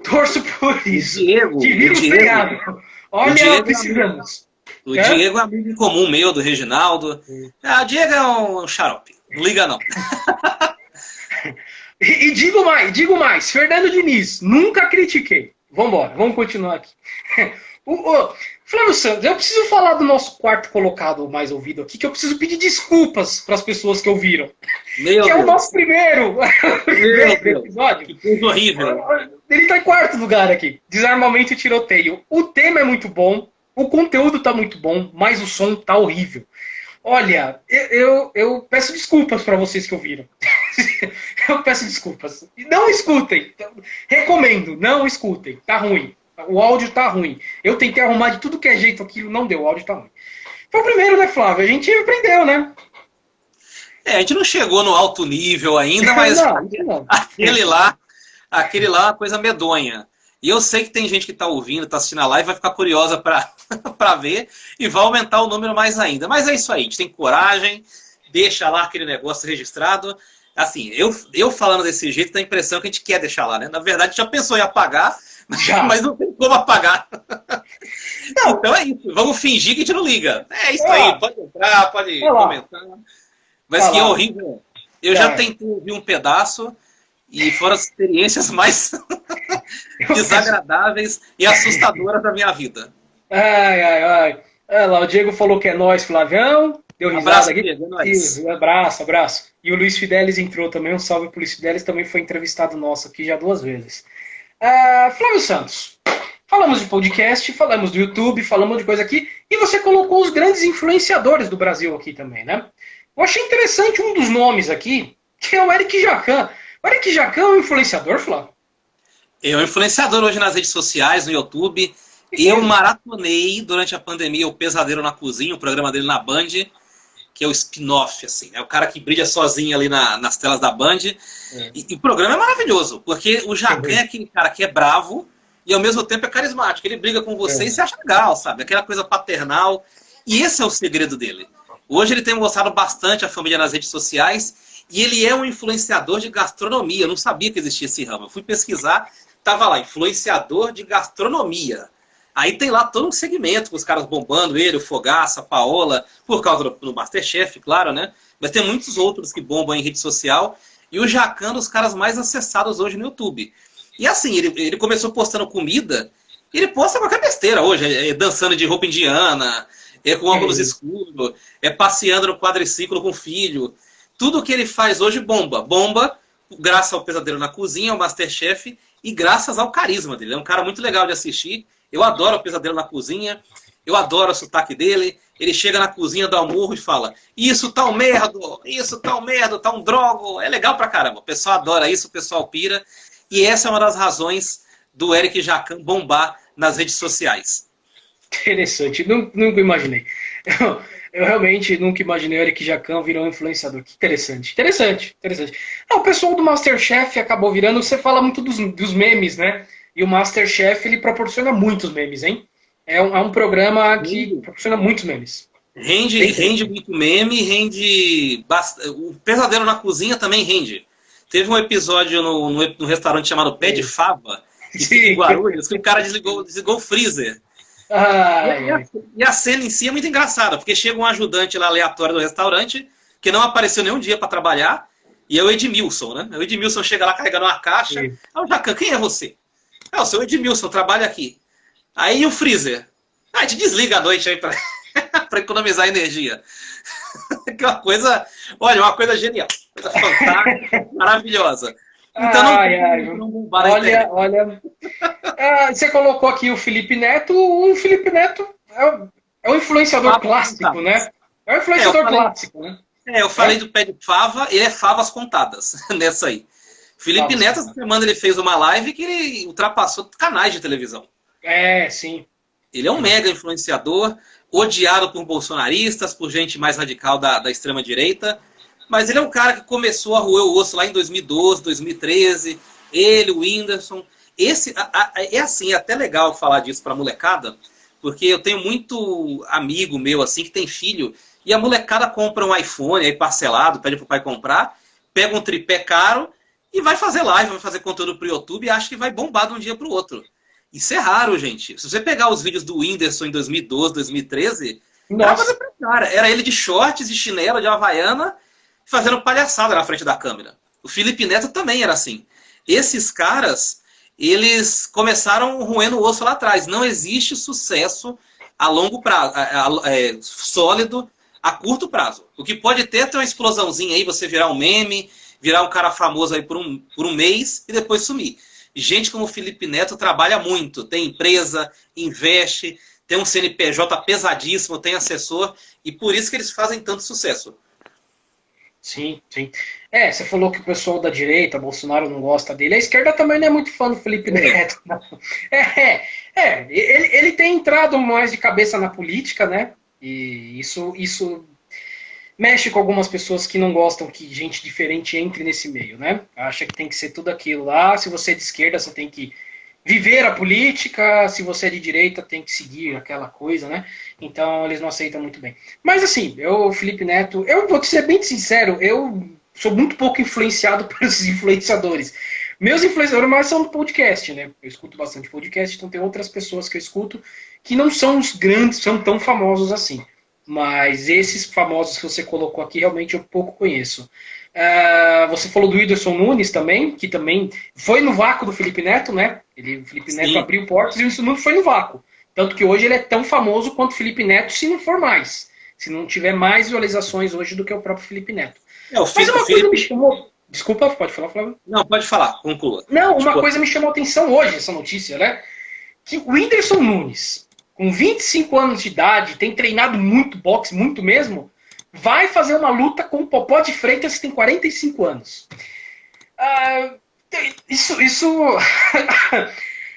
Torço por isso. Diego, que vira um feriado. Olha, precisamos. O Diego é amigo em comum meu, do Reginaldo. O Diego é um xarope. Não liga, não. E digo mais. Fernando Diniz, nunca critiquei. Vambora, vamos continuar aqui. Flávio Santos, eu preciso falar do nosso quarto colocado mais ouvido aqui, que eu preciso pedir desculpas para as pessoas que ouviram. É o nosso primeiro episódio. Que coisa horrível. Ele está em quarto lugar aqui. Desarmamento e tiroteio. O tema é muito bom, o conteúdo está muito bom, mas o som está horrível. Olha, eu peço desculpas para vocês que ouviram. Eu peço desculpas. Não escutem. Recomendo, não escutem. Tá ruim. O áudio tá ruim. Eu tentei arrumar de tudo que é jeito aquilo, não deu. O áudio tá ruim. Foi o primeiro, né, Flávio? A gente aprendeu, né? A gente não chegou no alto nível ainda, mas não. aquele lá é uma coisa medonha. E eu sei que tem gente que está ouvindo, está assistindo a live, vai ficar curiosa para ver e vai aumentar o número mais ainda. Mas é isso aí, a gente tem coragem, deixa lá aquele negócio registrado. Assim, eu falando desse jeito, dá a impressão que a gente quer deixar lá, né? Na verdade, já pensou em apagar, mas não tem como apagar. Não, então é isso, vamos fingir que a gente não liga. É isso aí, pode entrar, pode comentar. Mas que é horrível. Eu já tentei ouvir um pedaço e foram as experiências mais desagradáveis e assustadoras da minha vida. Ai. Olha lá, o Diego falou que é nós, Flavião. Deu risada abraço, aqui. Diego, é nóis. Abraço. E o Luiz Fidelis entrou também. Um salve pro Luiz Fidelis, também foi entrevistado nosso aqui já 2 vezes. Flávio Santos. Falamos de podcast, falamos do YouTube, falamos de coisa aqui. E você colocou os grandes influenciadores do Brasil aqui também, né? Eu achei interessante um dos nomes aqui, que é o Eric Jacan. O Eric Jacan é um influenciador, Flávio? É um influenciador hoje nas redes sociais, no YouTube. Eu maratonei durante a pandemia o Pesadelo na Cozinha, o programa dele na Band, que é o spin-off, assim. É o cara que brilha sozinho ali nas telas da Band. E o programa é maravilhoso, porque o Jacan é aquele cara que é bravo e ao mesmo tempo é carismático. Ele briga com você e você acha legal, sabe? Aquela coisa paternal. E esse é o segredo dele. Hoje ele tem mostrado bastante a família nas redes sociais e ele é um influenciador de gastronomia. Eu não sabia que existia esse ramo. Eu fui pesquisar, tava lá, influenciador de gastronomia. Aí tem lá todo um segmento com os caras bombando, ele, o Fogaça, a Paola, por causa do Masterchef, claro, né? Mas tem muitos outros que bombam em rede social. E o Jacan, os caras mais acessados hoje no YouTube. E assim, ele começou postando comida, e ele posta qualquer besteira hoje, dançando de roupa indiana, com óculos escuros, passeando no quadriciclo com o filho. Tudo que ele faz hoje bomba. Bomba graças ao Pesadelo na Cozinha, ao Masterchef, e graças ao carisma dele. É um cara muito legal de assistir. Eu adoro o Pesadelo na Cozinha, eu adoro o sotaque dele. Ele chega na cozinha, dá um murro e fala: isso tá um merda, tá um drogo. É legal pra caramba. O pessoal adora isso, o pessoal pira. E essa é uma das razões do Eric Jacan bombar nas redes sociais. Interessante, nunca imaginei. Eu realmente nunca imaginei o Eric Jacan virar um influenciador. Que interessante. O pessoal do Masterchef acabou virando. Você fala muito dos memes, né? E o Masterchef, ele proporciona muitos memes, hein? É um programa que proporciona muitos memes. Rende muito meme, rende... O Pesadelo na Cozinha também rende. Teve um episódio no restaurante chamado Pé de Fava, que fica em Guarulhos, que o cara desligou o freezer. E a cena em si é muito engraçada, porque chega um ajudante lá aleatório do restaurante, que não apareceu nenhum dia para trabalhar, e é o Edmilson, né? O Edmilson chega lá carregando uma caixa. Aí o Jacan, quem é você? O seu Edmilson, trabalha aqui. Aí o freezer. A gente desliga à noite aí para economizar energia. Que é uma coisa, olha, uma coisa genial. Coisa fantástica, maravilhosa. Então não bombar na internet. Olha. Você colocou aqui o Felipe Neto. O Felipe Neto é um influenciador clássico, né? É um influenciador clássico, né? Eu falei do Pé de Fava, ele é favas contadas nessa aí. Felipe Neto, essa semana, ele fez uma live que ele ultrapassou canais de televisão. Sim. Ele é um mega influenciador, odiado por bolsonaristas, por gente mais radical da extrema-direita. Mas ele é um cara que começou a roer o osso lá em 2012, 2013. Ele, o Whindersson. É assim, é até legal falar disso pra molecada, porque eu tenho muito amigo meu assim que tem filho, e a molecada compra um iPhone aí parcelado, pede pro pai comprar, pega um tripé caro e vai fazer live, vai fazer conteúdo pro YouTube e acha que vai bombar de um dia pro outro. Isso é raro, gente. Se você pegar os vídeos do Whindersson em 2012, 2013, era ele de shorts, de chinelo, de havaiana, fazendo palhaçada na frente da câmera. O Felipe Neto também era assim. Esses caras, eles começaram roendo o osso lá atrás. Não existe sucesso a longo prazo, sólido, a curto prazo. O que pode ter uma explosãozinha aí, você virar um meme, virar um cara famoso aí por um mês e depois sumir. Gente como o Felipe Neto trabalha muito, tem empresa, investe, tem um CNPJ pesadíssimo, tem assessor, e por isso que eles fazem tanto sucesso. Sim, sim. Você falou que o pessoal da direita, Bolsonaro não gosta dele. A esquerda também não é muito fã do Felipe Neto, não. Ele tem entrado mais de cabeça na política, né? E isso mexe com algumas pessoas que não gostam que gente diferente entre nesse meio, né? Acha que tem que ser tudo aquilo lá. Se você é de esquerda, você tem que viver a política. Se você é de direita, tem que seguir aquela coisa, né? Então, eles não aceitam muito bem. Mas, assim, Felipe Neto, eu vou te ser bem sincero, eu sou muito pouco influenciado pelos influenciadores. Meus influenciadores mais são do podcast, né? Eu escuto bastante podcast, então tem outras pessoas que eu escuto que não são os grandes, são tão famosos assim. Mas esses famosos que você colocou aqui, realmente eu pouco conheço. Você falou do Whindersson Nunes também, que também foi no vácuo do Felipe Neto, né? O Felipe Neto abriu portas e o Whindersson Nunes foi no vácuo. Tanto que hoje ele é tão famoso quanto o Felipe Neto, se não for mais. Se não tiver mais visualizações hoje do que o próprio Felipe Neto. Mas uma coisa me chamou... Desculpa, pode falar, Flávio? Não, pode falar, conclua. Não, uma coisa me chamou a atenção hoje, essa notícia, né? Que o Whindersson Nunes, com 25 anos de idade, tem treinado muito boxe, muito mesmo, vai fazer uma luta com o Popó de Freitas, que tem 45 anos. Isso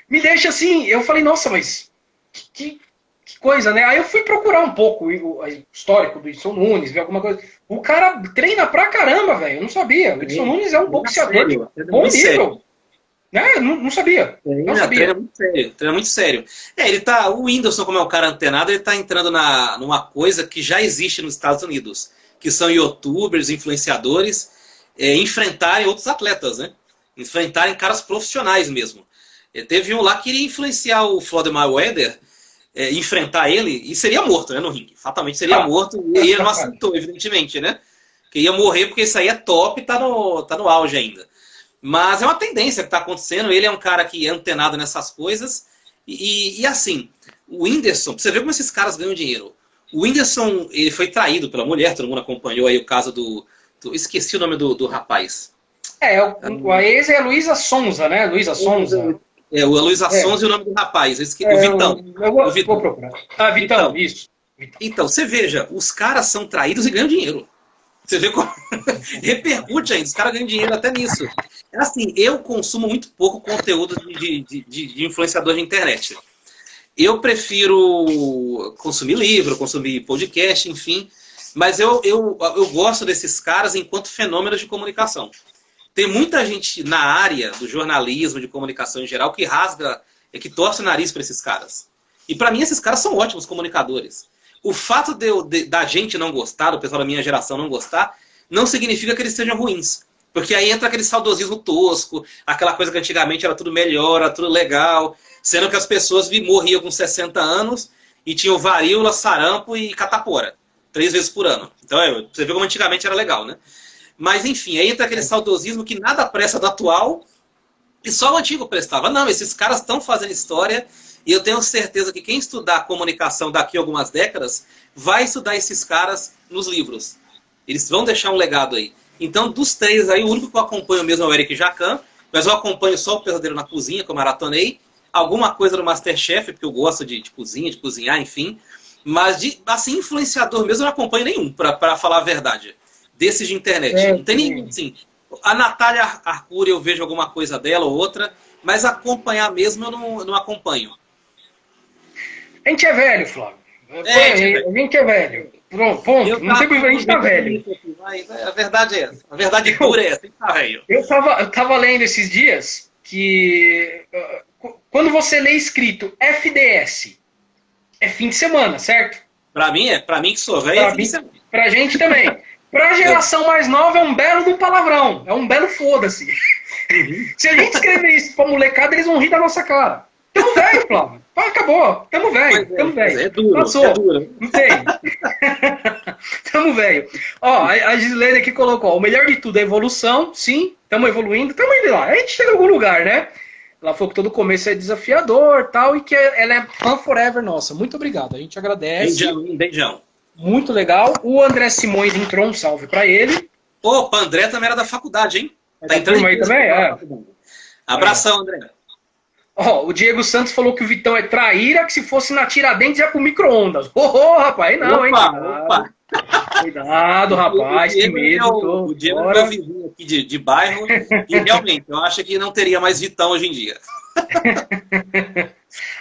me deixa assim, eu falei, nossa, mas que coisa, né? Aí eu fui procurar um pouco o histórico do Whindersson Nunes, ver alguma coisa. O cara treina pra caramba, velho. Eu não sabia. O Whindersson Nunes é um boxeador de bom nível. Né? Não sabia. Não sabia. Treina muito sério. O Whindersson, como é um cara antenado, ele tá entrando numa coisa que já existe nos Estados Unidos, que são youtubers, influenciadores, enfrentarem outros atletas, né? Enfrentarem caras profissionais mesmo. Teve um lá que iria influenciar o Floyd Mayweather, enfrentar ele, e seria morto, né, no ringue. Fatalmente seria morto, e ele não aceitou, evidentemente, né? Que ia morrer porque isso aí é top e tá no auge ainda. Mas é uma tendência que está acontecendo. Ele é um cara que é antenado nessas coisas. E assim, o Whindersson, pra você ver como esses caras ganham dinheiro. O Whindersson, ele foi traído pela mulher, todo mundo acompanhou aí o caso esqueci o nome do rapaz. A ex é a Luísa Sonza, né? Luísa Sonza. O Luísa Sonza e o nome do rapaz. O Vitão. O Vitão. Vou procurar. Vitão, isso. Vitão. Então, você veja, os caras são traídos e ganham dinheiro. Você vê como repercute ainda, os caras ganham dinheiro até nisso. Assim, eu consumo muito pouco conteúdo de influenciador de internet. Eu prefiro consumir livro, consumir podcast, enfim. Mas eu gosto desses caras enquanto fenômenos de comunicação. Tem muita gente na área do jornalismo, de comunicação em geral, que que torce o nariz para esses caras. E para mim, esses caras são ótimos comunicadores. O fato da gente não gostar, do pessoal da minha geração não gostar, não significa que eles sejam ruins. Porque aí entra aquele saudosismo tosco, aquela coisa que antigamente era tudo melhor, era tudo legal, sendo que as pessoas morriam com 60 anos e tinham varíola, sarampo e catapora, 3 vezes por ano. Então você vê como antigamente era legal, né? Mas enfim, aí entra aquele saudosismo que nada presta do atual e só o antigo prestava. Não, esses caras estão fazendo história. E eu tenho certeza que quem estudar comunicação daqui a algumas décadas vai estudar esses caras nos livros. Eles vão deixar um legado aí. Então, dos 3 aí, o único que eu acompanho mesmo é o Eric Jacan, mas eu acompanho só o Pesadelo na Cozinha, que eu maratonei. Alguma coisa do Masterchef, porque eu gosto de cozinha, de cozinhar, enfim. Mas, assim, influenciador mesmo, eu não acompanho nenhum, para falar a verdade. Desses de internet. Não tem nenhum, assim. A Natália Arcuri, eu vejo alguma coisa dela ou outra, mas acompanhar mesmo eu não acompanho. A gente é velho, Flávio. A gente é velho. Pronto, ponto. Não sei porque a gente tá velho. A verdade é essa. A verdade pura é essa. A gente tá velho. Eu tava lendo esses dias que quando você lê escrito FDS, é fim de semana, certo? Pra mim que sou velho, é fim de semana. Pra gente também. Pra geração mais nova é um belo de um palavrão. É um belo foda-se. Se a gente escrever isso pra molecada, eles vão rir da nossa cara. Tamo velho, Flávio. Acabou. Tamo velho. Tamo velho. É duro. Passou. É duro. Não tem. Tamo velho. Ó, a Gislene aqui colocou, o melhor de tudo é evolução. Sim, tamo evoluindo. Tamo indo lá. A gente chega em algum lugar, né? Ela falou que todo começo é desafiador tal, e que ela é fan forever nossa. Muito obrigado. A gente agradece. Beijão. Muito legal. O André Simões entrou, um salve pra ele. Opa, André também era da faculdade, hein? Tá entrando aí também? Abração, André. Ó, o Diego Santos falou que o Vitão é traíra, que se fosse na Tiradentes ia pro micro-ondas. Rapaz, não, opa. Cuidado, rapaz, que medo. O Diego é meu vizinho aqui de bairro, e realmente, eu acho que não teria mais Vitão hoje em dia.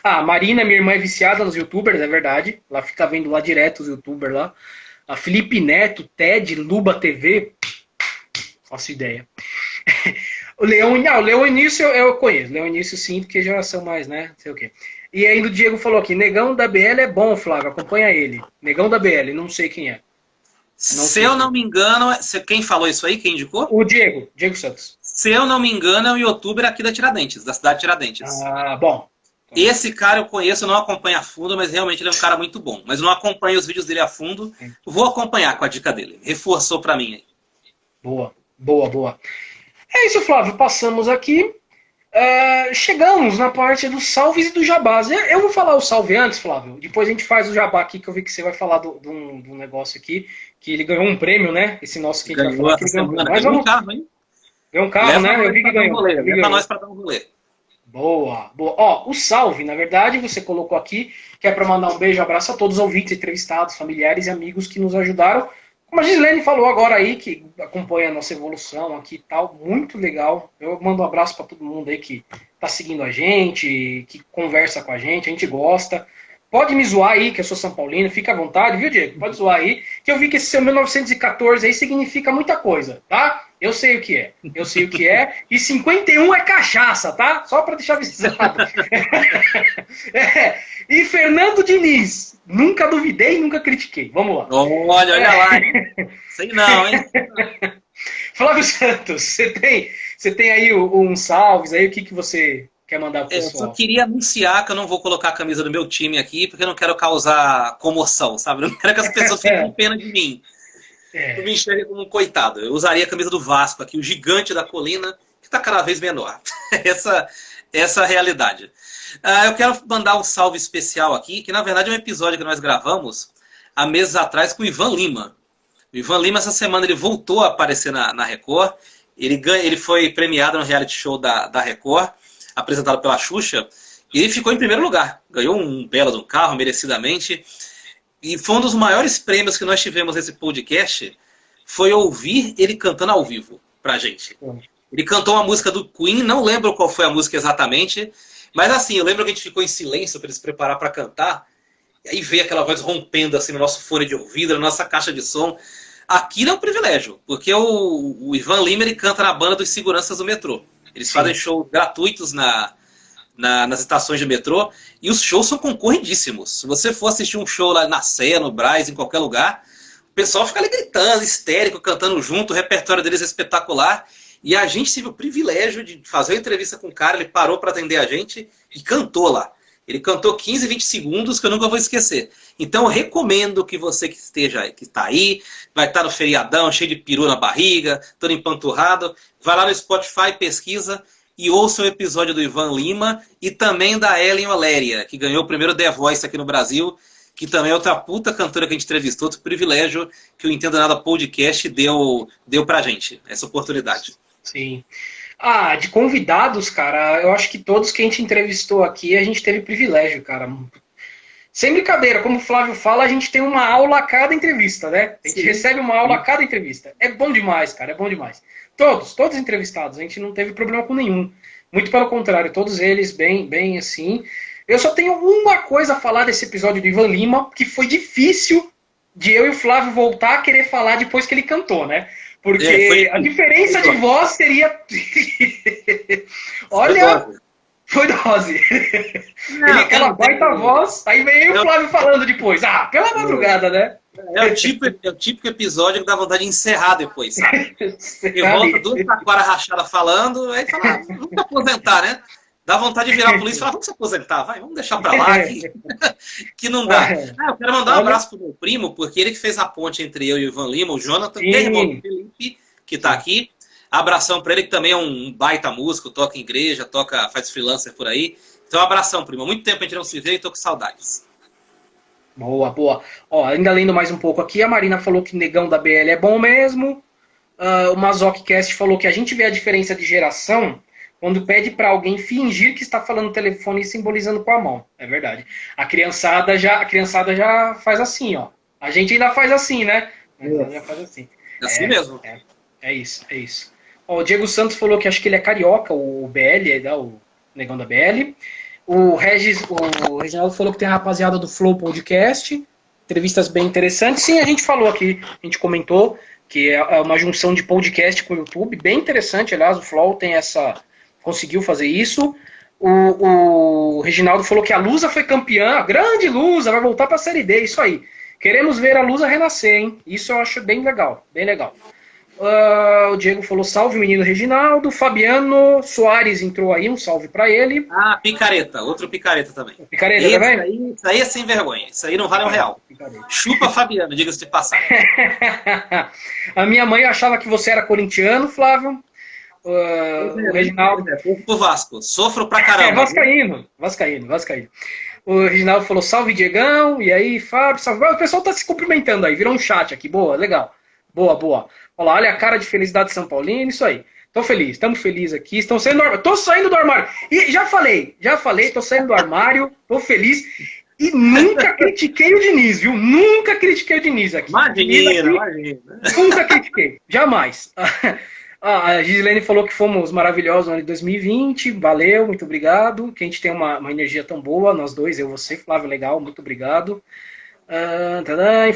A Marina, minha irmã, é viciada nos youtubers, é verdade. Ela fica vendo lá direto os youtubers lá. A Felipe Neto, Ted, Luba TV. Faço ideia. O Leão Início eu conheço. Leão Início sim, porque já são mais, né? Não sei o quê. E ainda o Diego falou aqui, Negão da BL é bom, Flávio, acompanha ele. Negão da BL, não sei quem é. Se eu não me engano, quem falou isso aí? Quem indicou? O Diego Santos. Se eu não me engano, é um youtuber aqui da Tiradentes, da cidade de Tiradentes. Ah, bom. Esse cara eu conheço, eu não acompanho a fundo, mas realmente ele é um cara muito bom. Mas não acompanho os vídeos dele a fundo. Vou acompanhar com a dica dele. Reforçou pra mim aí. Boa. É isso, Flávio. Passamos aqui. Chegamos na parte dos salves e do jabás. Eu vou falar o salve antes, Flávio. Depois a gente faz o jabá aqui, que eu vi que você vai falar do negócio aqui. Que ele ganhou um prêmio, né? Esse nosso que a gente vai falar. Que ele ganhou um carro, hein? Ganhou um carro, né? Eu vi que ganhou. Leva nós pra dar um rolê. Boa. Ó, o salve, na verdade, você colocou aqui, que é para mandar um beijo, abraço a todos os ouvintes, entrevistados, familiares e amigos que nos ajudaram. Como a Gislene falou agora aí, que acompanha a nossa evolução aqui e tal, muito legal. Eu mando um abraço para todo mundo aí que tá seguindo a gente, que conversa com a gente gosta. Pode me zoar aí, que eu sou São Paulino, fica à vontade, viu, Diego? Pode zoar aí, que eu vi que esse seu 1914 aí significa muita coisa, tá? Eu sei o que é. E 51 é cachaça, tá? Só pra deixar avisado. E Fernando Diniz. Nunca duvidei, nunca critiquei. Vamos lá. Olha lá, hein? Sei não, hein? Flávio Santos, você tem aí uns salves aí, o que você quer mandar pro pessoal? Eu só queria anunciar que eu não vou colocar a camisa do meu time aqui, porque eu não quero causar comoção, sabe? Eu não quero que as pessoas fiquem com pena de mim. Eu me enxergo como um coitado. Eu usaria a camisa do Vasco aqui, o gigante da colina, que está cada vez menor. Essa é a realidade. Eu quero mandar um salve especial aqui, que na verdade é um episódio que nós gravamos há meses atrás com o Ivan Lima. O Ivan Lima, essa semana, ele voltou a aparecer na Record. Ele foi premiado no reality show da Record, apresentado pela Xuxa, e ele ficou em primeiro lugar. Ganhou um belo de um carro, merecidamente. E foi um dos maiores prêmios que nós tivemos nesse podcast, foi ouvir ele cantando ao vivo pra gente. Ele cantou uma música do Queen, não lembro qual foi a música exatamente, mas assim, eu lembro que a gente ficou em silêncio para ele se preparar para cantar, e aí veio aquela voz rompendo assim no nosso fone de ouvido, na nossa caixa de som. Aquilo é um privilégio, porque o Ivan Lima, ele canta na banda dos seguranças do metrô. Eles fazem shows gratuitos nas estações de metrô, e os shows são concorridíssimos. Se você for assistir um show lá na Sé, no Brás, em qualquer lugar, o pessoal fica ali gritando, histérico, cantando junto, o repertório deles é espetacular, e a gente teve o privilégio de fazer uma entrevista com o cara, ele parou para atender a gente e cantou lá. Ele cantou 15, 20 segundos que eu nunca vou esquecer. Então eu recomendo que você que está aí, vai estar no feriadão, cheio de peru na barriga, todo empanturrado, vai lá no Spotify, pesquisa e ouça o episódio do Ivan Lima e também da Ellen Oléria, que ganhou o primeiro The Voice aqui no Brasil, que também é outra puta cantora que a gente entrevistou, outro privilégio que o Entenda Nada Podcast deu pra gente, essa oportunidade. Sim. De convidados, cara, eu acho que todos que a gente entrevistou aqui, a gente teve privilégio, cara. Sem brincadeira, como o Flávio fala, a gente tem uma aula a cada entrevista, né? A gente recebe uma aula a cada entrevista. É bom demais, cara, é bom demais. Todos entrevistados, a gente não teve problema com nenhum. Muito pelo contrário, todos eles bem assim. Eu só tenho uma coisa a falar desse episódio do Ivan Lima, que foi difícil de eu e o Flávio voltar a querer falar depois que ele cantou, né? Porque a diferença de voz seria... Olha, foi dose. Ele aquela baita voz, aí veio o Flávio falando depois. Pela madrugada, né? É o típico episódio que dá vontade de encerrar depois, sabe? E volta duas taquaras rachadas falando, aí fala, vamos se aposentar, né? Dá vontade de virar a polícia e falar, vamos se aposentar, vai, vamos deixar pra lá, que não dá. Eu quero mandar um abraço pro meu primo, porque ele que fez a ponte entre eu e o Ivan Lima, o Jonathan, que é irmão do Felipe, que tá aqui. Abração pra ele, que também é um baita músico, toca em igreja, faz freelancer por aí. Então, abração, primo. Há muito tempo a gente não se vê e tô com saudades. Boa. Ó, ainda lendo mais um pouco aqui, a Marina falou que Negão da BL é bom mesmo. O Mazokcast falou que a gente vê a diferença de geração quando pede para alguém fingir que está falando no telefone e simbolizando com a mão. É verdade. A criançada já faz assim, ó. A gente ainda faz assim, né? Já faz assim. Assim mesmo. É isso, é isso. Ó, o Diego Santos falou que acho que ele é carioca, o BL, o negão da BL. O Reginaldo falou que tem a rapaziada do Flow Podcast, entrevistas bem interessantes. Sim, a gente falou aqui, a gente comentou que é uma junção de podcast com o YouTube, bem interessante, aliás, o Flow tem conseguiu fazer isso. O Reginaldo falou que a Lusa foi campeã, a grande Lusa, vai voltar para a Série D, isso aí. Queremos ver a Lusa renascer, hein? Isso eu acho bem legal, bem legal. O Diego falou salve, menino Reginaldo. Fabiano Soares entrou aí, um salve pra ele. Picareta, outro picareta também. Picareta esse também? Isso aí é sem vergonha, isso aí não vale R$1. Picareta. Chupa Fabiano, diga-se de passagem. A minha mãe achava que você era corintiano, Flávio. O Reginaldo... Pro Vasco, sofro pra caramba. Vascaíno. O Reginaldo falou salve, Diegão. E aí, Fábio, salve. O pessoal tá se cumprimentando aí, virou um chat aqui, boa, legal. Boa. Olha a cara de felicidade de São Paulino, isso aí. Tô feliz, estamos felizes aqui. Tô saindo do armário. E já falei, tô saindo do armário, tô feliz. E nunca critiquei o Diniz, viu? Nunca critiquei o Diniz aqui. Imagina. Nunca critiquei, jamais. A Gislene falou que fomos maravilhosos no ano de 2020. Valeu, muito obrigado. Que a gente tem uma energia tão boa, nós dois, eu e você, Flávio, legal, muito obrigado.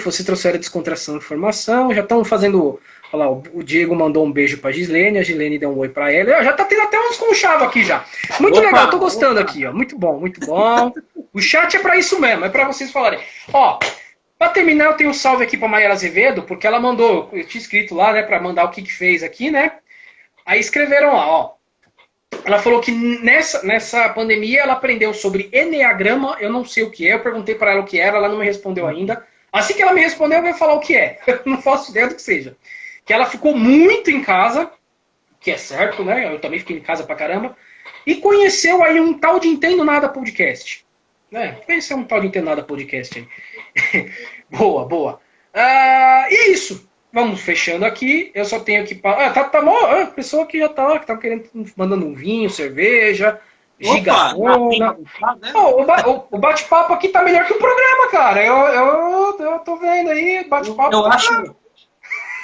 Você trouxeram a descontração e informação. Já estão fazendo. Olha lá, o Diego mandou um beijo pra Gislene, a Gislene deu um oi pra ela. Já tá tendo até uns conchavos aqui já. Muito legal, tô gostando aqui, ó. Muito bom. O chat é pra isso mesmo, é pra vocês falarem. Ó, pra terminar, eu tenho um salve aqui pra Maiara Azevedo, porque ela mandou, eu tinha escrito lá, né, pra mandar o que fez aqui, né? Aí escreveram lá, ó. Ela falou que nessa pandemia ela aprendeu sobre Enneagrama, eu não sei o que é, eu perguntei para ela o que era, ela não me respondeu ainda. Assim que ela me respondeu, eu vou falar o que é. Eu não faço ideia do que seja. Que ela ficou muito em casa, que é certo, né? Eu também fiquei em casa pra caramba. E conheceu aí um tal de Entendo Nada Podcast. Né? Conheceu um tal de Entendo Nada Podcast aí. Boa. E é isso. Vamos fechando aqui. Eu só tenho que... tá bom. A pessoa que já tá querendo, mandando um vinho, cerveja, gigatona. O bate-papo aqui tá melhor que o programa, cara. Eu tô vendo aí, bate-papo.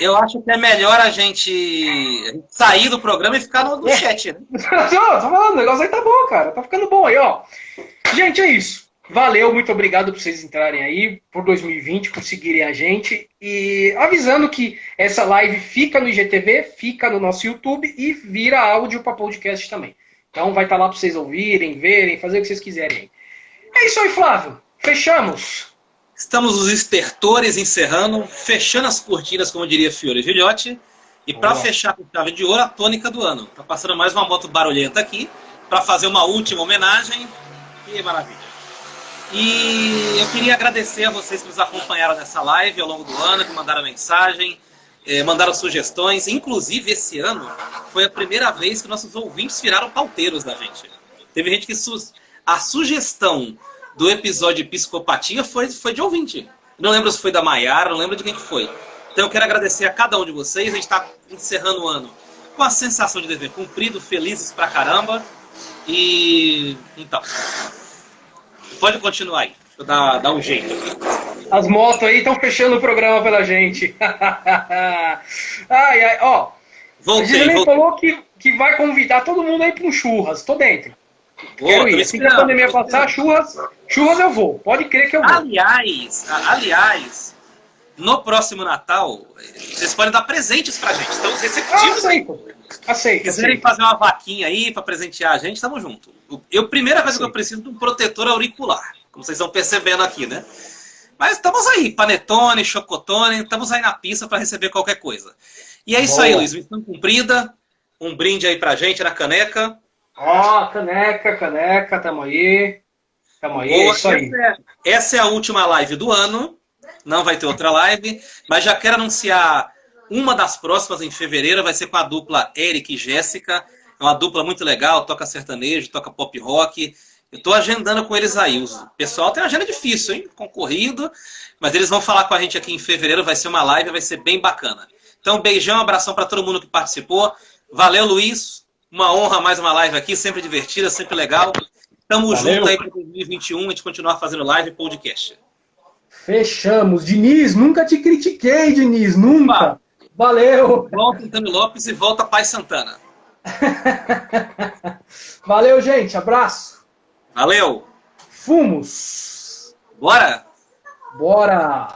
Eu acho que é melhor a gente sair do programa e ficar no chat, né? Tô falando, o negócio aí tá bom, cara. Tá ficando bom aí, ó. Gente, é isso. Valeu, muito obrigado por vocês entrarem aí, por 2020, por seguirem a gente. E avisando que essa live fica no IGTV, fica no nosso YouTube e vira áudio para podcast também. Então vai estar lá para vocês ouvirem, verem, fazer o que vocês quiserem. É isso aí, Flávio. Fechamos. Estamos os estertores encerrando, fechando as cortinas, como diria Fiore Gilhote. E para fechar com chave de ouro, a tônica do ano. Tá passando mais uma moto barulhenta aqui, para fazer uma última homenagem. Que maravilha. E eu queria agradecer a vocês que nos acompanharam nessa live ao longo do ano, que mandaram mensagem, mandaram sugestões. Inclusive, esse ano foi a primeira vez que nossos ouvintes viraram pauteiros da gente. Teve gente que... A sugestão do episódio de psicopatia foi de ouvinte. Não lembro se foi da Maiara, não lembro de quem que foi. Então eu quero agradecer a cada um de vocês. A gente está encerrando o ano com a sensação de dever cumprido, felizes pra caramba. E... então... Pode continuar aí. Deixa eu dar um jeito aqui. As motos aí estão fechando o programa pela gente. Ó. Voltei. Falou que vai convidar todo mundo aí para um churras. Tô dentro. Quero ir. Assim que a pandemia passar, churras eu vou. Pode crer que eu vou. Aliás, no próximo Natal, vocês podem dar presentes pra gente. Estamos receptivos. Aceito. Se quiserem fazer uma vaquinha aí pra presentear a gente, estamos juntos. Primeira vez que eu preciso de um protetor auricular. Como vocês estão percebendo aqui, né? Mas estamos aí. Panetone, chocotone. Estamos aí na pista para receber qualquer coisa. E é isso aí, Luiz. Missão cumprida. Um brinde aí pra gente na caneca. Caneca. Tamo aí. É isso aí. Essa é a última live do ano. Não vai ter outra live. Mas já quero anunciar uma das próximas em fevereiro. Vai ser com a dupla Eric e Jéssica. É uma dupla muito legal. Toca sertanejo, toca pop rock. Eu tô agendando com eles aí. O pessoal tem uma agenda difícil, hein? Concorrido. Mas eles vão falar com a gente aqui em fevereiro. Vai ser uma live, vai ser bem bacana. Então, beijão, abração para todo mundo que participou. Valeu, Luiz. Uma honra mais uma live aqui. Sempre divertida, sempre legal. Tamo junto aí para 2021. A gente continuar fazendo live e podcast. Fechamos. Diniz, nunca te critiquei, Diniz, nunca. Opa. Valeu. Volta Antônio Lopes e volta Pai Santana. Valeu, gente. Abraço. Valeu. Fumos. Bora. Bora.